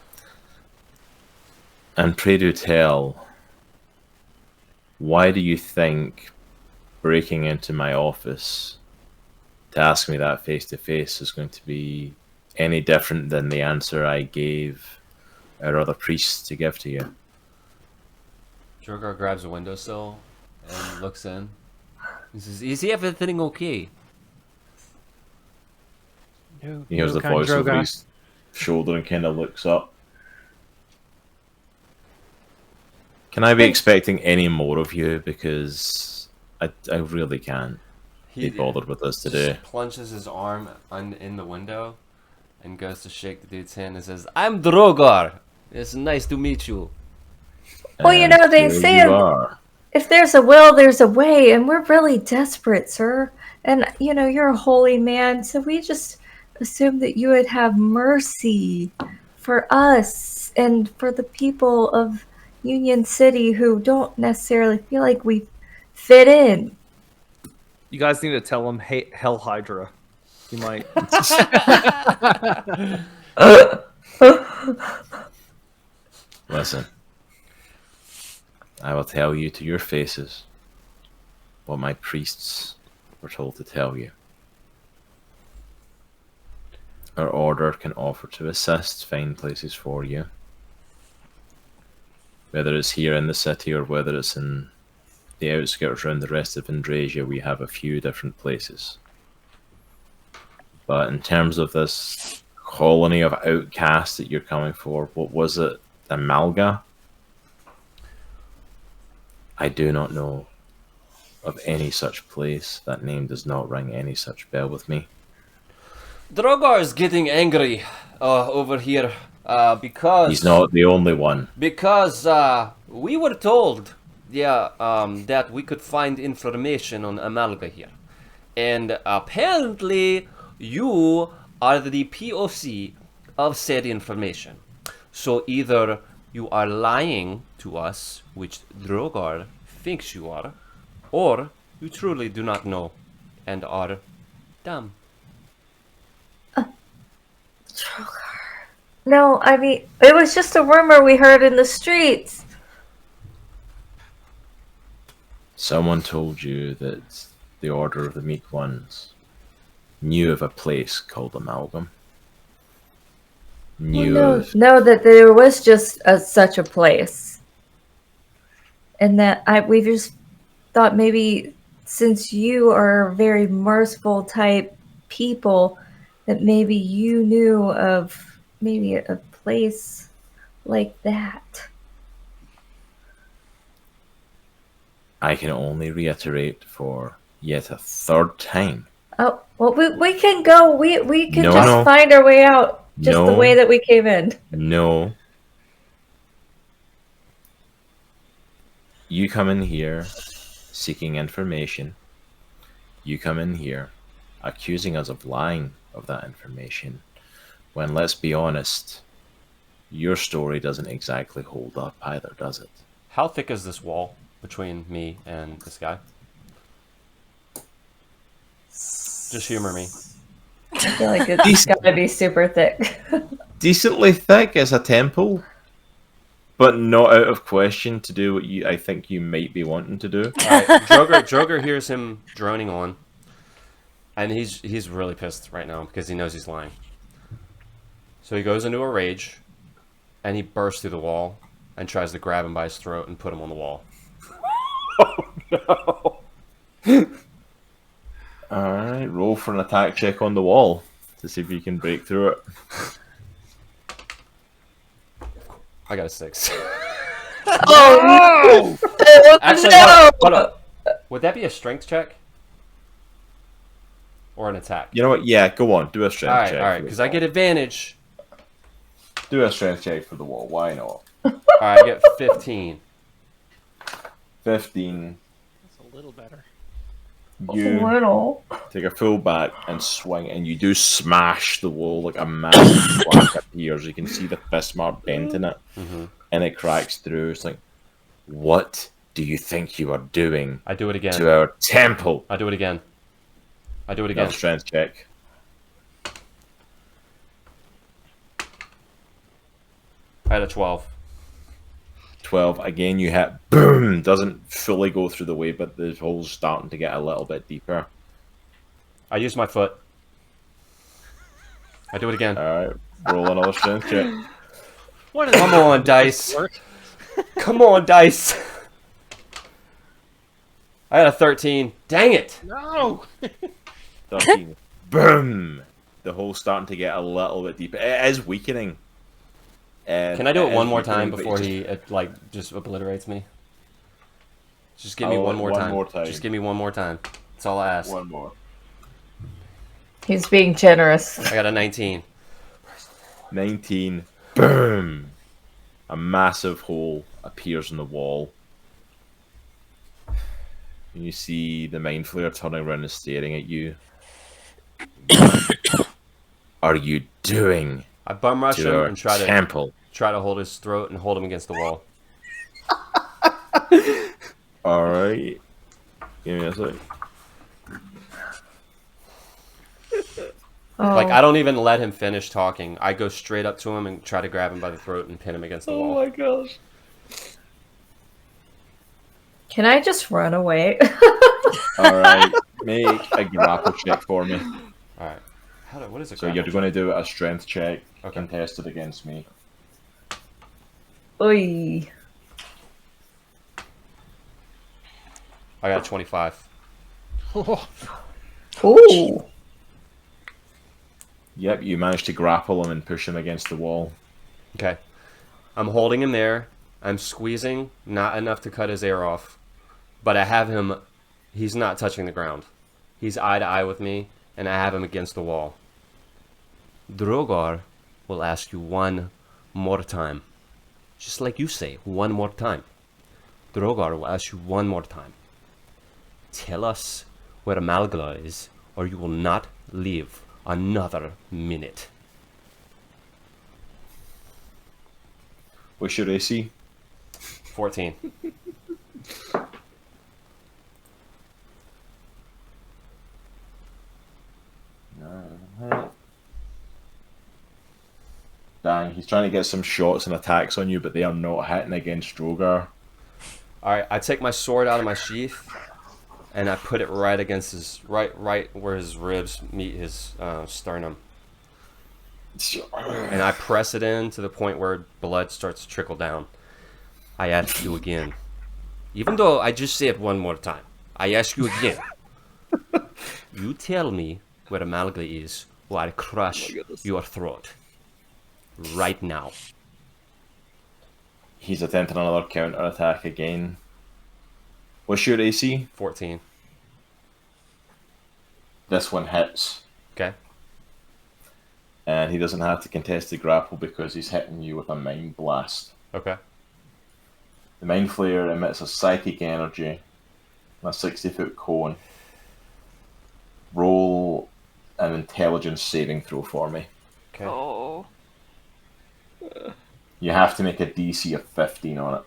"And pray do tell, why do you think breaking into my office to ask me that face to face is going to be any different than the answer I gave our other priests to give to you?" Droghar grabs a windowsill and looks in. He says, "Is everything okay?" He hears the voice over his shoulder and kind of looks up. Can I be expecting any more of you? Because I really can't be bothered with this today. Just plunges his arm in the window and goes to shake the dude's hand and says, "I'm Droghar. It's nice to meet you." Well, they say if there's a will, there's a way, and we're really desperate, sir. And, you're a holy man, so we just assumed that you would have mercy for us and for the people of Union City who don't necessarily feel like we fit in. You guys need to tell him, hey, Hell Hydra. You might. Listen, I will tell you to your faces what my priests were told to tell you. Our order can offer to assist find places for you. Whether it's here in the city or whether it's in the outskirts around the rest of Andriesia, we have a few different places. But in terms of this colony of outcasts that you're coming for, what was it? Amalga? I do not know of any such place. That name does not ring any such bell with me. Droghar is getting angry over here because... He's not the only one. Because we were told that we could find information on Amalga here. And apparently you are the POC of said information. So either you are lying to us, which Droghar thinks you are, or you truly do not know and are dumb. Droghar. No, I mean, it was just a rumor we heard in the streets. Someone told you that the Order of the Meek Ones knew of a place called Amalgam. Knew of... No, that there was just such a place. And that we just thought maybe since you are very merciful type people, that maybe you knew of maybe a place like that. I can only reiterate for yet a third time. Oh, well, we can go. We can just No. find our way out just the No. way that we came in. No. You come in here seeking information. You come in here accusing us of lying of that information. When, let's be honest, your story doesn't exactly hold up either, does it? How thick is this wall between me and this guy? Just humor me. I feel like it's gotta be super thick. Decently thick as a temple, but not out of question to do what I think you might be wanting to do. Alright, Droghar hears him droning on, and he's really pissed right now because he knows he's lying. So he goes into a rage, and he bursts through the wall and tries to grab him by his throat and put him on the wall. Oh no! Alright, roll for an attack check on the wall to see if you can break through it. I got a 6. Oh no! Actually, No! hold up. Would that be a strength check? Or an attack? You know what? Yeah, go on. Do a strength check. Alright, because I get advantage. Do a strength check for the wall. Why not? Alright, I get 15. 15. That's a little better. You Little. take a full back and swing, and you do smash the wall like a massive crack appears. You can see the fist mark bent in it, and it cracks through. It's like, what do you think you are doing I do it again. to our temple? I do it again. I do it Another again. strength check. I had a 12. 12. Again, you hit. Boom! Doesn't fully go through the way, but the hole's starting to get a little bit deeper. I use my foot. I do it again. Alright, roll another strength check. Come on, dice. Come on, dice. I had a 13. Dang it. No! 13. Boom! The hole's starting to get a little bit deeper. It is weakening. Can I do it one more time but before you he just obliterates me? Just give me Oh, one more one time. more time. Just give me one more time. That's all I ask. One more. He's being generous. I got a 19. 19. Boom! A massive hole appears in the wall. And you see the Mind Flayer turning around and staring at you. What are you doing I bum rush to him our and try temple? to hold his throat and hold him against the wall. Alright. Give me a sec. Oh. Like, I don't even let him finish talking. I go straight up to him and try to grab him by the throat and pin him against the wall. my gosh. Can I just run away? Alright. Make a grapple check for me. Alright. What is it? So you're going to do a strength check Okay. contested against me. Oy. I got 25. Ooh. Yep, you managed to grapple him and push him against the wall. Okay. I'm holding him there. I'm squeezing, not enough to cut his air off. But I have him, he's not touching the ground. He's eye to eye with me, and I have him against the wall. Droghar will ask you one more time. Just like you say, one more time. Droghar will ask you one more time. Tell us where Malgla is, or you will not live another minute. What's your AC? 14. Dang. He's trying to get some shots and attacks on you, but they are not hitting against Droghar. Alright, I take my sword out of my sheath, and I put it right against his... Right where his ribs meet his sternum. And I press it in to the point where blood starts to trickle down. I ask you again. Even though I just say it one more time. I ask you again. You tell me where Amalga is, or I crush your throat. Right now. He's attempting another counter attack again. What's your AC? 14. This one hits. Okay. And he doesn't have to contest the grapple because he's hitting you with a Mind Blast. Okay. The Mind Flayer emits a psychic energy in a 60-foot cone. Roll an intelligence saving throw for me. Okay. Oh. You have to make a DC of 15 on it.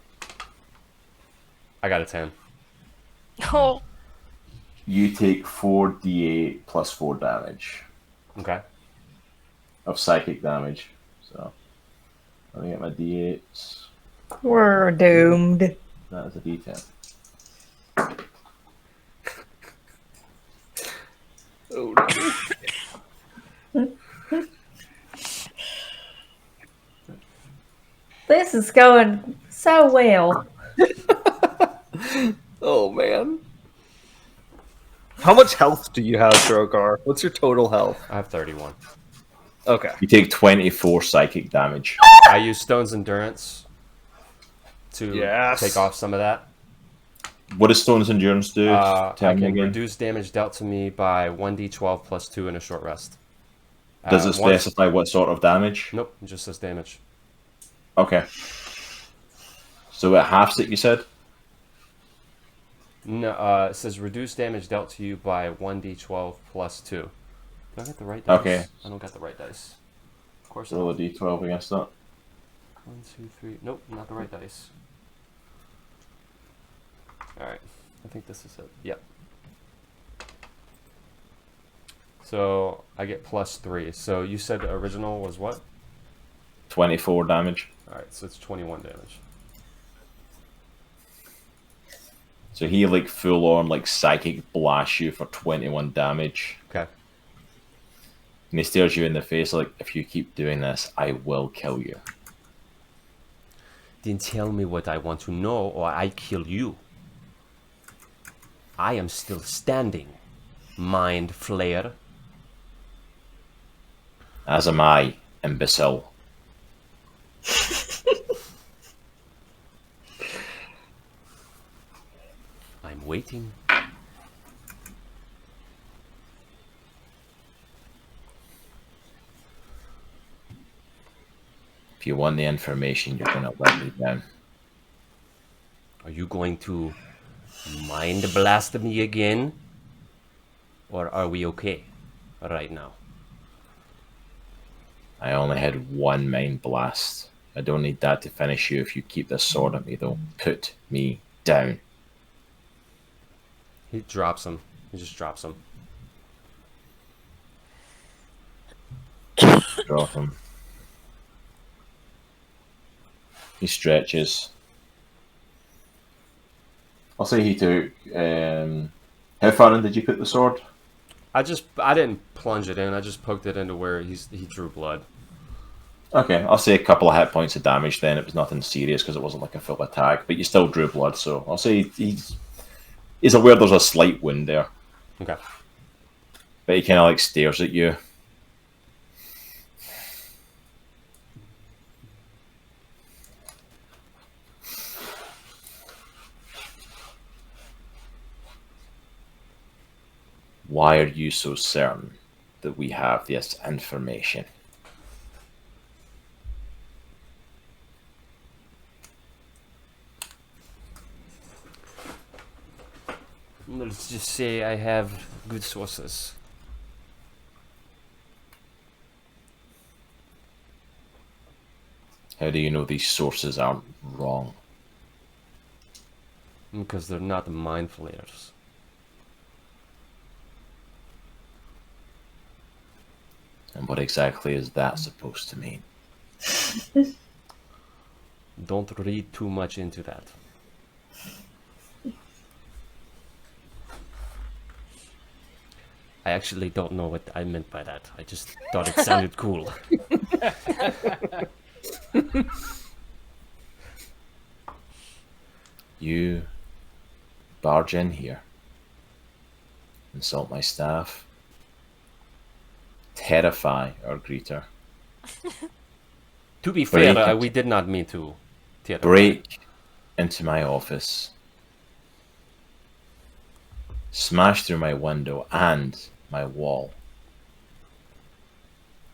I got a 10. Oh. You take 4d8 plus 4 damage Okay. of psychic damage. So, let me get my d8s. We're doomed. That is a d10. Oh no. This is going so well. Oh man. How much health do you have, Droghar? What's your total health? I have 31. Okay. You take 24 psychic damage. I use Stone's Endurance to Yes. take off some of that. What does Stone's Endurance do? I Tell me can again. reduce damage dealt to me by 1d12 plus 2 in a short rest. Does it once- specify what sort of damage? Nope, it just says damage. Okay. So it halves it, you said? No, it says reduce damage dealt to you by 1d12 plus 2. Do I got the right dice? Okay. I don't got the right dice. Of course I Roll a don't. d12 against that. 1, 2, 3. Nope, not the right dice. Alright, I think this is it. Yep. So I get plus 3. So you said the original was what? 24 damage. Alright, so it's 21 damage. So he like full on like psychic blasts you for 21 damage. Okay. And he stares you in the face like, if you keep doing this, I will kill you. Then tell me what I want to know or I kill you. I am still standing, Mind Flayer. As am I, imbecile. I'm waiting. If you want the information, you're gonna let me down. Are you going to mind blast me again? Or are we okay right now? I only had one mind blast. I don't need that to finish you if you keep this sword at me, though. Put me down. He drops him. He just drops him. Drop him. He stretches. I'll say he took... how far in did you put the sword? I didn't plunge it in. I just poked it into where he drew blood. Okay, I'll say a couple of hit points of damage then. It was nothing serious because it wasn't like a full attack, but you still drew blood, so I'll say he's aware there's a slight wound there. Okay. But he kind of like stares at you. Why are you so certain that we have this information? Let's just say I have good sources. How do you know these sources aren't wrong? Because they're not mind flayers. And what exactly is that supposed to mean? Don't read too much into that. I actually don't know what I meant by that. I just thought it sounded cool. You barge in here, insult my staff, terrify our greeter, To be Break fair, it. we did not mean to. break into my office, smash through my window and my wall.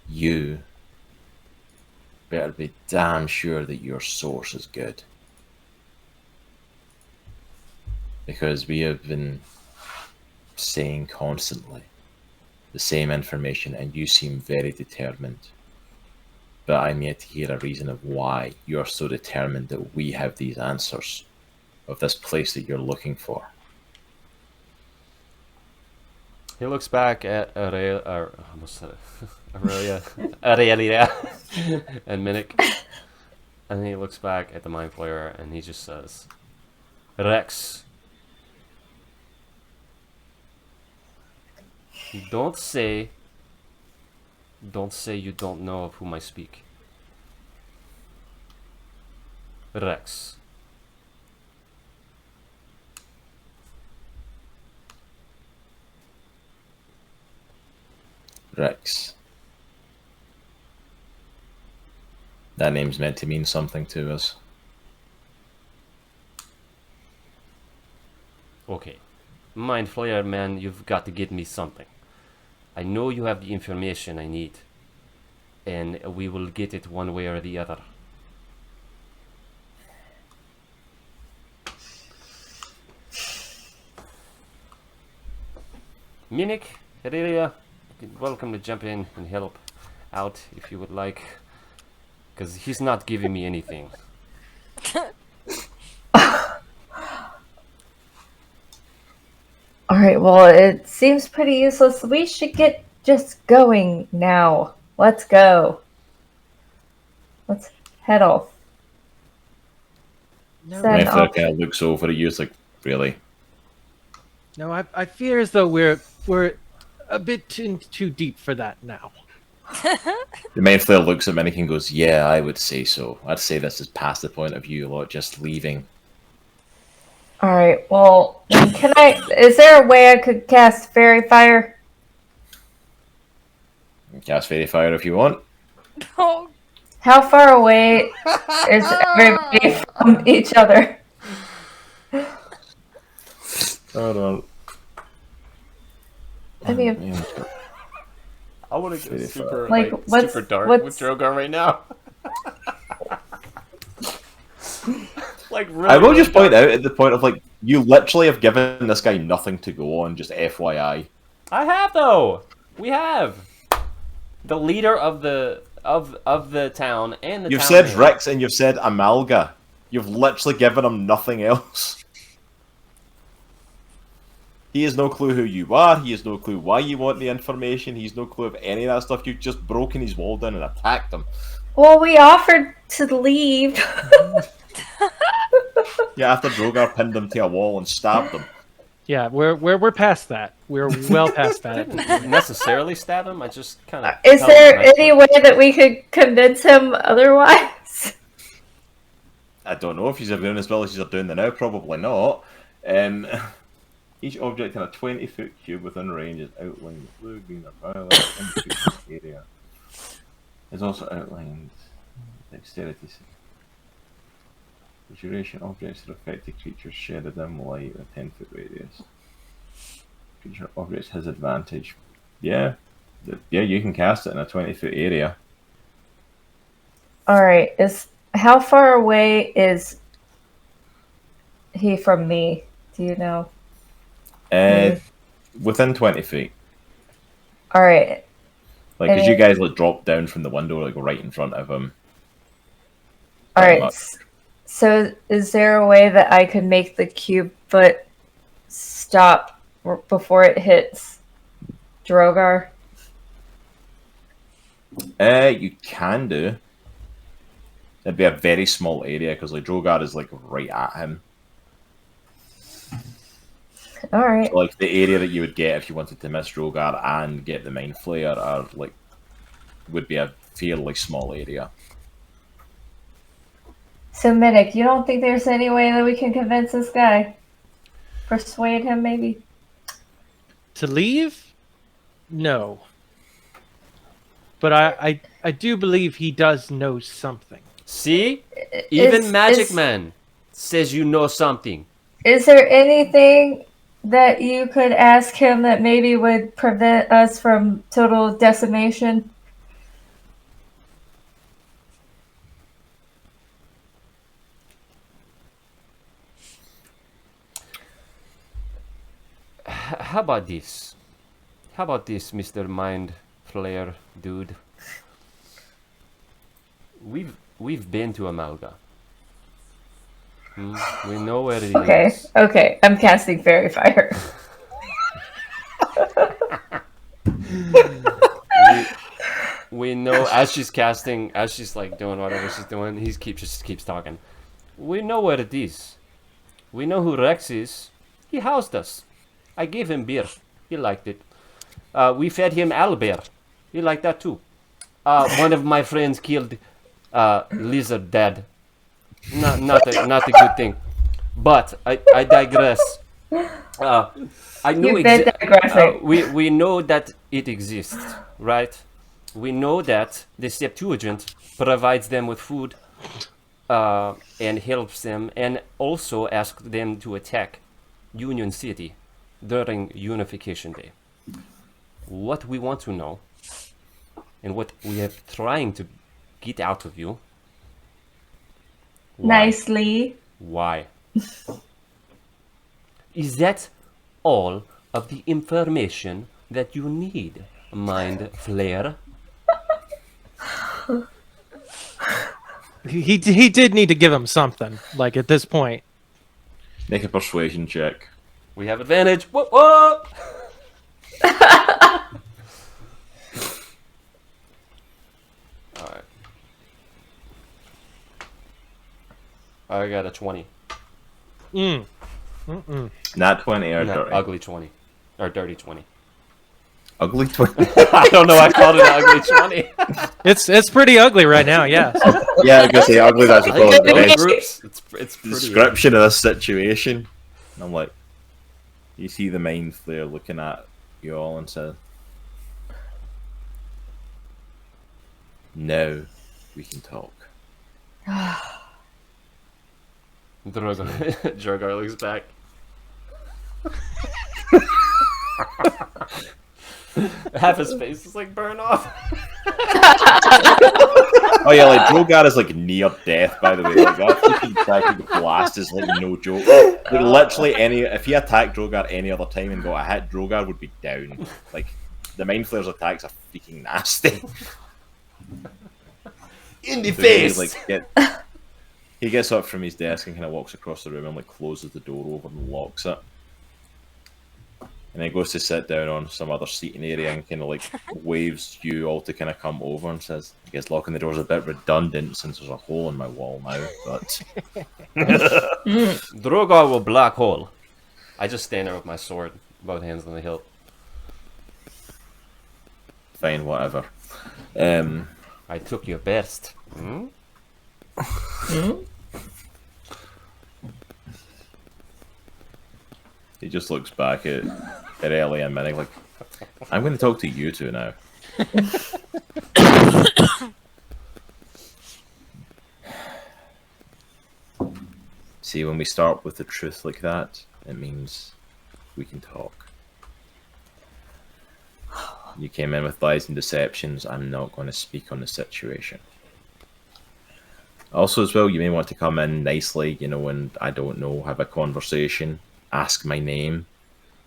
You better be damn sure that your source is good. Because we have been saying constantly the same information and you seem very determined. But I'm yet to hear a reason of why you're so determined that we have these answers of this place that you're looking for. He looks back at Erellia, and Minnich, and he looks back at the Mind Flayer, and he just says, "Rex, don't say you don't know of whom I speak. Rex." Rex. That name's meant to mean something to us. Okay. Mind Flayer, man, you've got to give me something. I know you have the information I need, and we will get it one way or the other. Minnich, Erellia, you're welcome to jump in and help out if you would like, because he's not giving me anything. Alright, well, it seems pretty useless. We should get just going now. Let's go. Let's head off. No, Send Method off. kind of looks over at you, it's like, really? no, I fear as though we're a bit too deep for that now. The Mind Flayer looks at Minnich and goes, yeah, I would say so. I'd say this is past the point of view, a lot just leaving. Alright, well, then is there a way I could cast Fairy Fire? Cast Fairy Fire if you want. Oh, How far away is everybody from each other? Hold on. I mean, I want to go Really super, Like, what's- super dark what's- with Droghar right now. Like, really, I will really just point dark. out at the point of like, you literally have given this guy nothing to go on, just FYI. I have though. We have the leader of the town and the. You've town said man. Rex and you've said Amalga. You've literally given him nothing else. He has no clue who you are. He has no clue why you want the information. He has no clue of any of that stuff. You've just broken his wall down and attacked him. well, we offered to leave. Yeah, after Droghar pinned him to a wall and stabbed him. Yeah, we're past that. We're well past that. Didn't necessarily stab him. I just kind of. Is there any way that we could convince him otherwise? I don't know if he's doing as well as he's doing now. Probably not. Each object in a 20-foot cube within range is outlined with blue, green, or violet in the area. Is also outlined dexterity. The duration objects that affected creatures shed a dim light in a 10-foot radius. Creature objects has advantage. Yeah, you can cast it in a 20-foot area. Alright, how far away is he from me? Do you know? Within 20 feet. Alright. Like, because you guys like drop down from the window, like right in front of him. Alright. much. So is there a way that I could make the cube foot stop before it hits Droghar? You can do. It'd be a very small area because like Droghar is like right at him. All right. So, like the area that you would get if you wanted to miss Droghar and get the Mind Flayer are like would be a fairly small area. So, Minnich, you don't think there's any way that we can convince this guy? Persuade him, maybe? To leave? No. But I do believe he does know something. See? Even Is- Magic is- Man says you know something. Is there anything that you could ask him that maybe would prevent us from total decimation? How about this? How about this, Mr. Mind Flayer dude? We've been to Amalga. We know where it is. Okay. I'm casting Fairy Fire. We know as she's casting, as she's like doing whatever she's doing, just keeps talking. We know where it is. We know who Rex is. He housed us. I gave him beer. He liked it. We fed him owlbear. He liked that too. One of my friends killed lizard dad. Not a good thing. But I digress. I know we know that it exists, right? We know that the Septuagint provides them with food and helps them, and also asks them to attack Union City during Unification Day. What we want to know, and what we are trying to get out of you. Nicely. Why? Is that all of the information that you need, Mind Flayer? He did need to give him something, like at this point. Make a persuasion check. We have advantage. Whoop whoop! Alright. I got a 20. Nat 20 or No, dirty? ugly 20. Or dirty 20. Ugly 20? I don't know, I called it an ugly 20. It's pretty ugly right now, yeah. Yeah, I was going to say ugly, that's probably the Those best groups, it's pretty description of this situation. And I'm like, you see the Mind Flayer looking at you all and says, now we can talk. Droghar looks back. Half his face is like burn off. Oh yeah, like Droghar is like near death, by the way. Like that freaking second blast is like no joke. Like literally if you attack Droghar any other time and got a hit, Droghar would be down. Like the Mind Flayer's attacks are freaking nasty. In the So face. He gets up from his desk and kind of walks across the room and like closes the door over and locks it. And then goes to sit down on some other seating area and kind of like waves you all to kind of come over and says, I guess locking the door is a bit redundant since there's a hole in my wall now, but... Droghar will black hole. I just stand there with my sword, both hands on the hilt. Fine, whatever. I took your best. Hmm? He just looks back at Erellia and Minnich like, I'm going to talk to you two now. See, when we start with the truth like that, it means we can talk. You came in with lies and deceptions. I'm not going to speak on the situation. Also, as well, you may want to come in nicely, you know, and I don't know, have a conversation, ask my name,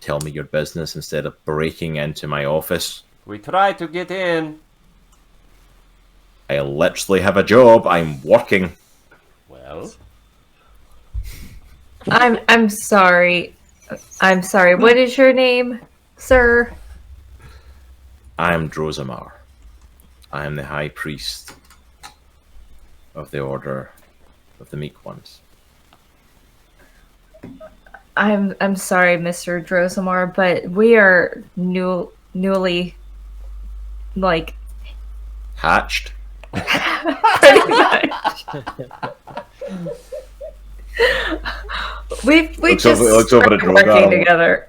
tell me your business instead of breaking into my office. We tried to get in. I literally have a job. I'm working. Well, I'm sorry. I'm sorry. What is your name, sir? I am Droghar. I am the High Priest of the Order of the Meek Ones? I'm sorry, Mr. Drosamar, but we are newly, like, Hatched? pretty much. we Looks just looks over at started working Droghar. together.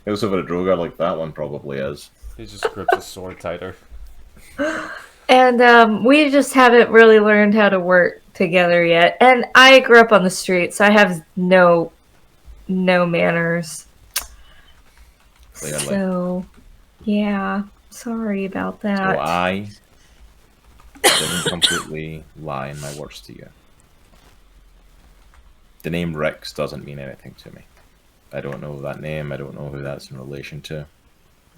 It looks over at Droghar like that one probably is. He just grips his sword tighter. And we just haven't really learned how to work together yet. And I grew up on the streets, so I have no manners. Clearly. So, yeah, sorry about that. So I didn't completely lie in my words to you. The name Rix doesn't mean anything to me. I don't know that name. I don't know who that's in relation to.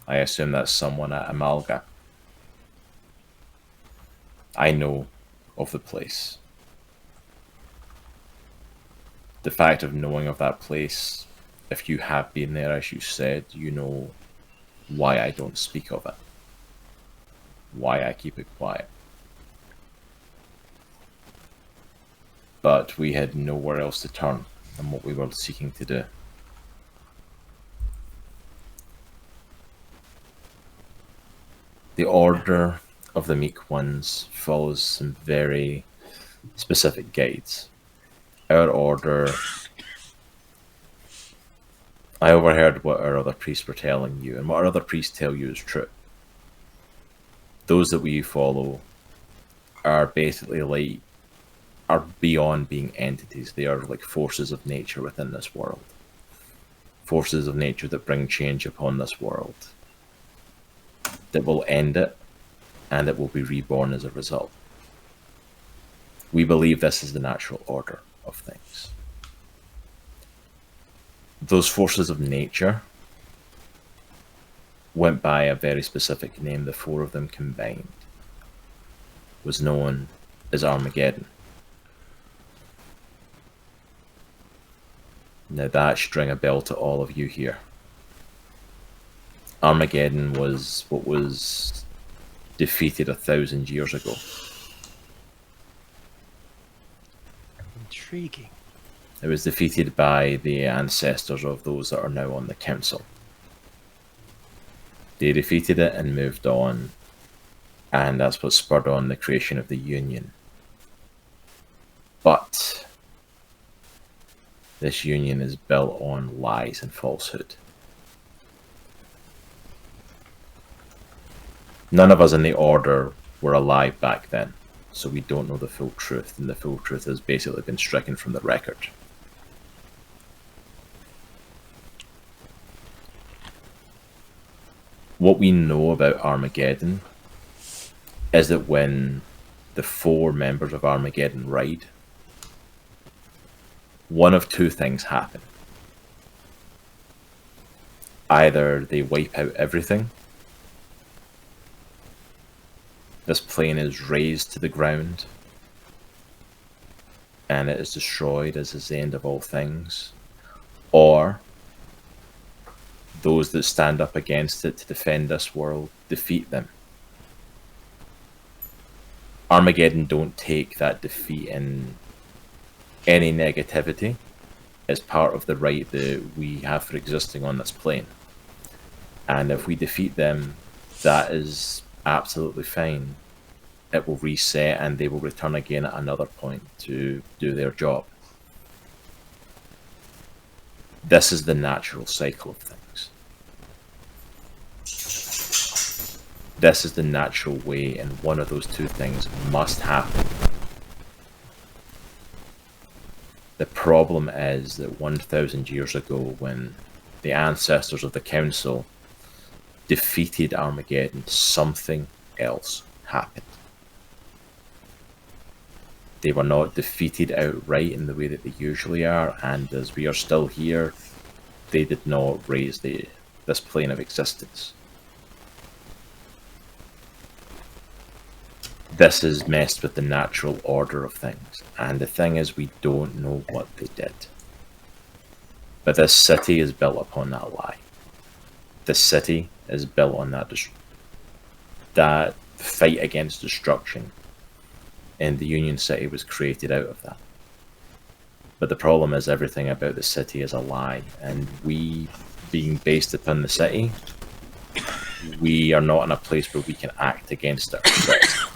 I assume that's someone at Amalga. I know of the place. The fact of knowing of that place, if you have been there, as you said, you know why I don't speak of it. Why I keep it quiet. But we had nowhere else to turn than what we were seeking to do. The Order of the Meek Ones follows some very specific guides. Our order... I overheard what our other priests were telling you, and what our other priests tell you is true. Those that we follow are basically are beyond being entities. They are like forces of nature within this world. Forces of nature that bring change upon this world. That will end it, and it will be reborn as a result. We believe this is the natural order of things. Those forces of nature went by a very specific name. The four of them combined was known as Armageddon. Now that should ring a bell to all of you here. Armageddon was what was defeated 1,000 years ago. Intriguing. It was defeated by the ancestors of those that are now on the council. They defeated it and moved on, and that's what spurred on the creation of the Union. But this Union is built on lies and falsehood. None of us in the Order were alive back then, so we don't know the full truth, and the full truth has basically been stricken from the record. What we know about Armageddon is that when the four members of Armageddon ride, one of two things happen. Either they wipe out everything, this plane is razed to the ground, and it is destroyed as is the end of all things, or those that stand up against it to defend this world defeat them. Armageddon don't take that defeat in any negativity as part of the right that we have for existing on this plane. And if we defeat them, that is absolutely fine. It will reset and they will return again at another point to do their job. This is the natural cycle of things. This is the natural way, and one of those two things must happen. The problem is that 1,000 years ago, when the ancestors of the council defeated Armageddon, something else happened. They were not defeated outright in the way that they usually are, and as we are still here, they did not raise this plane of existence. This has messed with the natural order of things, and the thing is, we don't know what they did. But this city is built upon that lie. This city is built on that fight against destruction. and the Union City was created out of that. But the problem is everything about the city is a lie, and we, being based upon the city, we are not in a place where we can act against it ourselves.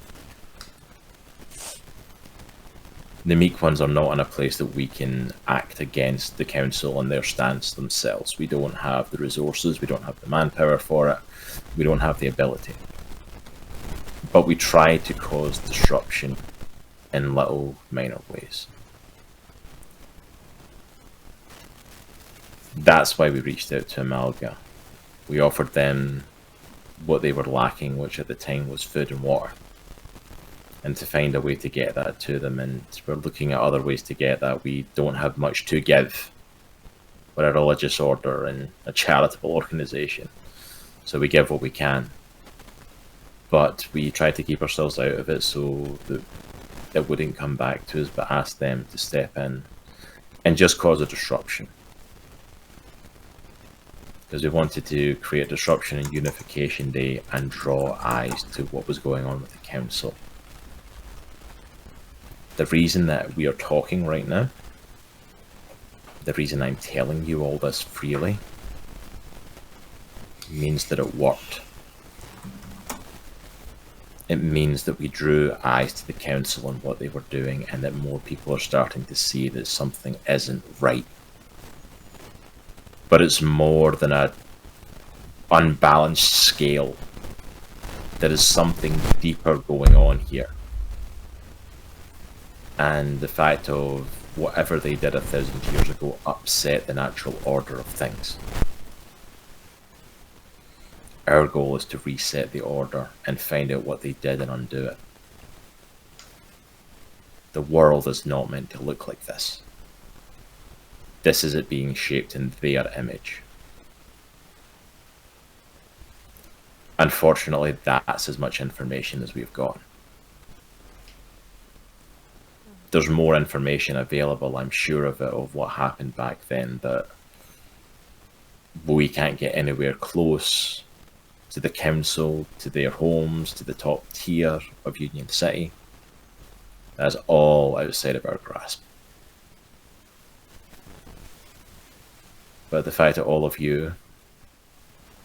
The meek ones are not in a place that we can act against the council and their stance themselves. We don't have the resources, we don't have the manpower for it, we don't have the ability. But we try to cause disruption in little minor ways. That's why we reached out to Amalga. We offered them what they were lacking, which at the time was food and water. And to find a way to get that to them, and we're looking at other ways to get that. We don't have much to give. We're a religious order and a charitable organisation, so we give what we can. But we try to keep ourselves out of it so that it wouldn't come back to us, but ask them to step in and just cause a disruption. Because we wanted to create disruption in Unification Day and draw eyes to what was going on with the council. The reason that we are talking right now, the reason I'm telling you all this freely, means that it worked. It means that we drew eyes to the council and what they were doing, and that more people are starting to see that something isn't right. But it's more than an unbalanced scale. There is something deeper going on here. And the fact of whatever they did 1,000 years ago upset the natural order of things. Our goal is to reset the order and find out what they did and undo it. The world is not meant to look like this. This is it being shaped in their image. Unfortunately, that's as much information as we've got. There's more information available, I'm sure of it, of what happened back then, that we can't get anywhere close to the council, to their homes, to the top tier of Union City. That's all outside of our grasp. But the fact that all of you,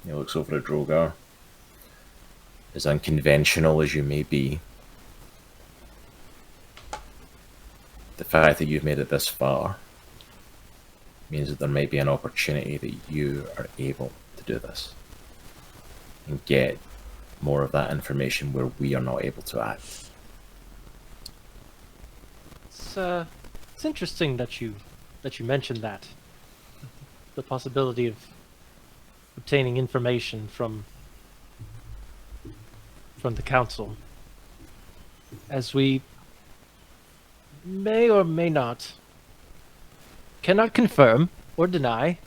he looks over at Droghar, as unconventional as you may be, the fact that you've made it this far means that there may be an opportunity that you are able to do this and get more of that information where we are not able to act. It's interesting that you mentioned that. The possibility of obtaining information from the council, as we may or may not, cannot confirm or deny.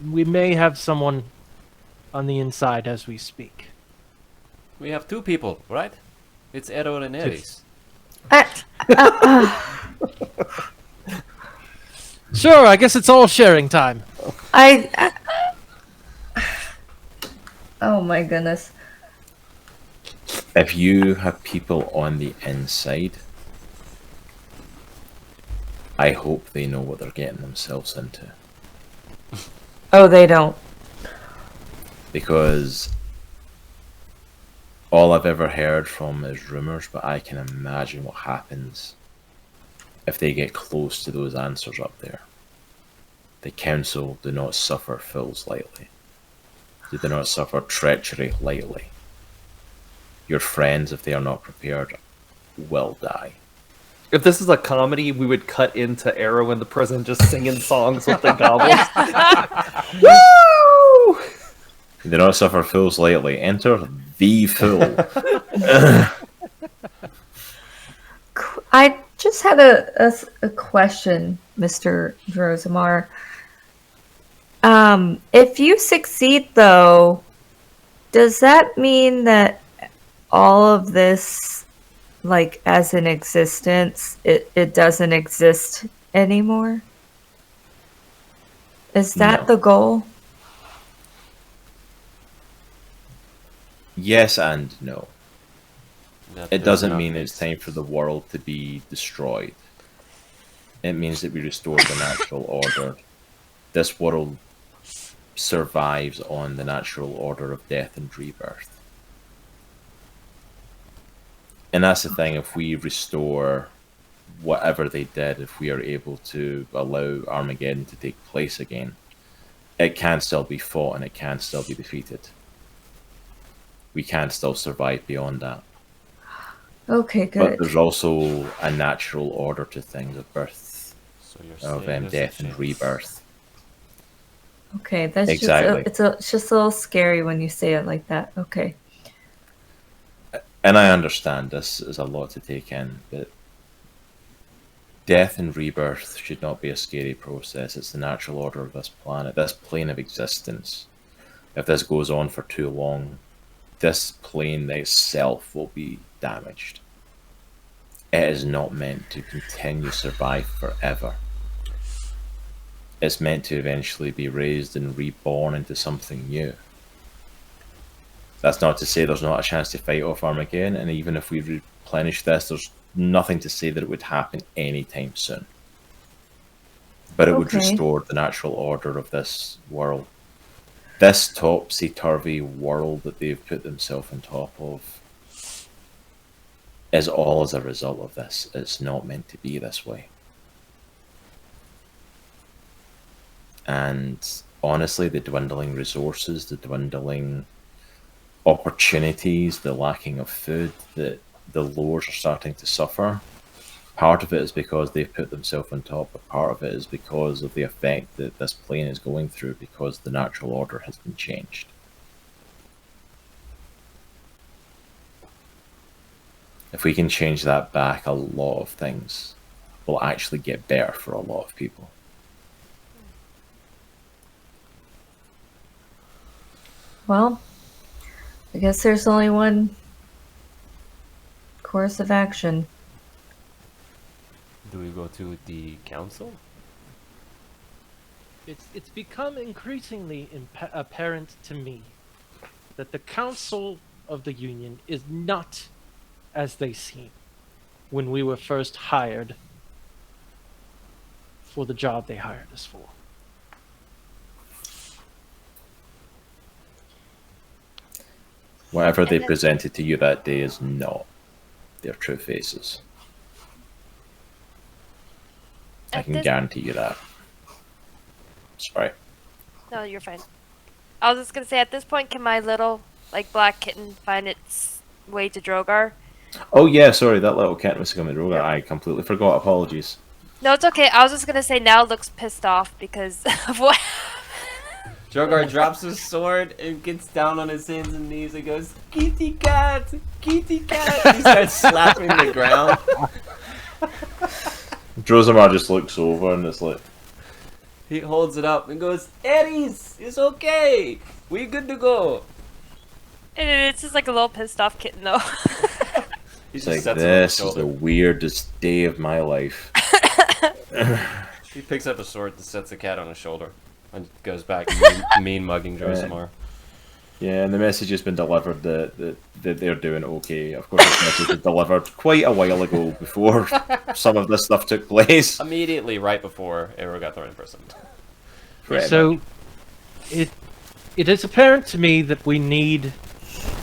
We may have someone on the inside as we speak. We have two people, right? It's Aerowen and Aries. Sure, I guess it's all sharing time. Oh my goodness. If you have people on the inside, I hope they know what they're getting themselves into. Oh, they don't. Because all I've ever heard from is rumours, but I can imagine what happens if they get close to those answers up there. The council do not suffer fools lightly. They do not suffer treachery lightly. Your friends, if they are not prepared, will die. If this is a comedy, we would cut into Aerowen in the prison just singing songs with the goblins. Woo! They do not suffer fools lightly. Enter the fool. I just had a question, Mr. Drosimar. If you succeed, though, does that mean that all of this, like, as an existence, it doesn't exist anymore? Is that No. the goal? Yes and no. That It does doesn't not mean make it's time for the sense. world to be destroyed. It means that we restore the natural order. This world survives on the natural order of death and rebirth. And that's the thing, if we restore whatever they did, if we are able to allow Armageddon to take place again, it can still be fought and it can still be defeated. We can still survive beyond that. Okay, But good. there's also a natural order to things of birth, So you're of saying there's death a and chance. rebirth. Okay, that's Exactly. it's just a little scary when you say it like that. Okay. And I understand this is a lot to take in, but death and rebirth should not be a scary process. It's the natural order of this planet, this plane of existence. If this goes on for too long, this plane itself will be damaged. It is not meant to continue survive forever. It's meant to eventually be raised and reborn into something new. That's not to say there's not a chance to fight off Armageddon, and even if we replenish this, there's nothing to say that it would happen anytime soon. But it would Okay. restore the natural order of this world. This topsy-turvy world that they've put themselves on top of is all as a result of this. It's not meant to be this way. And honestly, the dwindling resources, the dwindling opportunities, the lacking of food that the lores are starting to suffer, part of it is because they've put themselves on top, but part of it is because of the effect that this plane is going through because the natural order has been changed. If we can change that back, a lot of things will actually get better for a lot of people. Well, I guess there's only one course of action. Do we go to the council? It's become increasingly apparent to me that the Council of the Union is not as they seem when we were first hired for the job they hired us for. Whatever they presented to you that day is not their true faces. I At can this- guarantee you that. Sorry. No, you're fine. I was just gonna say, at this point, can my little, black kitten find its way to Droghar? Oh yeah, sorry, that little cat was coming over. I completely forgot. Apologies. No, it's okay. I was just gonna say, now looks pissed off because of what. Droghar drops his sword and gets down on his hands and knees and goes, "Kitty cat! Kitty cat!" He starts slapping the ground. Drosimar just looks over and it's like, He holds it up and goes, "Aries, it's okay. We good to go." And it's just like a little pissed off kitten, though. He it's just like sets it on the this is shoulder. the weirdest day of my life. He picks up a sword and sets the cat on his shoulder and goes back mean mugging Drosimar. Yeah, and the message has been delivered that they're doing okay. Of course, this message was delivered quite a while ago before some of this stuff took place. Immediately right before Aero got thrown in prison. Pretty So much. it is apparent to me that we need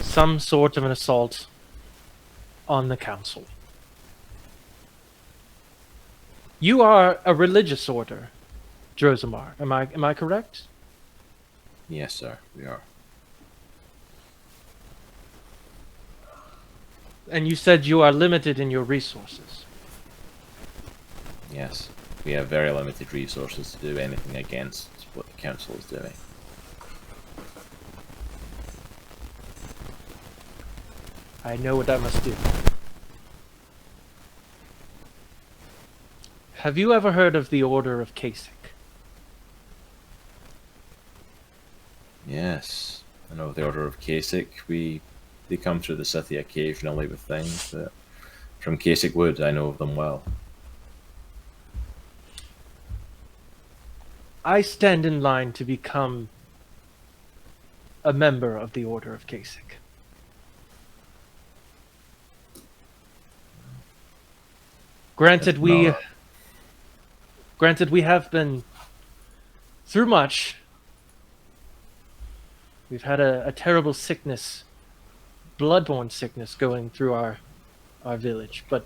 some sort of an assault on the council. You are a religious order, Drosimar. Am I correct? Yes, sir, we are. And you said you are limited in your resources. Yes, we have very limited resources to do anything against what the council is doing. I know what I must do. Have you ever heard of the Order of Kasich? Yes, I know the Order of Kasich. They come through the city occasionally with things, but from Kasich Wood, I know of them well. I stand in line to become a member of the Order of Kasich. Granted, If we not- have been through much. We've had a terrible sickness, bloodborne sickness, going through our village, but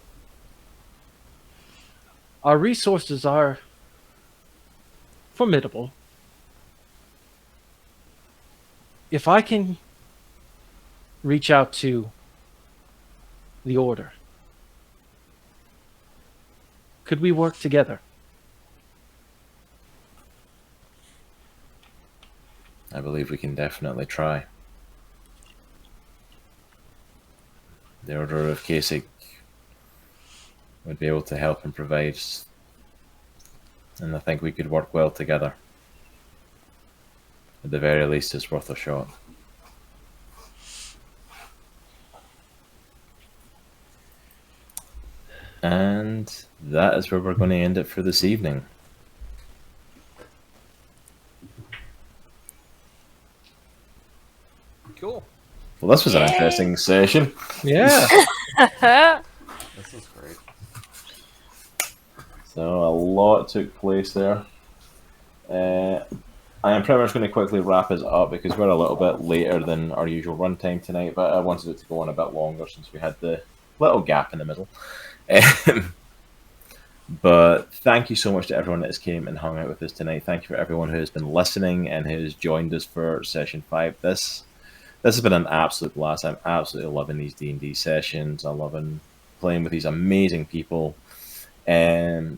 our resources are formidable. If I can reach out to the Order, could we work together? I believe we can definitely try. The Order of Kasich would be able to help and provide, and I think we could work well together. At the very least, it's worth a shot. And that is where we're going to end it for this evening. Cool. Well, this was an interesting session. Yeah. This is great. So a lot took place there. I am pretty much going to quickly wrap us up because we're a little bit later than our usual runtime tonight, but I wanted it to go on a bit longer since we had the little gap in the middle. But thank you so much to everyone that has came and hung out with us tonight. Thank you for everyone who has been listening and who has joined us for session 5. This has been an absolute blast. I'm absolutely loving these D&D sessions. I'm loving playing with these amazing people. Nitro,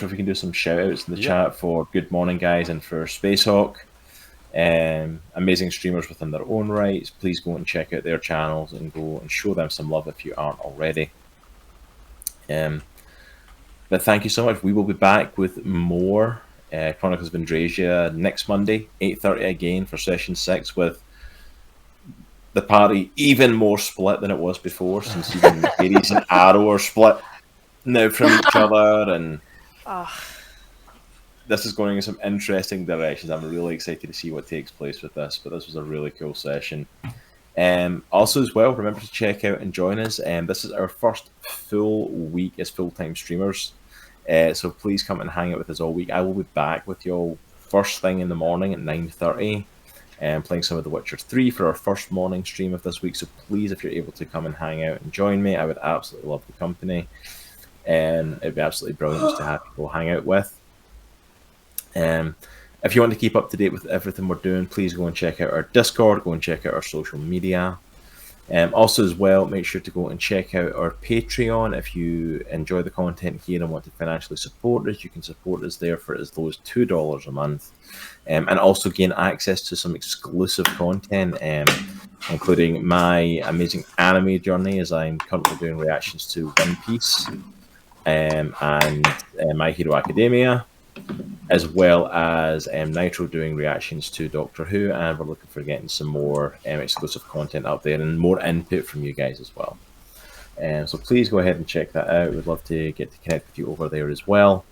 if we can do some shout outs in the chat for Good Morning Guys and for Spacehawk. Amazing streamers within their own rights. Please go and check out their channels and go and show them some love if you aren't already. But thank you so much. We will be back with more Chronicles of Andriesia next Monday, 8:30 again for session 6, with the party even more split than it was before, since even Aries and Arrow are split now from each other, and this is going in some interesting directions. I'm really excited to see what takes place with this, but this was a really cool session. Also as well, remember to check out and join us. This is our first full week as full-time streamers, so please come and hang out with us all week. I will be back with you all first thing in the morning at 9:30 and playing some of The Witcher 3 for our first morning stream of this week. So please, if you're able to come and hang out and join me, I would absolutely love the company. It'd be absolutely brilliant just to have people hang out with. If you want to keep up to date with everything we're doing, please go and check out our Discord, go and check out our social media. Also as well, make sure to go and check out our Patreon. If you enjoy the content here and want to financially support us, you can support us there for as low as $2 a month. And also gain access to some exclusive content, including my amazing anime journey, as I'm currently doing reactions to One Piece and My Hero Academia, as well as Nitro doing reactions to Doctor Who, and we're looking for getting some more exclusive content up there and more input from you guys as well. So please go ahead and check that out. We'd love to get to connect with you over there as well.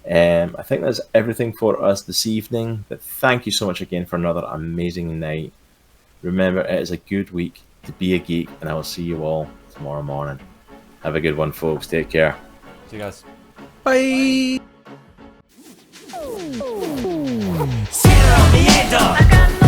I think that's everything for us this evening, but thank you so much again for another amazing night. Remember, it is a good week to be a geek, and I will see you all tomorrow morning. Have a good one, folks. Take care. See you guys. Bye. Cierro mi